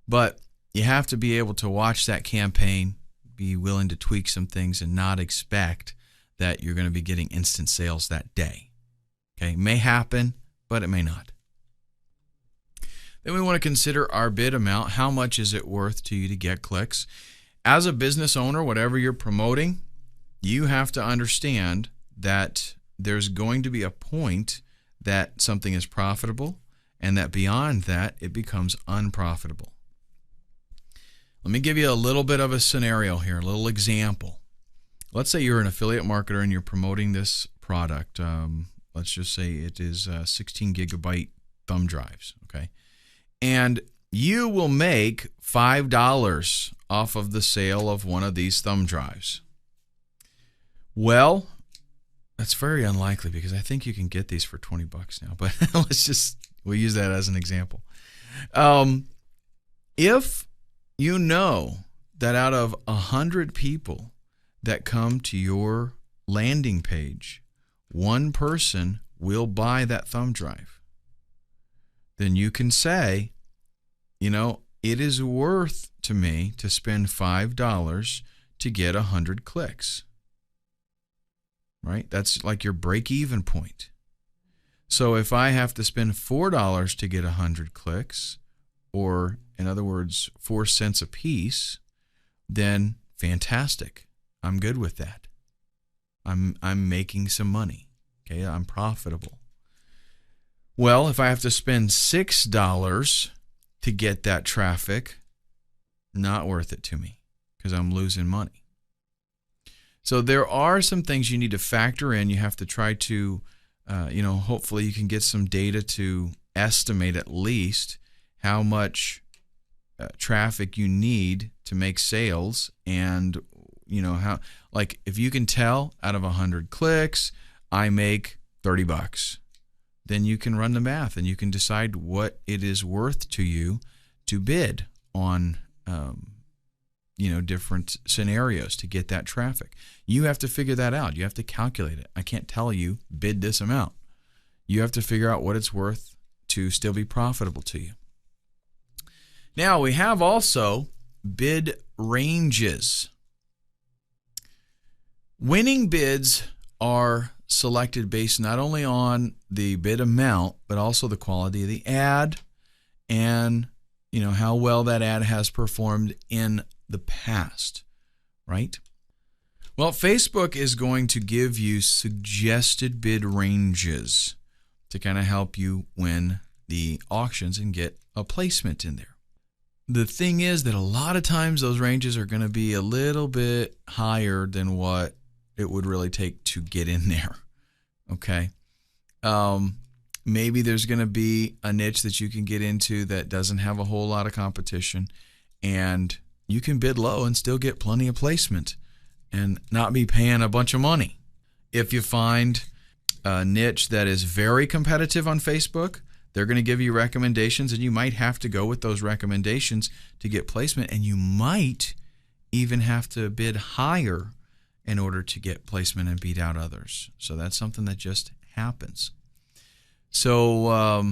But you have to be able to watch that campaign, be willing to tweak some things and not expect that you're going to be getting instant sales that day. Okay, it may happen, but it may not. Then we want to consider our bid amount. How much is it worth to you to get clicks? As a business owner, whatever you're promoting, you have to understand that there's going to be a point that something is profitable and that beyond that, it becomes unprofitable. Let me give you a little bit of a scenario here, a little example. Let's say you're an affiliate marketer and you're promoting this product. Let's just say it is 16 gigabyte thumb drives, okay? And you will make $5 off of the sale of one of these thumb drives. Well, that's very unlikely because I think you can get these for $20 now, but we'll use that as an example. If you know that out of 100 people that come to your landing page, one person will buy that thumb drive, then you can say, it is worth to me to spend $5 to get 100 clicks. Right? That's like your break-even point. So if I have to spend $4 to get 100 clicks, or in other words, 4 cents a piece, then fantastic. I'm good with that. I'm making some money. Okay, I'm profitable. Well, if I have to spend $6 to get that traffic, not worth it to me because I'm losing money. So there are some things you need to factor in. You have to try to, hopefully you can get some data to estimate at least how much traffic you need to make sales, and how, like, if you can tell out of 100 clicks I make $30, then you can run the math and you can decide what it is worth to you to bid on different scenarios to get that traffic. You have to figure that out. You have to calculate it. I can't tell you bid this amount. You have to figure out what it's worth to still be profitable to you. Now we have also bid ranges. Winning bids are selected based not only on the bid amount, but also the quality of the ad and how well that ad has performed in the past, right? Well, Facebook is going to give you suggested bid ranges to kind of help you win the auctions and get a placement in there. The thing is that a lot of times those ranges are going to be a little bit higher than what it would really take to get in there, okay? Maybe there's going to be a niche that you can get into that doesn't have a whole lot of competition, and you can bid low and still get plenty of placement and not be paying a bunch of money. If you find a niche that is very competitive on Facebook, they're going to give you recommendations, and you might have to go with those recommendations to get placement, and you might even have to bid higher in order to get placement and beat out others. So that's something that just happens. So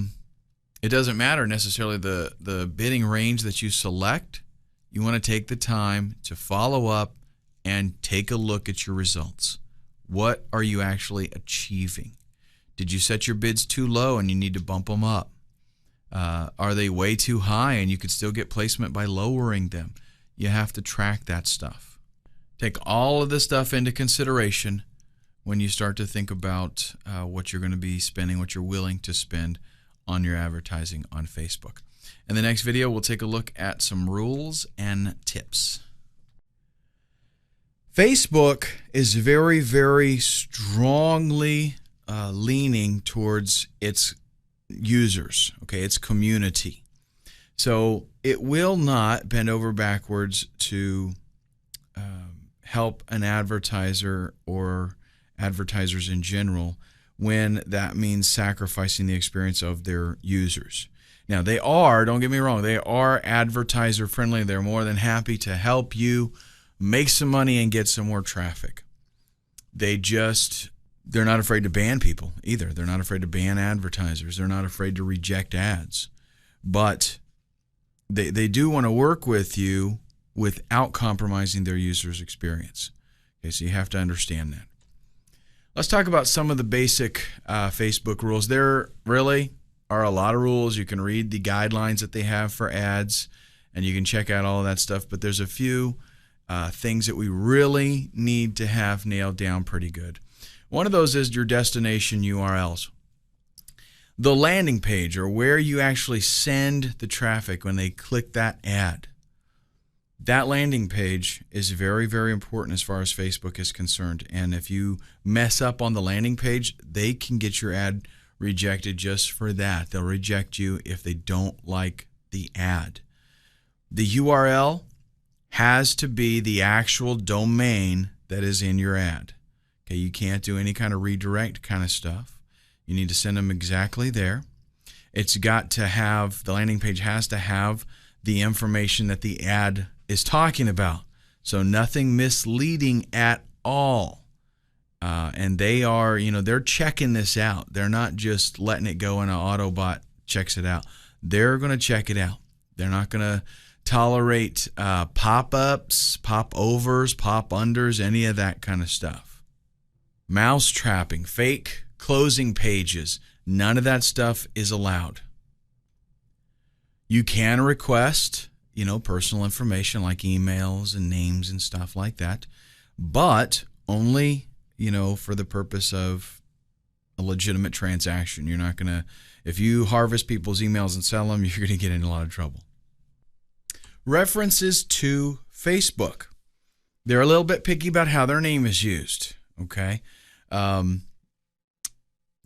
it doesn't matter necessarily the bidding range that you select. You want to take the time to follow up and take a look at your results. What are you actually achieving? Did you set your bids too low and you need to bump them up? Are they way too high and you could still get placement by lowering them? You have to track that stuff. Take all of this stuff into consideration when you start to think about what you're going to be spending, what you're willing to spend on your advertising on Facebook. In the next video, we'll take a look at some rules and tips. Facebook is very, very strongly leaning towards its users, okay, its community. So it will not bend over backwards to help an advertiser or advertisers in general when that means sacrificing the experience of their users. Now, they are, don't get me wrong, they are advertiser friendly. They're more than happy to help you make some money and get some more traffic. They're not afraid to ban people either. They're not afraid to ban advertisers. They're not afraid to reject ads. But they do want to work with you without compromising their users' experience. Okay, so you have to understand that. Let's talk about some of the basic Facebook rules. There really are a lot of rules. You can read the guidelines that they have for ads, and you can check out all of that stuff. But there's a few things that we really need to have nailed down pretty good. One of those is your destination URLs. The landing page, or where you actually send the traffic when they click that ad. That landing page is very, very important as far as Facebook is concerned. And if you mess up on the landing page, they can get your ad rejected just for that. They'll reject you if they don't like the ad. The URL has to be the actual domain that is in your ad. Okay, you can't do any kind of redirect kind of stuff. You need to send them exactly there. It's got to have, the landing page has to have the information that the ad is talking about. So nothing misleading at all. And they are, they're checking this out. They're not just letting it go and an Autobot checks it out. They're going to check it out. They're not going to tolerate pop-ups, pop-overs, pop-unders, any of that kind of stuff. Mouse trapping, fake closing pages, none of that stuff is allowed. You can request, personal information like emails and names and stuff like that, but only, for the purpose of a legitimate transaction. You're not going to, if you harvest people's emails and sell them, you're going to get in a lot of trouble. References to Facebook. They're a little bit picky about how their name is used, okay?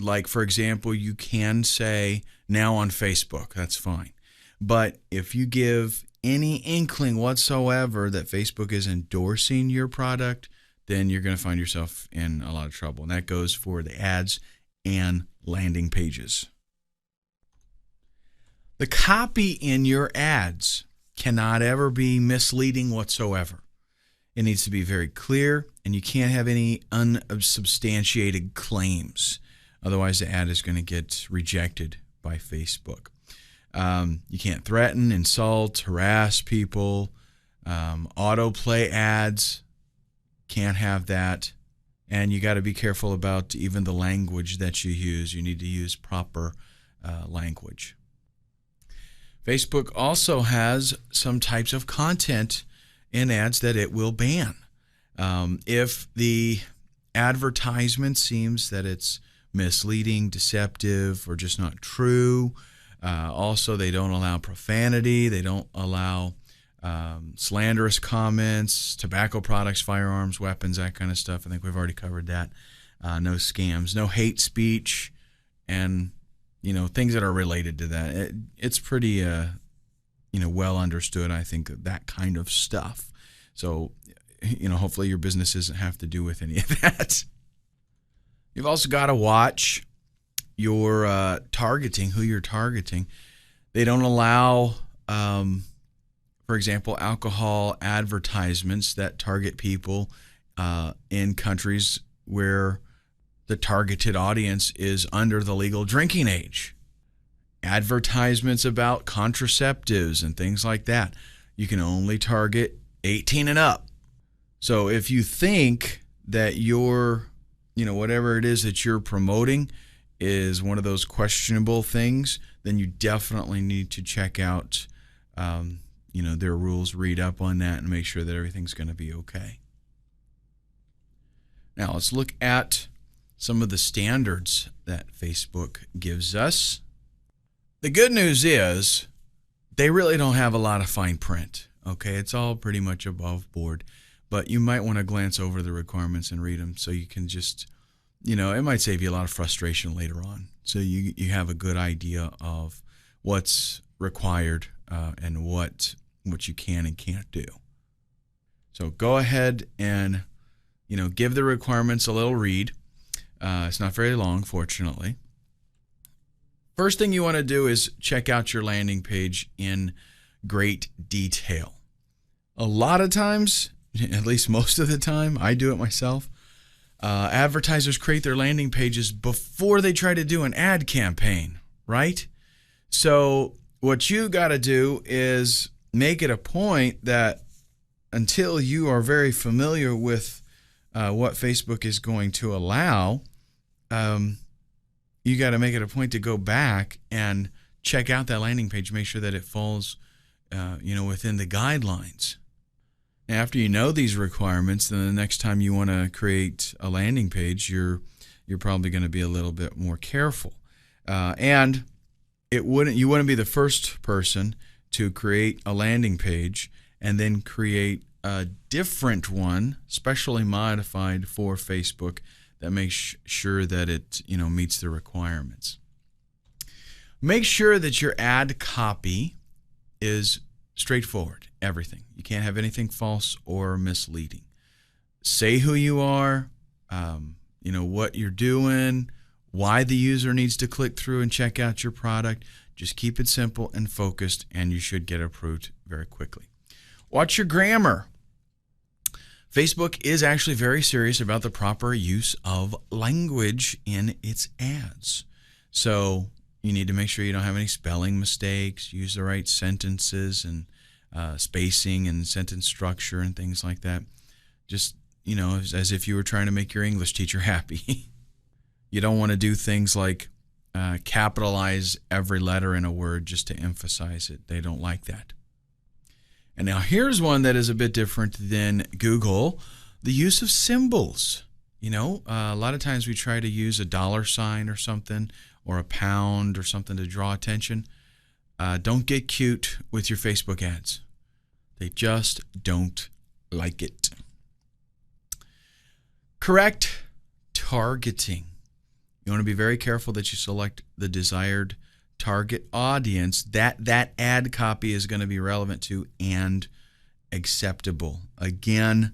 Like, for example, you can say, now on Facebook. That's fine. But if you give any inkling whatsoever that Facebook is endorsing your product, then you're going to find yourself in a lot of trouble. And that goes for the ads and landing pages. The copy in your ads cannot ever be misleading whatsoever. It needs to be very clear, and you can't have any unsubstantiated claims. Otherwise, the ad is going to get rejected by Facebook. You can't threaten, insult, harass people. Autoplay ads, can't have that. And you got to be careful about even the language that you use. You need to use proper language. Facebook also has some types of content in ads that it will ban. If the advertisement seems that it's misleading, deceptive, or just not true. Also, they don't allow profanity. They don't allow slanderous comments, tobacco products, firearms, weapons, that kind of stuff. I think we've already covered that. No scams, no hate speech, and things that are related to that. It's pretty well understood, I think, that kind of stuff. So hopefully your business doesn't have to do with any of that. You've also got to watch your targeting, who you're targeting. They don't allow, for example, alcohol advertisements that target people in countries where the targeted audience is under the legal drinking age. Advertisements about contraceptives and things like that. You can only target 18 and up. So if you think that your, whatever it is that you're promoting is one of those questionable things, then you definitely need to check out, their rules, read up on that, and make sure that everything's going to be okay. Now let's look at some of the standards that Facebook gives us. The good news is they really don't have a lot of fine print. Okay, it's all pretty much above board, but you might want to glance over the requirements and read them so you can just, it might save you a lot of frustration later on. So you have a good idea of what's required and what you can and can't do. So go ahead and, give the requirements a little read. It's not very long, fortunately. First thing you want to do is check out your landing page in great detail. A lot of times, at least most of the time, I do it myself, advertisers create their landing pages before they try to do an ad campaign, right? So what you got to do is make it a point that until you are very familiar with what Facebook is going to allow, you got to make it a point to go back and check out that landing page, make sure that it falls, within the guidelines. After you know these requirements, then the next time you want to create a landing page, you're probably going to be a little bit more careful. And you wouldn't be the first person to create a landing page and then create a different one, specially modified for Facebook, that makes sure that it meets the requirements. Make sure that your ad copy is straightforward, everything. You can't have anything false or misleading. Say who you are, what you're doing, why the user needs to click through and check out your product. Just keep it simple and focused, and you should get approved very quickly. Watch your grammar. Facebook is actually very serious about the proper use of language in its ads. So you need to make sure you don't have any spelling mistakes, use the right sentences and spacing and sentence structure and things like that. Just, as if you were trying to make your English teacher happy. You don't want to do things like capitalize every letter in a word just to emphasize it. They don't like that. And now here's one that is a bit different than Google, the use of symbols. A lot of times we try to use a $sign or something, or a pound or something to draw attention. Don't get cute with your Facebook ads. They just don't like it. Correct targeting. You want to be very careful that you select the desired target audience that ad copy is going to be relevant to and acceptable. Again,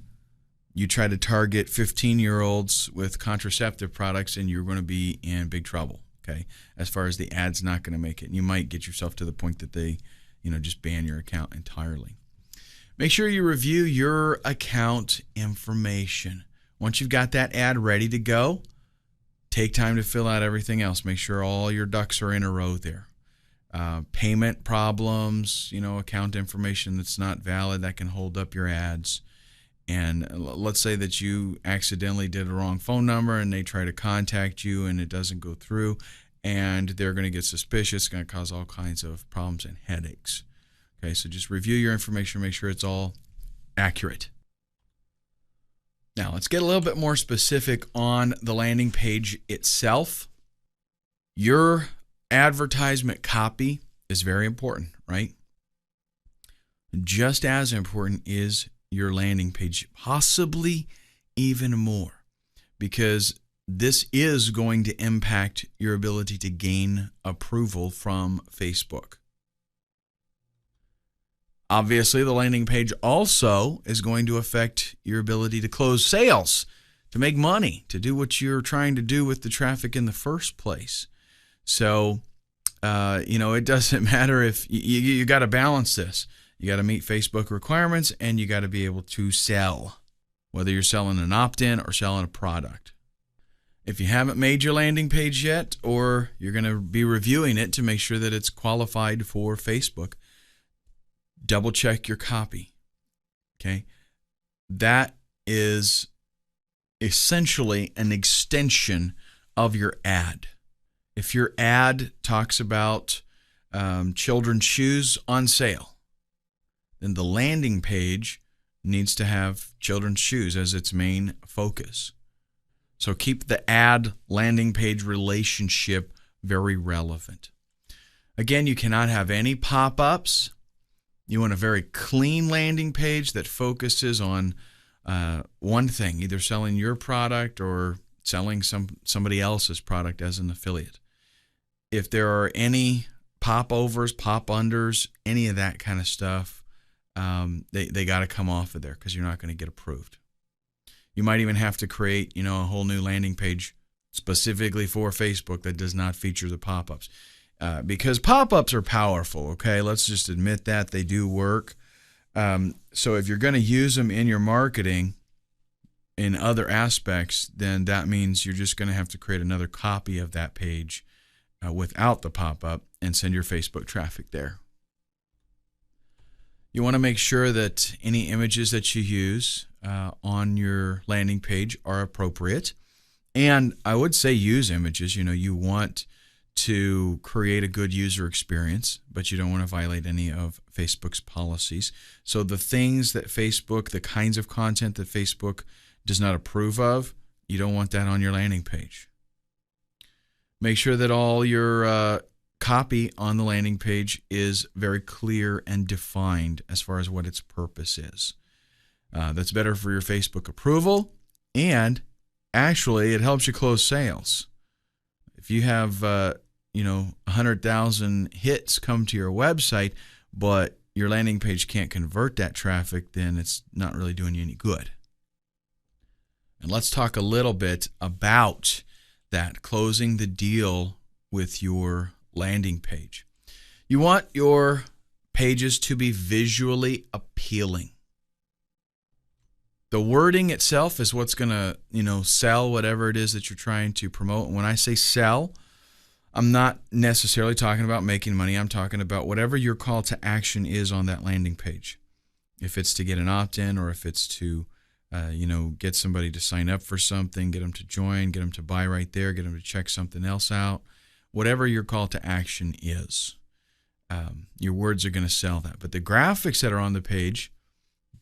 you try to target 15-year-olds with contraceptive products and you're going to be in big trouble, okay? As far as the ad's not going to make it. And you might get yourself to the point that they, just ban your account entirely. Make sure you review your account information. Once you've got that ad ready to go, take time to fill out everything else. Make sure all your ducks are in a row there. payment problems, account information that's not valid that can hold up your ads. And let's say that you accidentally did a wrong phone number and they try to contact you and it doesn't go through, and they're going to get suspicious. It's going to cause all kinds of problems and headaches. Okay, so just review your information, make sure it's all accurate. Now, let's get a little bit more specific on the landing page itself. Your advertisement copy is very important, right? Just as important is your landing page, possibly even more, because this is going to impact your ability to gain approval from Facebook. Obviously, the landing page also is going to affect your ability to close sales, to make money, to do what you're trying to do with the traffic in the first place. So, it doesn't matter if you got to balance this. You got to meet Facebook requirements, and you got to be able to sell, whether you're selling an opt-in or selling a product. If you haven't made your landing page yet, or you're going to be reviewing it to make sure that it's qualified for Facebook, double check your copy. Okay? That is essentially an extension of your ad. If your ad talks about children's shoes on sale, then the landing page needs to have children's shoes as its main focus. So keep the ad landing page relationship very relevant. Again, you cannot have any pop-ups. You want a very clean landing page that focuses on one thing, either selling your product or selling somebody else's product as an affiliate. If there are any pop-overs, pop-unders, any of that kind of stuff, they got to come off of there because you're not going to get approved. You might even have to create, a whole new landing page specifically for Facebook that does not feature the pop-ups. Because pop-ups are powerful, okay? Let's just admit that. They do work. So if you're going to use them in your marketing in other aspects, then that means you're just going to have to create another copy of that page without the pop-up and send your Facebook traffic there. You want to make sure that any images that you use on your landing page are appropriate. And I would say use images. You want to create a good user experience, but you don't want to violate any of Facebook's policies. So the things that Facebook, the kinds of content that Facebook does not approve of, you don't want that on your landing page. Make sure that all your copy on the landing page is very clear and defined as far as what its purpose is. That's better for your Facebook approval, and actually it helps you close sales. If you have 100,000 hits come to your website, but your landing page can't convert that traffic, then it's not really doing you any good. And let's talk a little bit about that, closing the deal with your landing page. You want your pages to be visually appealing. The wording itself is what's going to, sell whatever it is that you're trying to promote. And when I say sell, I'm not necessarily talking about making money. I'm talking about whatever your call to action is on that landing page. If it's to get an opt-in, or if it's to, get somebody to sign up for something, get them to join, get them to buy right there, get them to check something else out. Whatever your call to action is, your words are going to sell that. But the graphics that are on the page,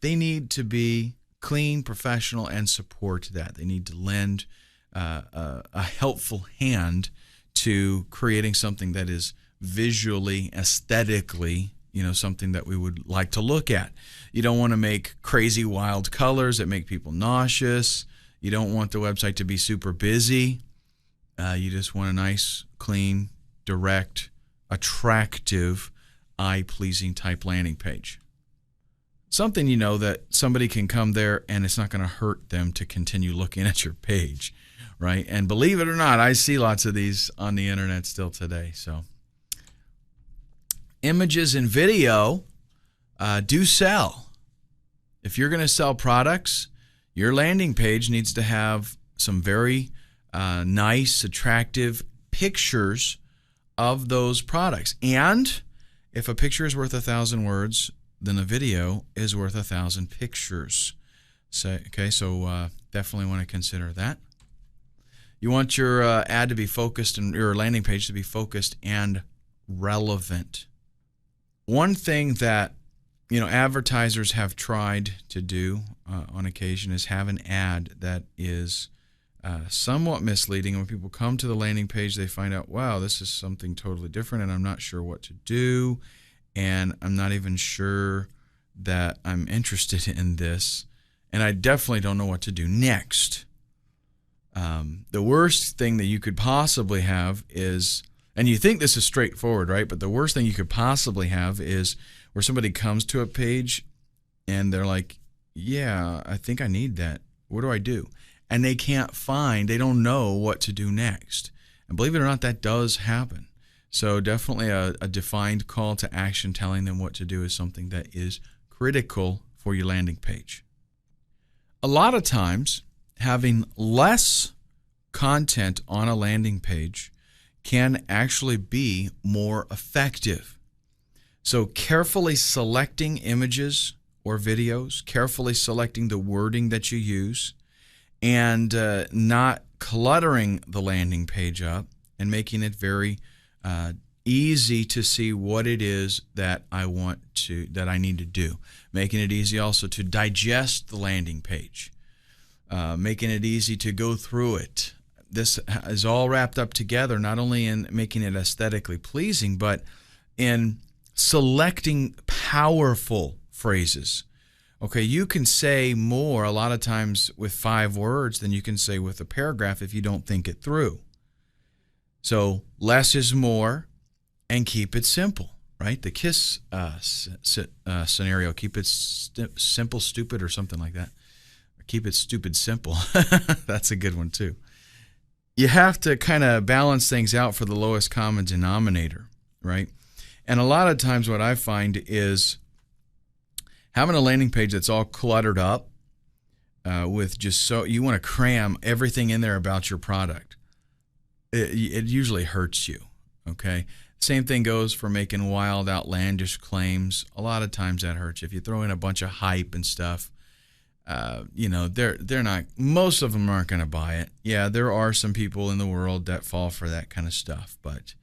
they need to be clean, professional, and support that. They need to lend a helpful hand to creating something that is visually, aesthetically, something that we would like to look at. You don't want to make crazy wild colors that make people nauseous. You don't want the website to be super busy. You just want a nice, clean, direct, attractive, eye-pleasing type landing page. Something that somebody can come there and it's not going to hurt them to continue looking at your page, right? And believe it or not, I see lots of these on the internet still today. So images and video do sell. If you're going to sell products, your landing page needs to have some very nice, attractive pictures of those products. And if a picture is worth 1,000 words, then a video is worth 1,000 pictures. So definitely want to consider that. You want your ad to be focused and your landing page to be focused and relevant. One thing that advertisers have tried to do on occasion is have an ad that is somewhat misleading. When people come to the landing page, they find out, wow, this is something totally different, and I'm not sure what to do, and I'm not even sure that I'm interested in this, and I definitely don't know what to do next. The worst thing that you could possibly have is, and you think this is straightforward, right? But the worst thing you could possibly have is where somebody comes to a page and they're like, yeah, I think I need that. What do I do? And they don't know what to do next. And believe it or not, that does happen. So definitely a defined call to action telling them what to do is something that is critical for your landing page. A lot of times, having less content on a landing page can actually be more effective. So carefully selecting images or videos, carefully selecting the wording that you use, and not cluttering the landing page up and making it very easy to see what it is that I need to do. Making it easy also to digest the landing page. Making it easy to go through it. This is all wrapped up together, not only in making it aesthetically pleasing, but in selecting powerful phrases. Okay, you can say more a lot of times with 5 words than you can say with a paragraph if you don't think it through. So less is more, and keep it simple, right? The KISS scenario, keep it simple, stupid, or something like that. Keep it stupid simple. That's a good one too. You have to kind of balance things out for the lowest common denominator, right? And a lot of times what I find is having a landing page that's all cluttered up with you want to cram everything in there about your product. It usually hurts you, okay? Same thing goes for making wild, outlandish claims. A lot of times that hurts you. If you throw in a bunch of hype and stuff, they're not, most of them aren't going to buy it. Yeah, there are some people in the world that fall for that kind of stuff, but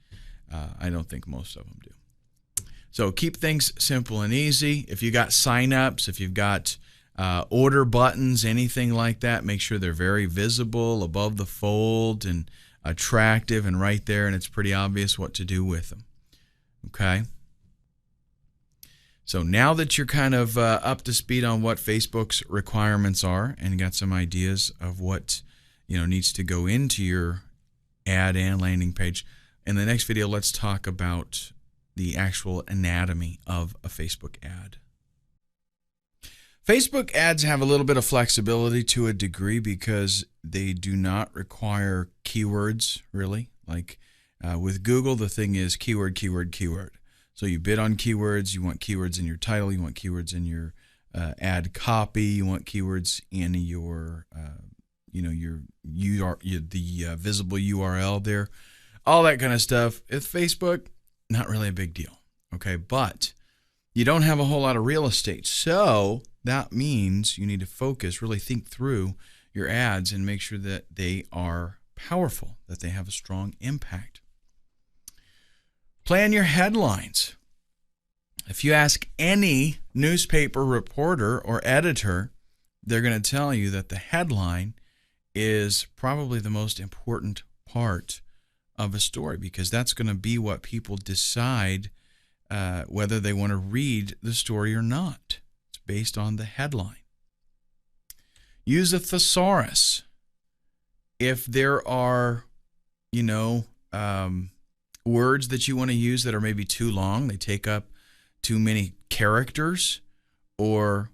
I don't think most of them do. So keep things simple and easy. If you got signups, if you've got order buttons, anything like that, make sure they're very visible above the fold and attractive and right there, and it's pretty obvious what to do with them. Okay? So now that you're kind of up to speed on what Facebook's requirements are and got some ideas of what needs to go into your ad and landing page, in the next video, let's talk about the actual anatomy of a Facebook ad. Facebook ads have a little bit of flexibility to a degree because they do not require keywords, really. Like with Google, the thing is keyword, keyword, keyword. So you bid on keywords. You want keywords in your title. You want keywords in your ad copy. You want keywords in your, the visible URL there. All that kind of stuff. With Facebook, not really a big deal. Okay, but you don't have a whole lot of real estate. So that means you need to focus, really think through your ads and make sure that they are powerful, that they have a strong impact. Plan your headlines. If you ask any newspaper reporter or editor, they're going to tell you that the headline is probably the most important part of a story because that's going to be what people decide whether they want to read the story or not. It's based on the headline. Use a thesaurus. If there are, words that you want to use that are maybe too long, they take up too many characters, or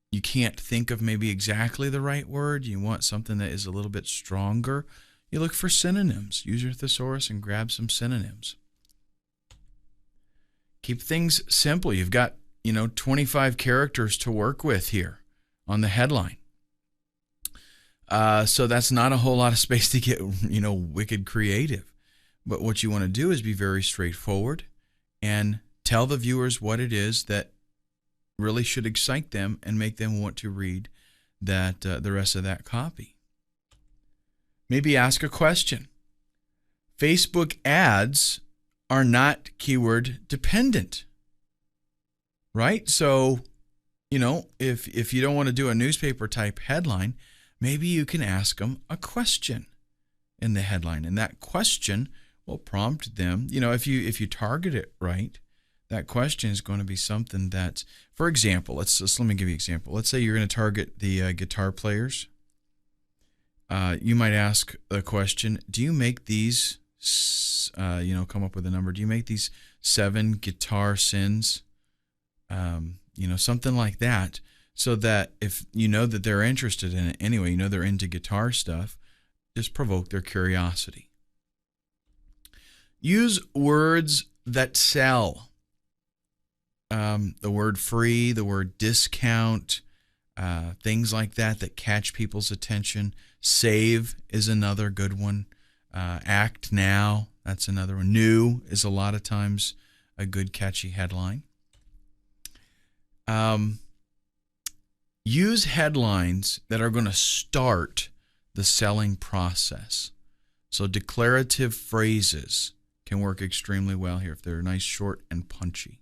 you can't think of maybe exactly the right word, you want something that is a little bit stronger, you look for synonyms. Use your thesaurus and grab some synonyms. Keep things simple. You've got, 25 characters to work with here on the headline. So that's not a whole lot of space to get, wicked creative. But what you want to do is be very straightforward and tell the viewers what it is that really should excite them and make them want to read that the rest of that copy. Maybe ask a question. Facebook ads are not keyword dependent, right? So, if you don't want to do a newspaper type headline, maybe you can ask them a question in the headline, and that question will prompt them. If you target it right, that question is going to be something that, for example, let me give you an example. Let's say you're going to target the guitar players. You might ask the question, do you make these, come up with a number, do you make these 7 guitar sins? Something like that, so that if you know that they're interested in it anyway, they're into guitar stuff, just provoke their curiosity. Use words that sell. The word free, the word discount, things like that catch people's attention. Save is another good one. Act now, that's another one. New is a lot of times a good catchy headline. Use headlines that are going to start the selling process. So declarative phrases can work extremely well here if they're nice, short, and punchy.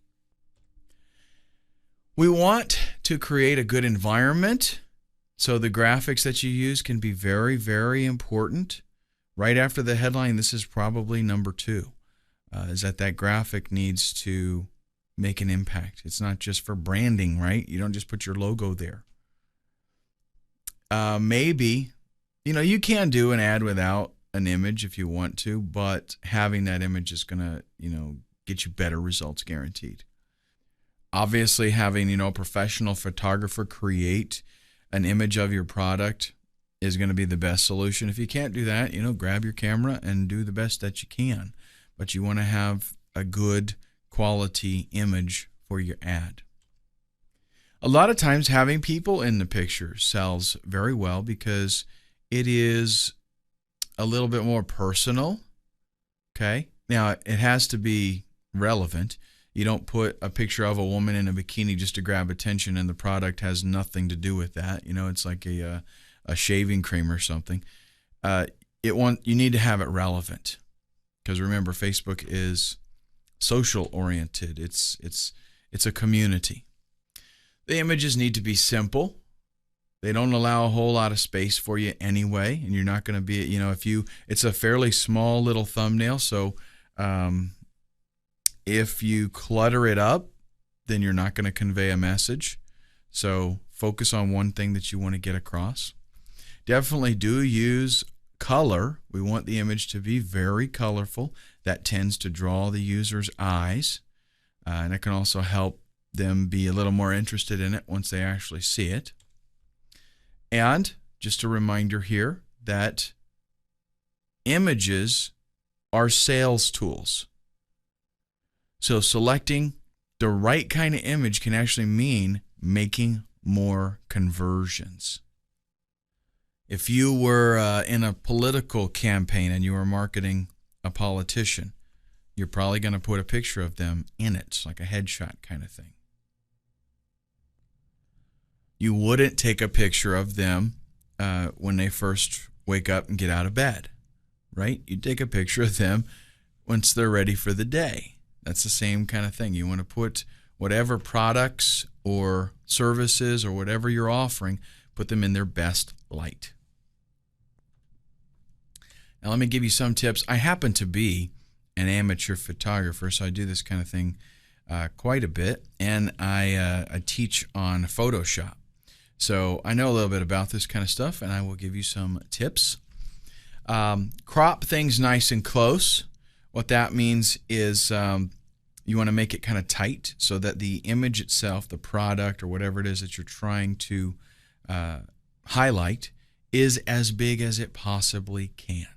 We want to create a good environment, so the graphics that you use can be very, very important. Right after the headline, this is probably number 2, is that graphic needs to make an impact. It's not just for branding, right? You don't just put your logo there. Maybe, you can do an ad without an image if you want to, but having that image is going to, get you better results guaranteed. Obviously, having, a professional photographer create an image of your product is going to be the best solution. If you can't do that, grab your camera and do the best that you can. But you want to have a good quality image for your ad. A lot of times having people in the picture sells very well because it is a little bit more personal. Okay. Now, it has to be relevant. You don't put a picture of a woman in a bikini just to grab attention, and the product has nothing to do with that. It's like a shaving cream or something. You need to have it relevant, because remember, Facebook is social oriented. It's a community. The images need to be simple. They don't allow a whole lot of space for you anyway, and you're not going to be, it's a fairly small little thumbnail, so if you clutter it up, then you're not going to convey a message. So focus on one thing that you want to get across. Definitely do use color. We want the image to be very colorful. That tends to draw the user's eyes, and it can also help them be a little more interested in it once they actually see it. And just a reminder here that images are sales tools. So selecting the right kind of image can actually mean making more conversions. If you were in a political campaign and you were marketing a politician, you're probably going to put a picture of them in it. It's like a headshot kind of thing. You wouldn't take a picture of them when they first wake up and get out of bed, right? You take a picture of them once they're ready for the day. That's the same kind of thing. You want to put whatever products or services or whatever you're offering, put them in their best light. Now, let me give you some tips. I happen to be an amateur photographer, so I do this kind of thing quite a bit, and I teach on Photoshop. So I know a little bit about this kind of stuff, and I will give you some tips. Crop things nice and close. What that means is you want to make it kind of tight so that the image itself, the product or whatever it is that you're trying to highlight, is as big as it possibly can.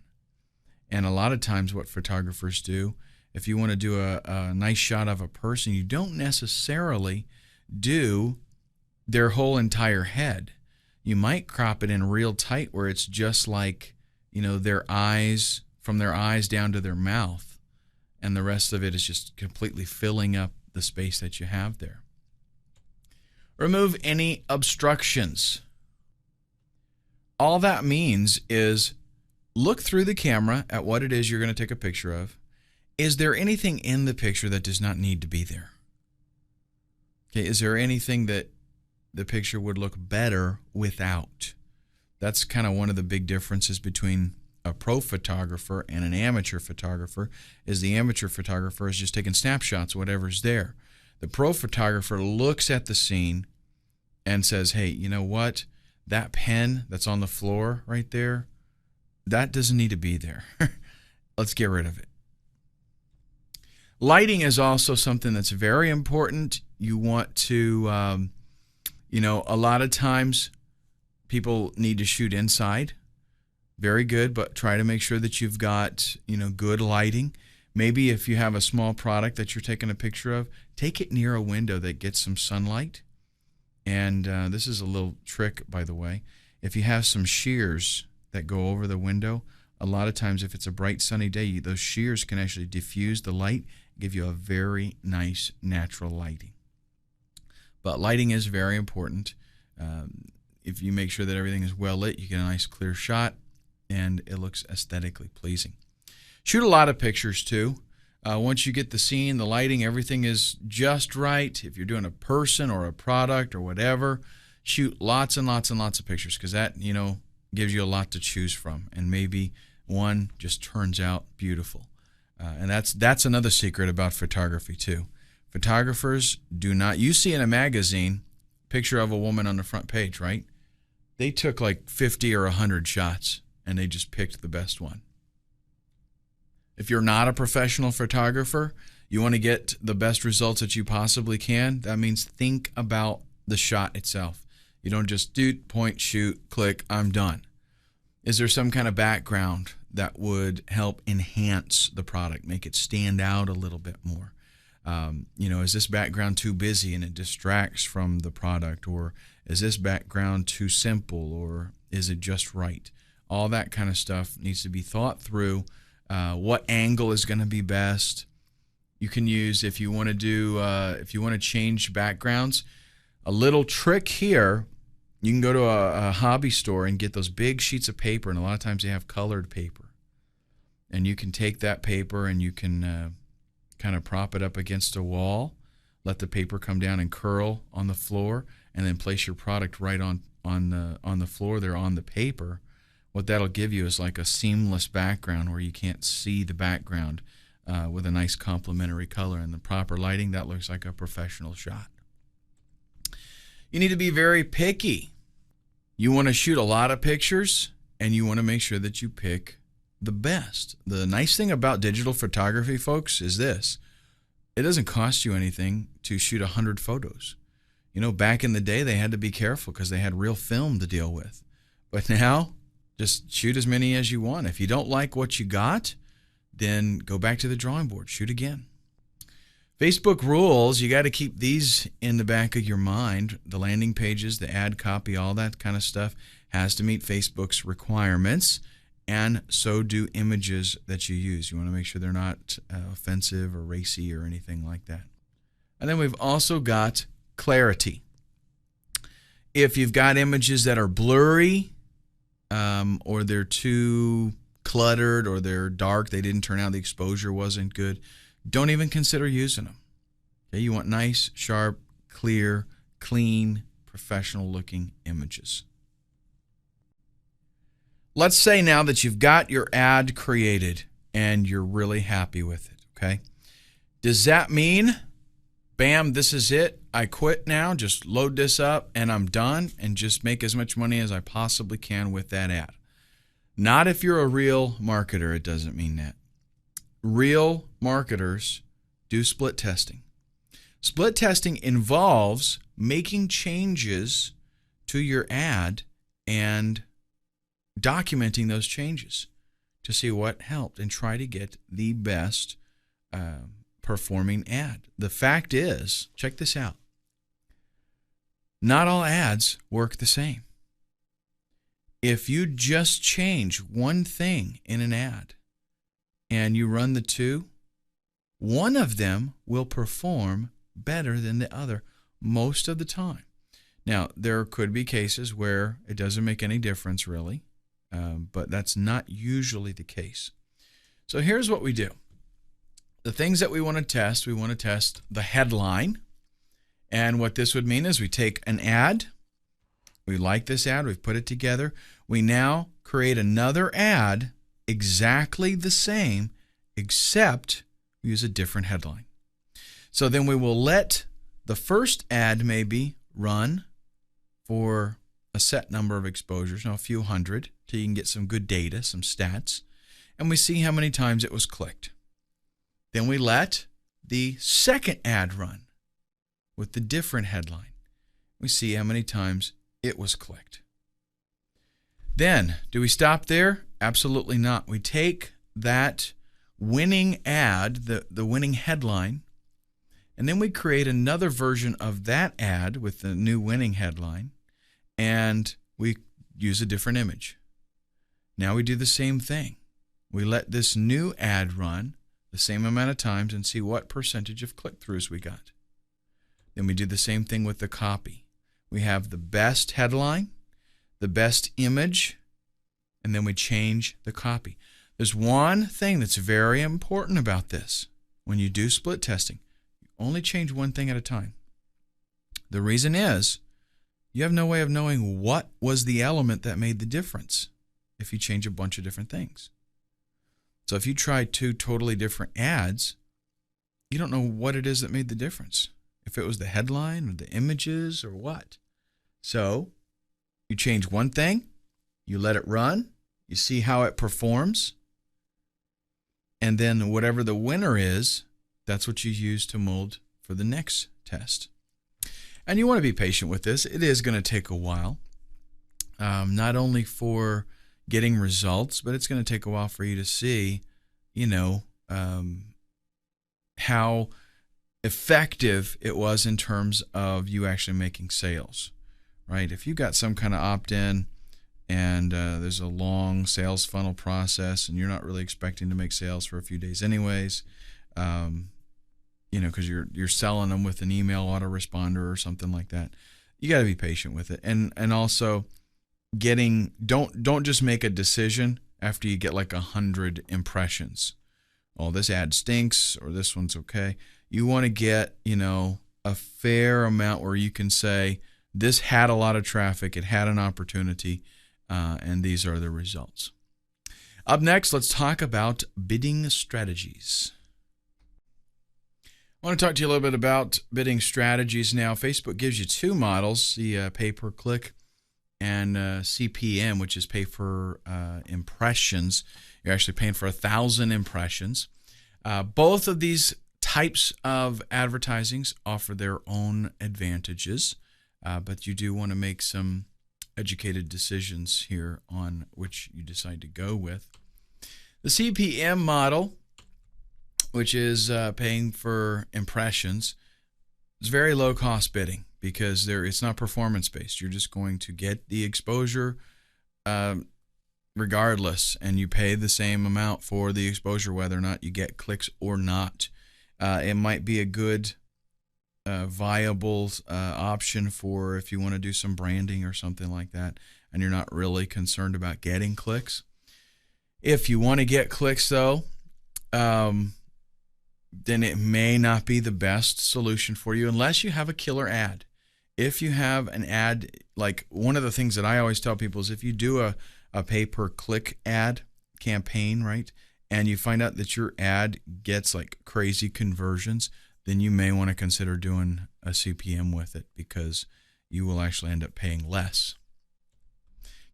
And a lot of times what photographers do, if you want to do a nice shot of a person, you don't necessarily do their whole entire head. You might crop it in real tight where it's just like, their eyes from their eyes down to their mouth, and the rest of it is just completely filling up the space that you have there. Remove any obstructions. All that means is look through the camera at what it is you're going to take a picture of. Is there anything in the picture that does not need to be there? Okay, is there anything that the picture would look better without? That's kind of one of the big differences between a pro photographer and an amateur photographer, is the amateur photographer is just taking snapshots of whatever's there. The pro photographer looks at the scene and says, hey, you know what? That pen that's on the floor right there, that doesn't need to be there. Let's get rid of it. Lighting is also something that's very important. You want to, a lot of times people need to shoot inside. Very good, but try to make sure that you've got, good lighting. Maybe if you have a small product that you're taking a picture of, take it near a window that gets some sunlight. And this is a little trick, by the way. If you have some shears that go over the window, a lot of times if it's a bright sunny day, those shears can actually diffuse the light, give you a very nice natural lighting. But lighting is very important. If you make sure that everything is well lit, you get a nice clear shot and it looks aesthetically pleasing. Shoot a lot of pictures too. Once you get the scene, the lighting, everything is just right. If you're doing a person or a product or whatever, shoot lots and lots and lots of pictures, because that, gives you a lot to choose from, and maybe one just turns out beautiful. And that's another secret about photography too. Photographers do not, you see in a magazine, picture of a woman on the front page, right? They took like 50 or 100 shots and they just picked the best one. If you're not a professional photographer, you want to get the best results that you possibly can. That means think about the shot itself. You don't just do, point, shoot, click, I'm done. Is there some kind of background that would help enhance the product, make it stand out a little bit more? Is this background too busy and it distracts from the product? Or is this background too simple? Or is it just right? All that kind of stuff needs to be thought through. What angle is going to be best? You can use, if you want to change backgrounds, a little trick here. You can go to a hobby store and get those big sheets of paper, and a lot of times they have colored paper. And you can take that paper and you can kind of prop it up against a wall, let the paper come down and curl on the floor, and then place your product right on the floor there on the paper. What that'll give you is like a seamless background where you can't see the background with a nice complementary color and the proper lighting. That looks like a professional shot. You need to be very picky. You want to shoot a lot of pictures, and you want to make sure that you pick the best. The nice thing about digital photography, folks, is this. It doesn't cost you anything to shoot 100 photos. Back in the day, they had to be careful because they had real film to deal with. But now, just shoot as many as you want. If you don't like what you got, then go back to the drawing board. Shoot again. Facebook rules, you got to keep these in the back of your mind. The landing pages, the ad copy, all that kind of stuff has to meet Facebook's requirements, and so do images that you use. You want to make sure they're not offensive or racy or anything like that. And then we've also got clarity. If you've got images that are blurry, or they're too cluttered, or they're dark, they didn't turn out, the exposure wasn't good, don't even consider using them. Okay, you want nice, sharp, clear, clean, professional-looking images. Let's say now that you've got your ad created and you're really happy with it, okay? Does that mean, bam, this is it, I quit now, just load this up and I'm done and just make as much money as I possibly can with that ad? Not if you're a real marketer, it doesn't mean that. Real marketers do split testing. Split testing involves making changes to your ad and documenting those changes to see what helped and try to get the best performing ad. The fact is, check this out, not all ads work the same. If you just change one thing in an ad, and you run the two, one of them will perform better than the other most of the time. Now, there could be cases where it doesn't make any difference really, but that's not usually the case. So here's what we do. The things that we want to test the headline. And what this would mean is we take an ad. We like this ad. We've put it together. We now create another ad exactly the same, except we use a different headline. So then we will let the first ad maybe run for a set number of exposures, a few hundred, till you can get some good data, some stats, and we see how many times it was clicked. Then we let the second ad run with the different headline. We see how many times it was clicked. Then, do we stop there? Absolutely not. We take that winning ad, the winning headline, and then we create another version of that ad with the new winning headline, and we use a different image. Now we do the same thing. We let this new ad run the same amount of times and see what percentage of click-throughs we got. Then we do the same thing with the copy. We have the best headline, the best image, and then we change the copy. There's one thing that's very important about this. When you do split testing, you only change one thing at a time. The reason is you have no way of knowing what was the element that made the difference if you change a bunch of different things. So if you try two totally different ads, you don't know what it is that made the difference. If it was the headline or the images or what. So you change one thing, you let it run, you see how it performs, and then whatever the winner is, that's what you use to mold for the next test. And you want to be patient with this. It is going to take a while, not only for getting results, but it's going to take a while for you to see, how effective it was in terms of you actually making sales, right? If you got some kind of opt-in and there's a long sales funnel process and you're not really expecting to make sales for a few days anyways, because you're selling them with an email autoresponder or something like that, you got to be patient with it. And also don't just make a decision after you get like 100 impressions. Oh, this ad stinks or this one's okay. You want to get, a fair amount where you can say, this had a lot of traffic, it had an opportunity, and these are the results. Up next, let's talk about bidding strategies. I want to talk to you a little bit about bidding strategies now. Facebook gives you two models, the pay-per-click and CPM, which is pay for impressions. You're actually paying for 1,000 impressions. Both of these types of advertisings offer their own advantages, but you do want to make some educated decisions here on which you decide to go with. The CPM model, which is paying for impressions, is very low cost bidding because it's not performance based. You're just going to get the exposure regardless, and you pay the same amount for the exposure whether or not you get clicks or not. It might be a good viable option for if you want to do some branding or something like that and you're not really concerned about getting clicks. If you want to get clicks though, then it may not be the best solution for you unless you have a killer ad. If you have an ad, like one of the things that I always tell people is if you do a pay-per-click ad campaign, right, and you find out that your ad gets like crazy conversions, then you may want to consider doing a CPM with it because you will actually end up paying less.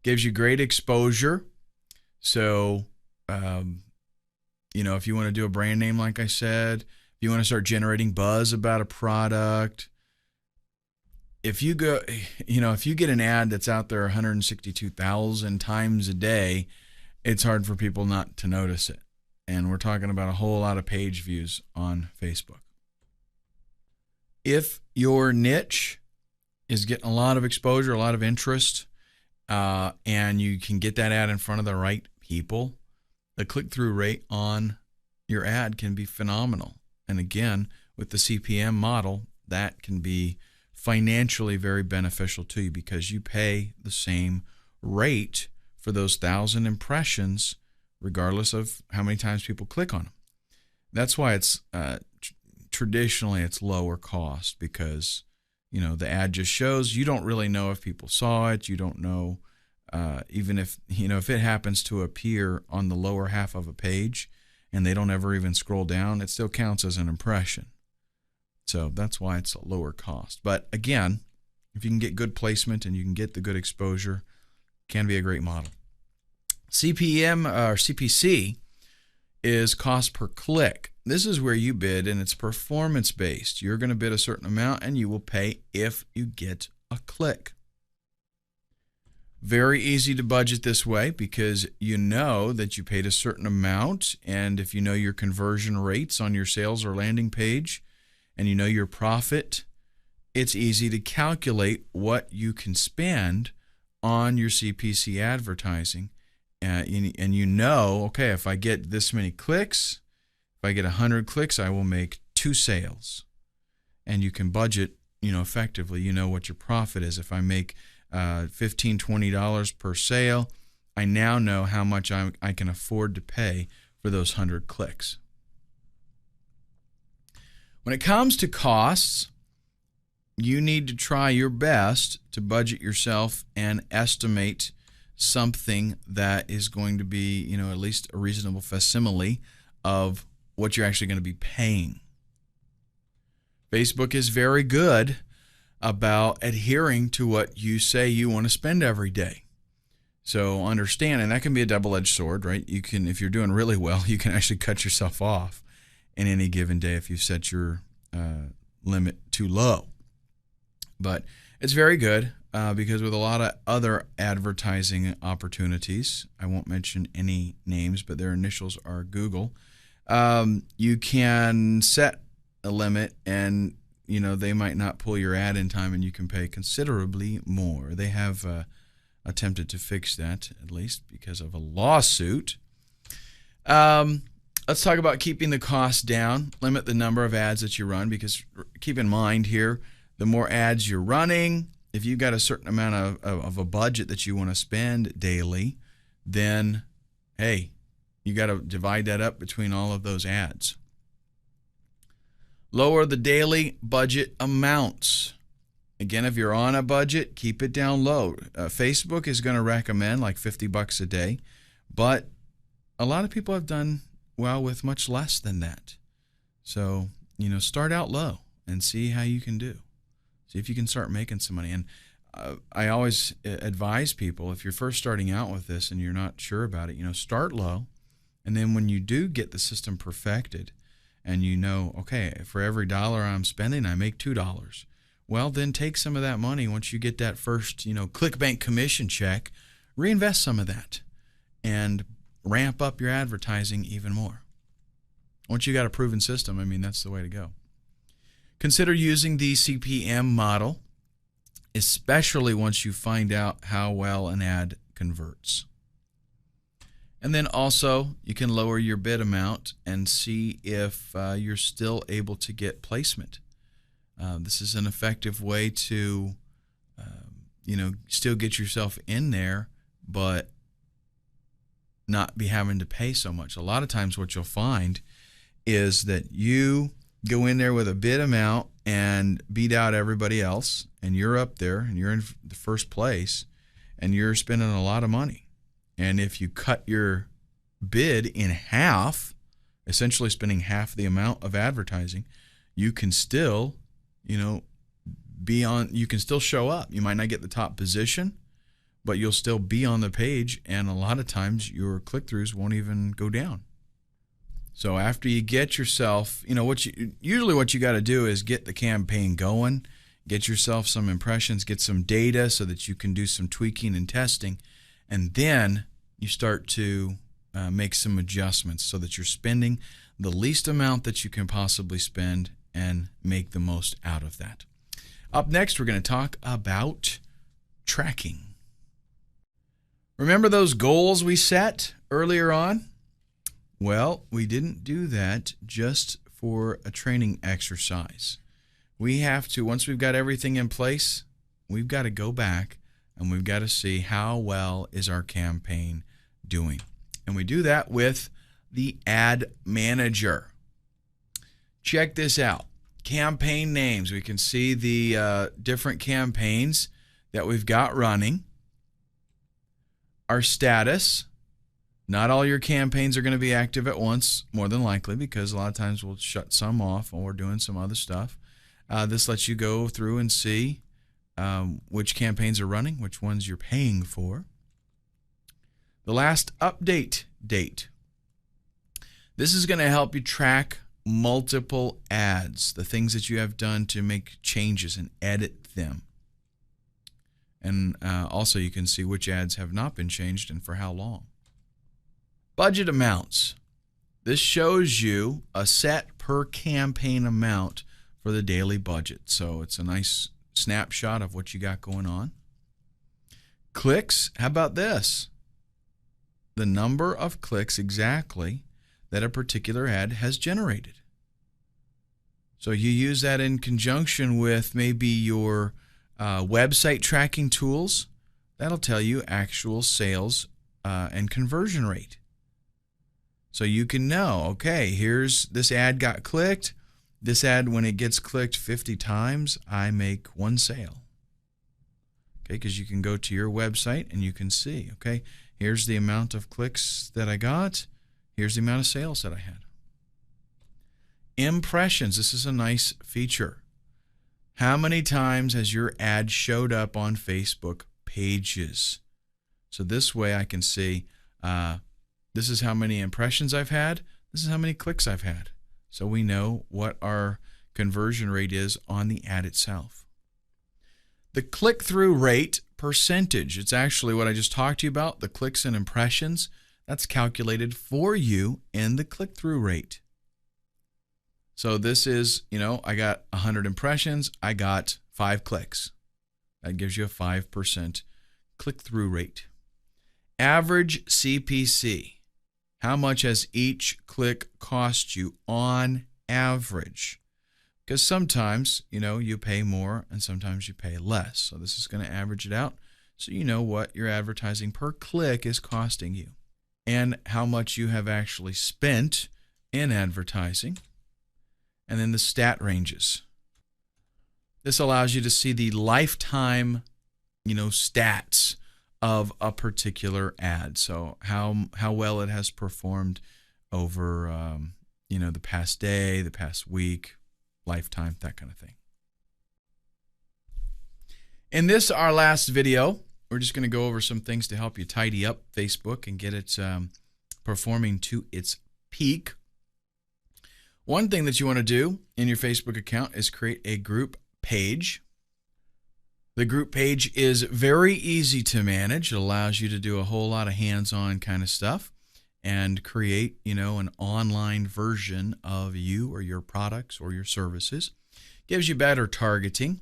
Gives you great exposure. So, if you want to do a brand name, like I said, if you want to start generating buzz about a product, if you get an ad that's out there 162,000 times a day, it's hard for people not to notice it. And we're talking about a whole lot of page views on Facebook. If your niche is getting a lot of exposure, a lot of interest, and you can get that ad in front of the right people, the click-through rate on your ad can be phenomenal. And again, with the CPM model, that can be financially very beneficial to you because you pay the same rate for those 1,000 impressions regardless of how many times people click on them. That's why it's traditionally it's lower cost because the ad just shows. You don't really know if people saw it. You don't know even if if it happens to appear on the lower half of a page and they don't ever even scroll down, it still counts as an impression. So that's why it's a lower cost. But again, if you can get good placement and you can get the good exposure, it can be a great model. CPM or CPC is cost per click. This is where you bid, and it's performance based. You're going to bid a certain amount and you will pay if you get a click. Very easy to budget this way because you know that you paid a certain amount, and if you know your conversion rates on your sales or landing page and you know your profit, it's easy to calculate what you can spend on your CPC advertising. And okay, if I get this many clicks, if I get 100 clicks, I will make 2 sales. And you can budget, effectively. You know what your profit is. If I make $15, $20 per sale, I now know how much I can afford to pay for those 100 clicks. When it comes to costs, you need to try your best to budget yourself and estimate something that is going to be, at least a reasonable facsimile of what you're actually going to be paying. Facebook is very good about adhering to what you say you want to spend every day. So understand, and that can be a double-edged sword, right? You can, if you're doing really well, you can actually cut yourself off in any given day if you set your limit too low. But it's very good because with a lot of other advertising opportunities, I won't mention any names, but their initials are Google, you can set a limit and they might not pull your ad in time and you can pay considerably more. They have attempted to fix that, at least because of a lawsuit. Let's talk about keeping the costs down. Limit the number of ads that you run because keep in mind here, the more ads you're running, if you've got a certain amount of a budget that you want to spend daily, then, hey, you got to divide that up between all of those ads. Lower the daily budget amounts. Again, if you're on a budget, keep it down low. Facebook is going to recommend like $50 a day, but a lot of people have done well with much less than that. So, start out low and see how you can do. See if you can start making some money. And I always advise people, if you're first starting out with this and you're not sure about it, start low. And then when you do get the system perfected and okay, for every dollar I'm spending, I make $2. Well, then take some of that money once you get that first, ClickBank commission check, reinvest some of that and ramp up your advertising even more. Once you got a proven system, that's the way to go. Consider using the CPM model, especially once you find out how well an ad converts. And then also, you can lower your bid amount and see if you're still able to get placement. This is an effective way to, still get yourself in there, but not be having to pay so much. A lot of times what you'll find is that you go in there with a bid amount and beat out everybody else, and you're up there and you're in the first place and you're spending a lot of money. And if you cut your bid in half, essentially spending half the amount of advertising, you can still, you can still show up. You might not get the top position, but you'll still be on the page, and a lot of times your click-throughs won't even go down. So after you get yourself, what you got to do is get the campaign going, get yourself some impressions, get some data so that you can do some tweaking and testing, and then you start to make some adjustments so that you're spending the least amount that you can possibly spend and make the most out of that. Up next, we're going to talk about tracking. Remember those goals we set earlier on? Well, we didn't do that just for a training exercise. We have to, once we've got everything in place, we've got to go back and we've got to see how well is our campaign doing. And we do that with the Ad Manager. Check this out. Campaign names. We can see the different campaigns that we've got running. Our status. Not all your campaigns are going to be active at once, more than likely, because a lot of times we'll shut some off or we're doing some other stuff. This lets you go through and see which campaigns are running, which ones you're paying for. The last update date. This is going to help you track multiple ads, the things that you have done to make changes and edit them. And also you can see which ads have not been changed and for how long. Budget amounts. This shows you a set per campaign amount for the daily budget. So it's a nice snapshot of what you got going on. Clicks. How about this? The number of clicks exactly that a particular ad has generated. So you use that in conjunction with maybe your website tracking tools. That'll tell you actual sales and conversion rate. So you can know, okay, here's this ad got clicked. This ad, when it gets clicked 50 times, I make 1 sale. Okay, because you can go to your website and you can see, okay, here's the amount of clicks that I got. Here's the amount of sales that I had. Impressions. This is a nice feature. How many times has your ad showed up on Facebook pages? So this way I can see this is how many impressions I've had. This is how many clicks I've had. So we know what our conversion rate is on the ad itself. The click-through rate percentage. It's actually what I just talked to you about, the clicks and impressions. That's calculated for you in the click-through rate. So this is, I got 100 impressions. I got 5 clicks. That gives you a 5% click-through rate. Average CPC. How much has each click cost you on average? Because sometimes, you pay more and sometimes you pay less. So this is going to average it out so you know what your advertising per click is costing you and how much you have actually spent in advertising. And then the stat ranges. This allows you to see the lifetime, stats of a particular ad. So how well it has performed over, the past day, the past week, lifetime, that kind of thing. In this, our last video, we're just going to go over some things to help you tidy up Facebook and get it performing to its peak. One thing that you want to do in your Facebook account is create a group page. The group page is very easy to manage. It allows you to do a whole lot of hands-on kind of stuff and create, an online version of you or your products or your services. Gives you better targeting.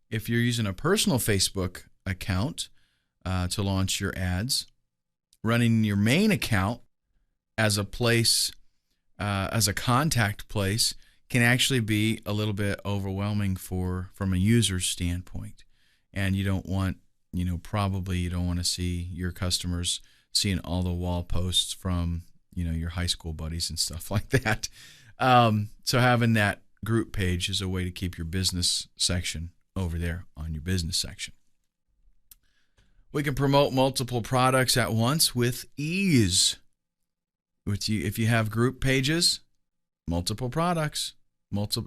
If you're using a personal Facebook account to launch your ads, running your main account as a place as a contact place can actually be a little bit overwhelming from a user's standpoint. And you don't want, probably you don't want to see your customers seeing all the wall posts from, your high school buddies and stuff like that. So having that group page is a way to keep your business section over there on your business section. We can promote multiple products at once with ease. If you have group pages, multiple products,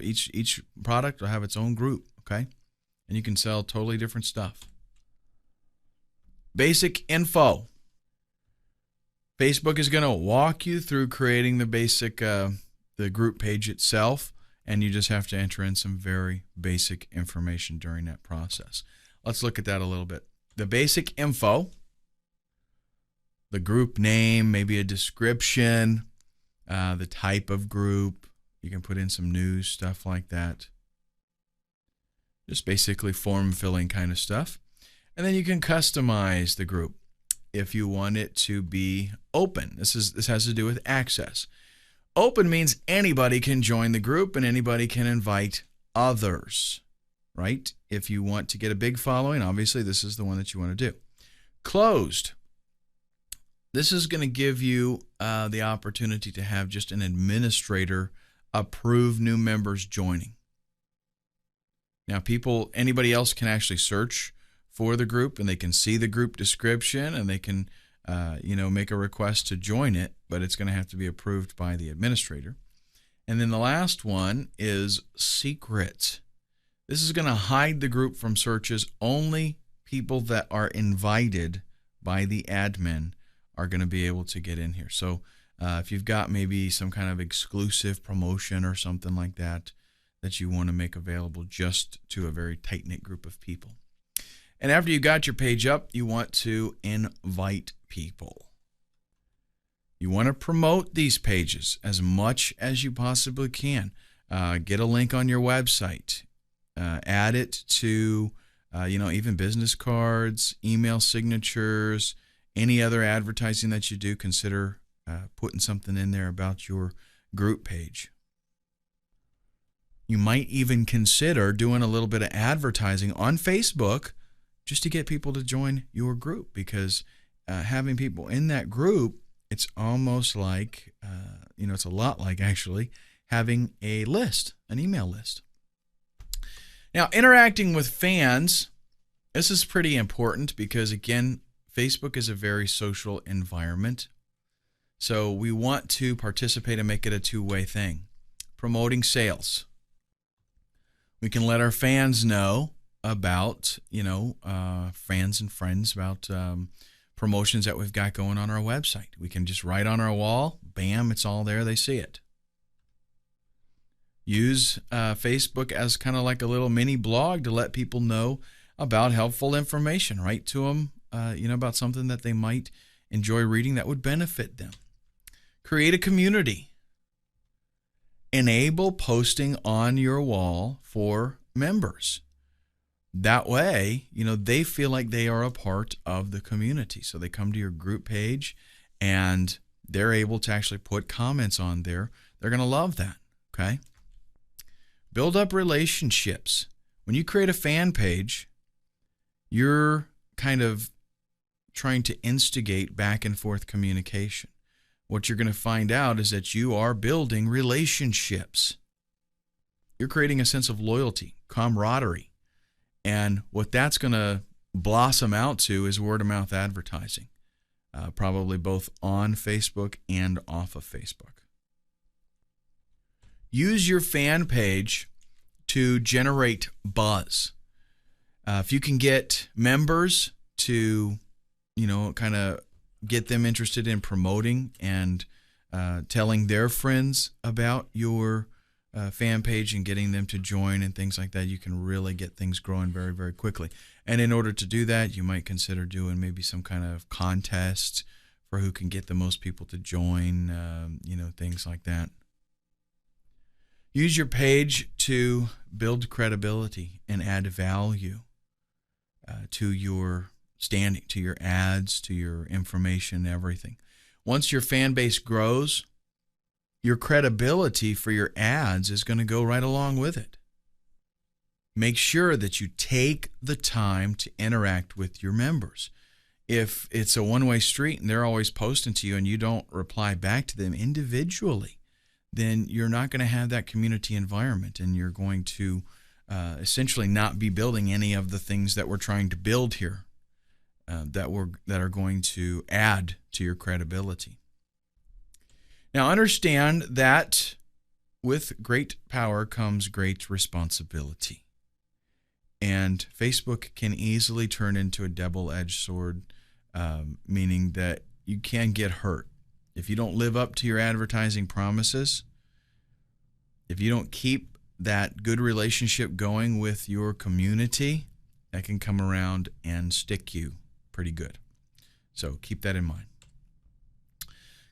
each product will have its own group, okay? And you can sell totally different stuff. Basic info. Facebook is going to walk you through creating the basic, the group page itself, and you just have to enter in some very basic information during that process. Let's look at that a little bit. The basic info. The group name, maybe a description, the type of group. You can put in some news, stuff like that. Just basically form filling kind of stuff. And then you can customize the group. if you want it to be open. This has to do with access. Open means anybody can join the group and anybody can invite others, right? If you want to get a big following, obviously this is the one that you want to do. Closed. This is going to give you the opportunity to have just an administrator approve new members joining. Now, anybody else can actually search for the group, and they can see the group description, and they can, make a request to join it, but it's going to have to be approved by the administrator. And then the last one is secret. This is going to hide the group from searches. Only people that are invited by the admin are going to be able to get in here. So if you've got maybe some kind of exclusive promotion or something like that you want to make available just to a very tight-knit group of people. And after you got your page up, you want to invite people. You want to promote these pages as much as you possibly can. Get a link on your website. Add it to, even business cards, email signatures, any other advertising that you do. Consider putting something in there about your group page. You might even consider doing a little bit of advertising on Facebook just to get people to join your group, because having people in that group, it's almost like, it's a lot like actually having a list, an email list. Now, interacting with fans, this is pretty important because, again, Facebook is a very social environment. So we want to participate and make it a two-way thing. Promoting sales. We can let our fans know about, fans and friends about promotions that we've got going on our website. We can just write on our wall, bam, it's all there, they see it. Use Facebook as kind of like a little mini blog to let people know about helpful information. Write to them, about something that they might enjoy reading that would benefit them. Create a community. Enable posting on your wall for members. That way, they feel like they are a part of the community. So they come to your group page and they're able to actually put comments on there. They're going to love that, okay? Build up relationships. When you create a fan page, you're kind of trying to instigate back and forth communication. What you're going to find out is that you are building relationships. You're creating a sense of loyalty, camaraderie. And what that's going to blossom out to is word-of-mouth advertising, probably both on Facebook and off of Facebook. Use your fan page to generate buzz. If you can get members to, kind of get them interested in promoting and telling their friends about your fan page and getting them to join and things like that, you can really get things growing very, very quickly. And in order to do that, you might consider doing maybe some kind of contest for who can get the most people to join, things like that. Use your page to build credibility and add value to your standing, to your ads, to your information, everything. Once your fan base grows, your credibility for your ads is going to go right along with it. Make sure that you take the time to interact with your members. If it's a one-way street and they're always posting to you and you don't reply back to them individually, then you're not going to have that community environment, and you're going to essentially not be building any of the things that we're trying to build here that are going to add to your credibility. Now, understand that with great power comes great responsibility. And Facebook can easily turn into a double-edged sword, meaning that you can get hurt. If you don't live up to your advertising promises, if you don't keep that good relationship going with your community, that can come around and stick you pretty good. So keep that in mind.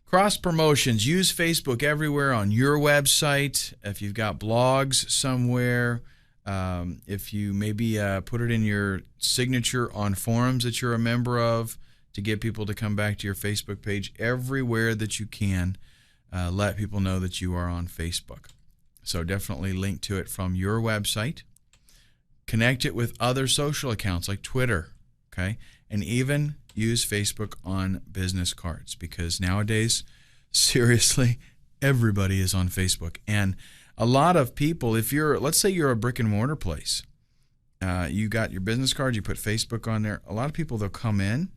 Cross promotions. Use Facebook everywhere on your website. If you've got blogs somewhere, if you maybe put it in your signature on forums that you're a member of, to get people to come back to your Facebook page everywhere that you can. Let people know that you are on Facebook. So definitely link to it from your website. Connect it with other social accounts like Twitter, okay? And even use Facebook on business cards, because nowadays, seriously, everybody is on Facebook. And a lot of people, let's say you're a brick and mortar place, you got your business card, you put Facebook on there. A lot of people, they'll come in,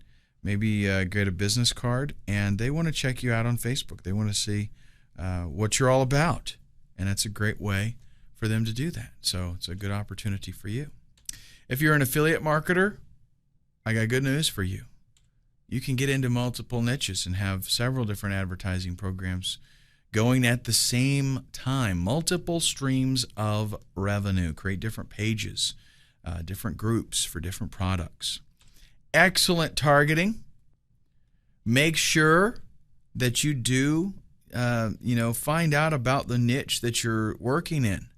maybe get a business card, and they want to check you out on Facebook. They want to see what you're all about. And it's a great way for them to do that. So it's a good opportunity for you. If you're an affiliate marketer, I got good news for you. You can get into multiple niches and have several different advertising programs going at the same time. Multiple streams of revenue. Create different pages, different groups for different products. Excellent targeting. Make sure that you do, find out about the niche that you're working in.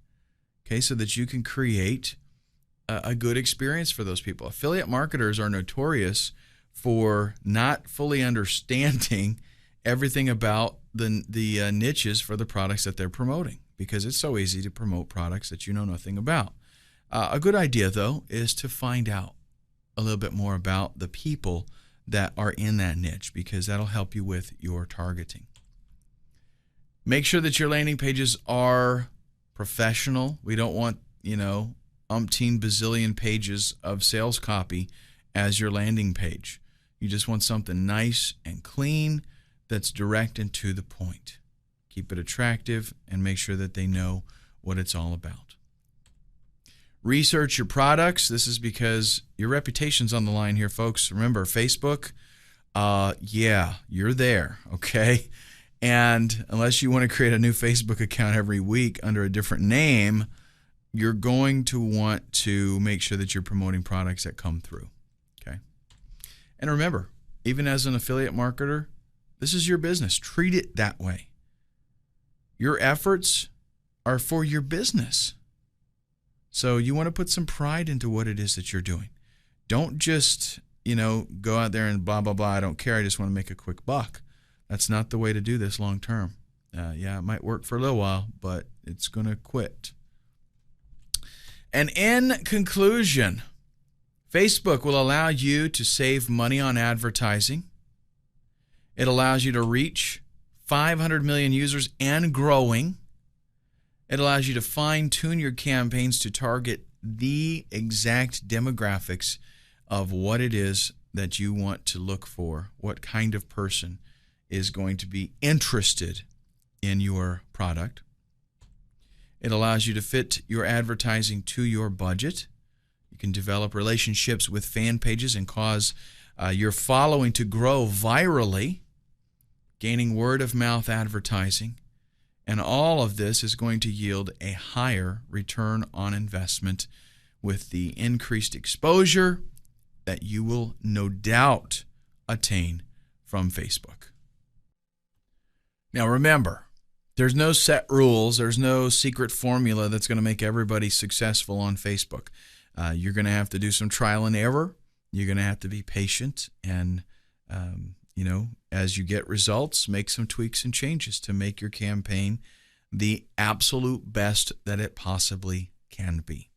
Okay, so that you can create a good experience for those people. Affiliate marketers are notorious for not fully understanding everything about the niches for the products that they're promoting, because it's so easy to promote products that you know nothing about. A good idea, though, is to find out a little bit more about the people that are in that niche, because that'll help you with your targeting. Make sure that your landing pages are professional. We don't want, umpteen bazillion pages of sales copy as your landing page. You just want something nice and clean that's direct and to the point. Keep it attractive and make sure that they know what it's all about. Research your products. This is because your reputation's on the line here, folks. Remember, Facebook, you're there, okay? And unless you want to create a new Facebook account every week under a different name, you're going to want to make sure that you're promoting products that come through, okay? And remember, even as an affiliate marketer, this is your business. Treat it that way. Your efforts are for your business. So you want to put some pride into what it is that you're doing. Don't just, go out there and blah, blah, blah. I don't care. I just want to make a quick buck. That's not the way to do this long term. It might work for a little while, but it's going to quit. And in conclusion, Facebook will allow you to save money on advertising. It allows you to reach 500 million users and growing. It allows you to fine-tune your campaigns to target the exact demographics of what it is that you want to look for, what kind of person is going to be interested in your product. It allows you to fit your advertising to your budget. You can develop relationships with fan pages and cause your following to grow virally, gaining word-of-mouth advertising. And all of this is going to yield a higher return on investment with the increased exposure that you will no doubt attain from Facebook. Now remember, there's no set rules. There's no secret formula that's going to make everybody successful on Facebook. You're going to have to do some trial and error. You're going to have to be patient and, as you get results, make some tweaks and changes to make your campaign the absolute best that it possibly can be.